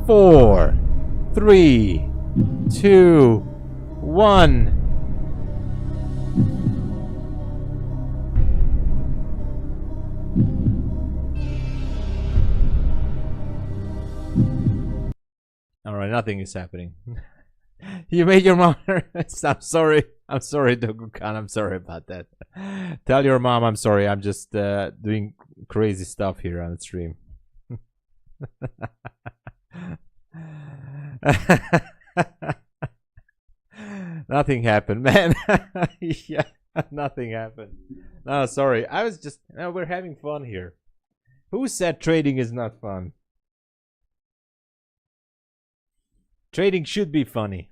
A: 4, 3, 2, 1. Alright, nothing is happening. You made your mom. I'm sorry. I'm sorry, Dogu-kan. I'm sorry about that. Tell your mom I'm sorry. I'm just doing crazy stuff here on the stream. Nothing happened, man. Yeah, nothing happened. No, sorry. I was just. No, we're having fun here. Who said trading is not fun? Trading should be funny.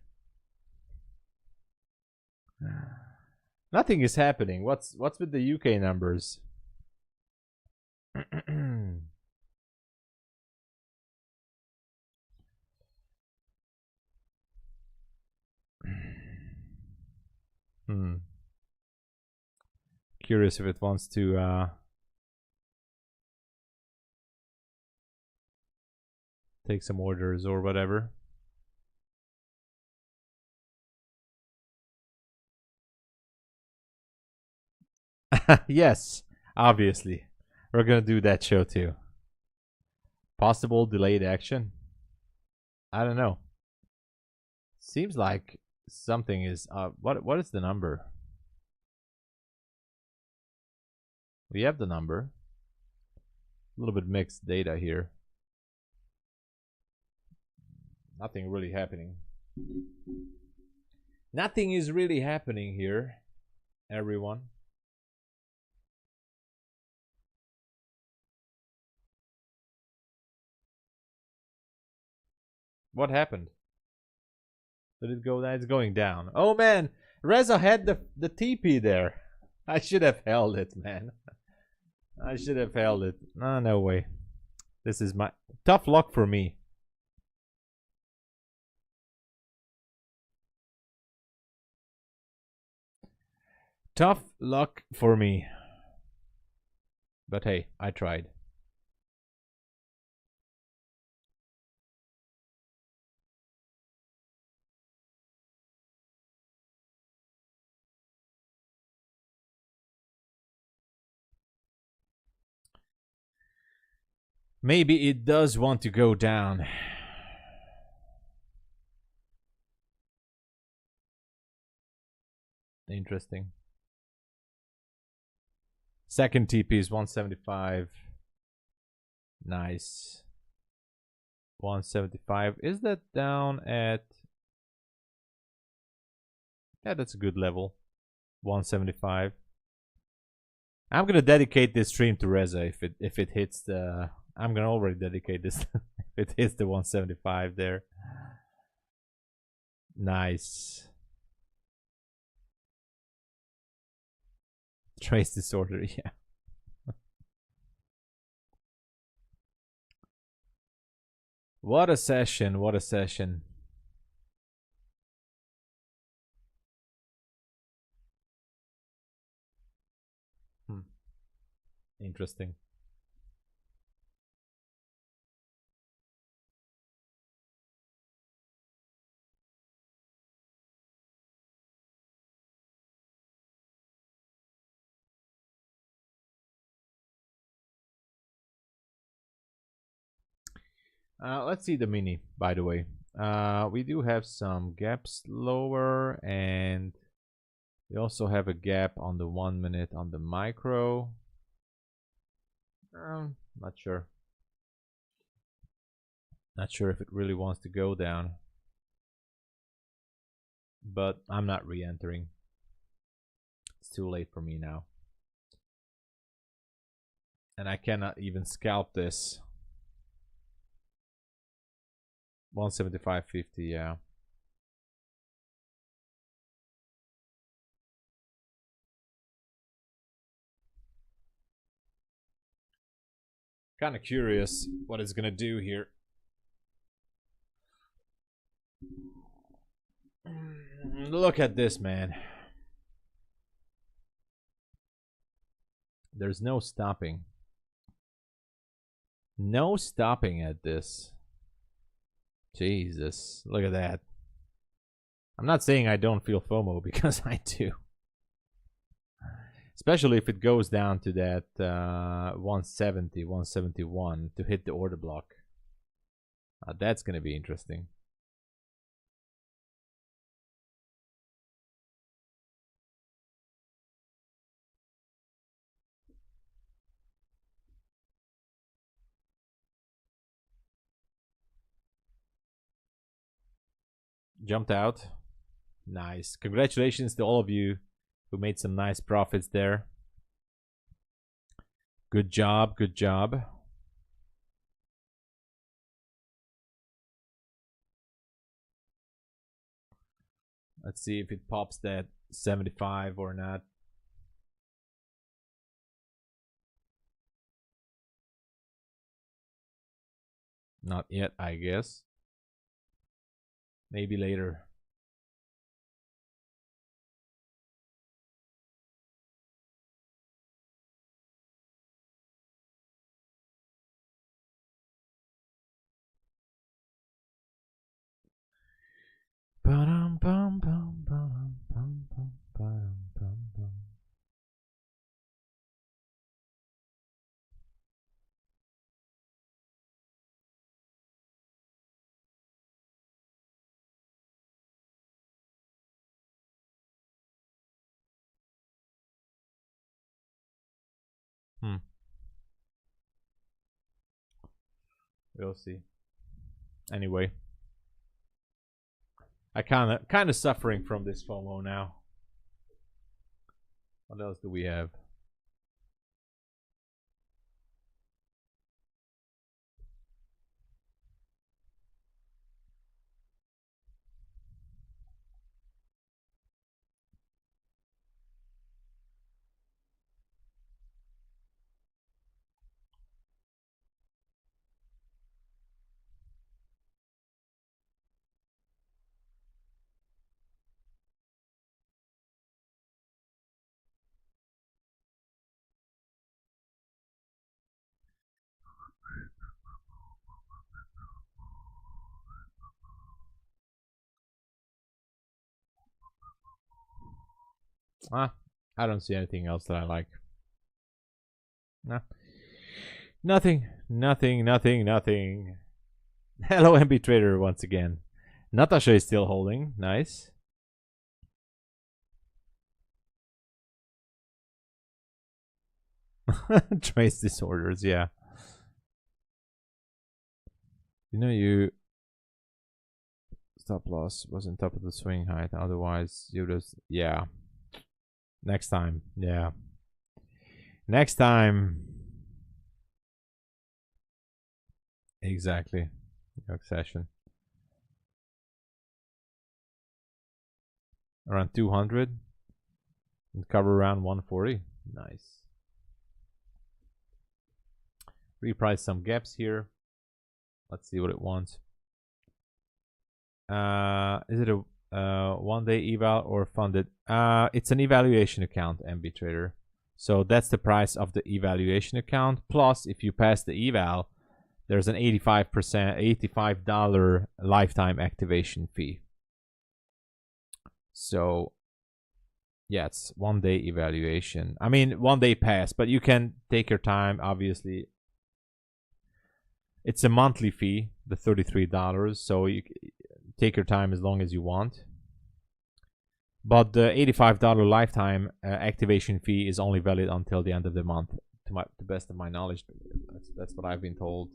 A: Nothing is happening. What's with the UK numbers? Curious if it wants to take some orders or whatever. Yes, obviously. We're gonna do that show too. Possible delayed action? I don't know. Seems like something is what is the number? We have the number. A little bit mixed data here. Nothing really happening. Nothing is really happening here, everyone. What happened? Did it go down? It's going down. Oh man, Reza had the TP there. I should have held it, man. I should have held it. No, no way. This is my tough luck for me. Tough luck for me. But hey, I tried. Maybe it does want to go down. Interesting. Second TP is 175. Nice. 175. Is that down at... Yeah, that's a good level. 175. I'm gonna dedicate this stream to Reza if it hits the... I'm gonna already dedicate this if it hits the 175 there. Nice. Trace disorder, yeah. What a session, what a session. Interesting. Let's see the mini, by the way. We do have some gaps lower, and we also have a gap on the 1 minute on the micro. Not sure. Not sure if it really wants to go down. But I'm not re-entering. It's too late for me now. And I cannot even scalp this. 175.50, yeah. Kind of curious what it's gonna do here. Look at this, man. There's no stopping. No stopping at this. Jesus, look at that. I'm not saying I don't feel FOMO, because I do. Especially if it goes down to that 170, 171 to hit the order block. That's going to be interesting. Jumped out. Nice. Congratulations to all of you who made some nice profits there. Good job, good job. Let's see if it pops that 75 or not. Not yet, I guess. Maybe later. We'll see. Anyway, I kind of suffering from this FOMO now. What else do we have? I don't see anything else that I like. No. Nothing. Hello, MB Trader, once again. Natasha is still holding. Nice. Trace disorders, yeah. You know, you stop loss was on top of the swing height. Otherwise, you just, yeah. Next time, yeah. Next time. Exactly. New York session. Around 200. And cover around 140. Nice. Reprice some gaps here. Let's see what it wants. Is it a 1-day eval or funded? It's an evaluation account, MB Trader. So that's the price of the evaluation account. Plus, if you pass the eval, there's an $85 lifetime activation fee. So yeah, it's 1-day evaluation. I mean, 1-day pass, but you can take your time, obviously. It's a monthly fee, the $33, so you take your time as long as you want. But the $85 lifetime activation fee is only valid until the end of the month, to the best of my knowledge. That's what I've been told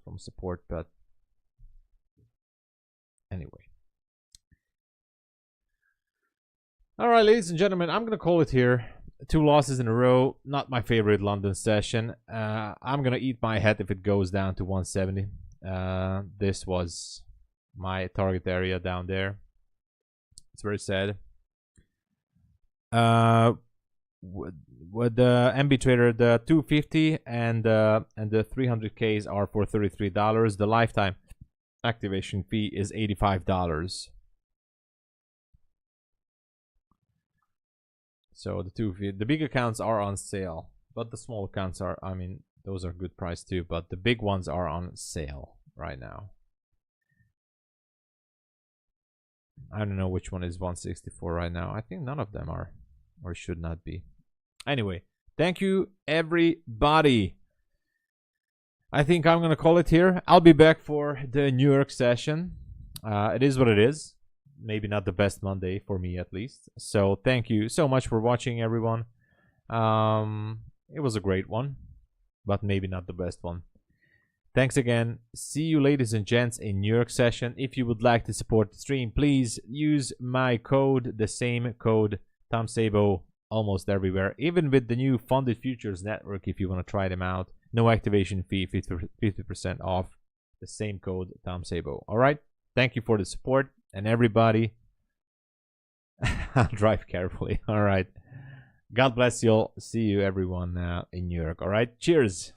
A: from support, but anyway. All right, ladies and gentlemen, I'm going to call it here. 2 losses in a row. Not my favorite London session. I'm going to eat my head if it goes down to 170. This was my target area down there. It's very sad. With the MB Trader, the 250 and the 300Ks are for $33. The lifetime activation fee is $85. So the big accounts are on sale, but the small accounts are, I mean, those are good price too, but the big ones are on sale right now. I don't know which one is 164 right now. I think none of them are, or should not be. Anyway, thank you everybody. I think I'm gonna call it here. I'll be back for the New York session. It is what it is. Maybe not the best Monday for me, at least. So thank you so much for watching, everyone. It was a great one, but maybe not the best one. Thanks again. See you, ladies and gents, in New York session. If you would like to support the stream, please use my code, the same code, TOMSABO, almost everywhere. Even with the new Funded Futures network, if you want to try them out. No activation fee, 50% off. The same code, TOMSABO. All right. Thank you for the support. And everybody, drive carefully. All right. God bless you all. See you, everyone, in New York. All right. Cheers.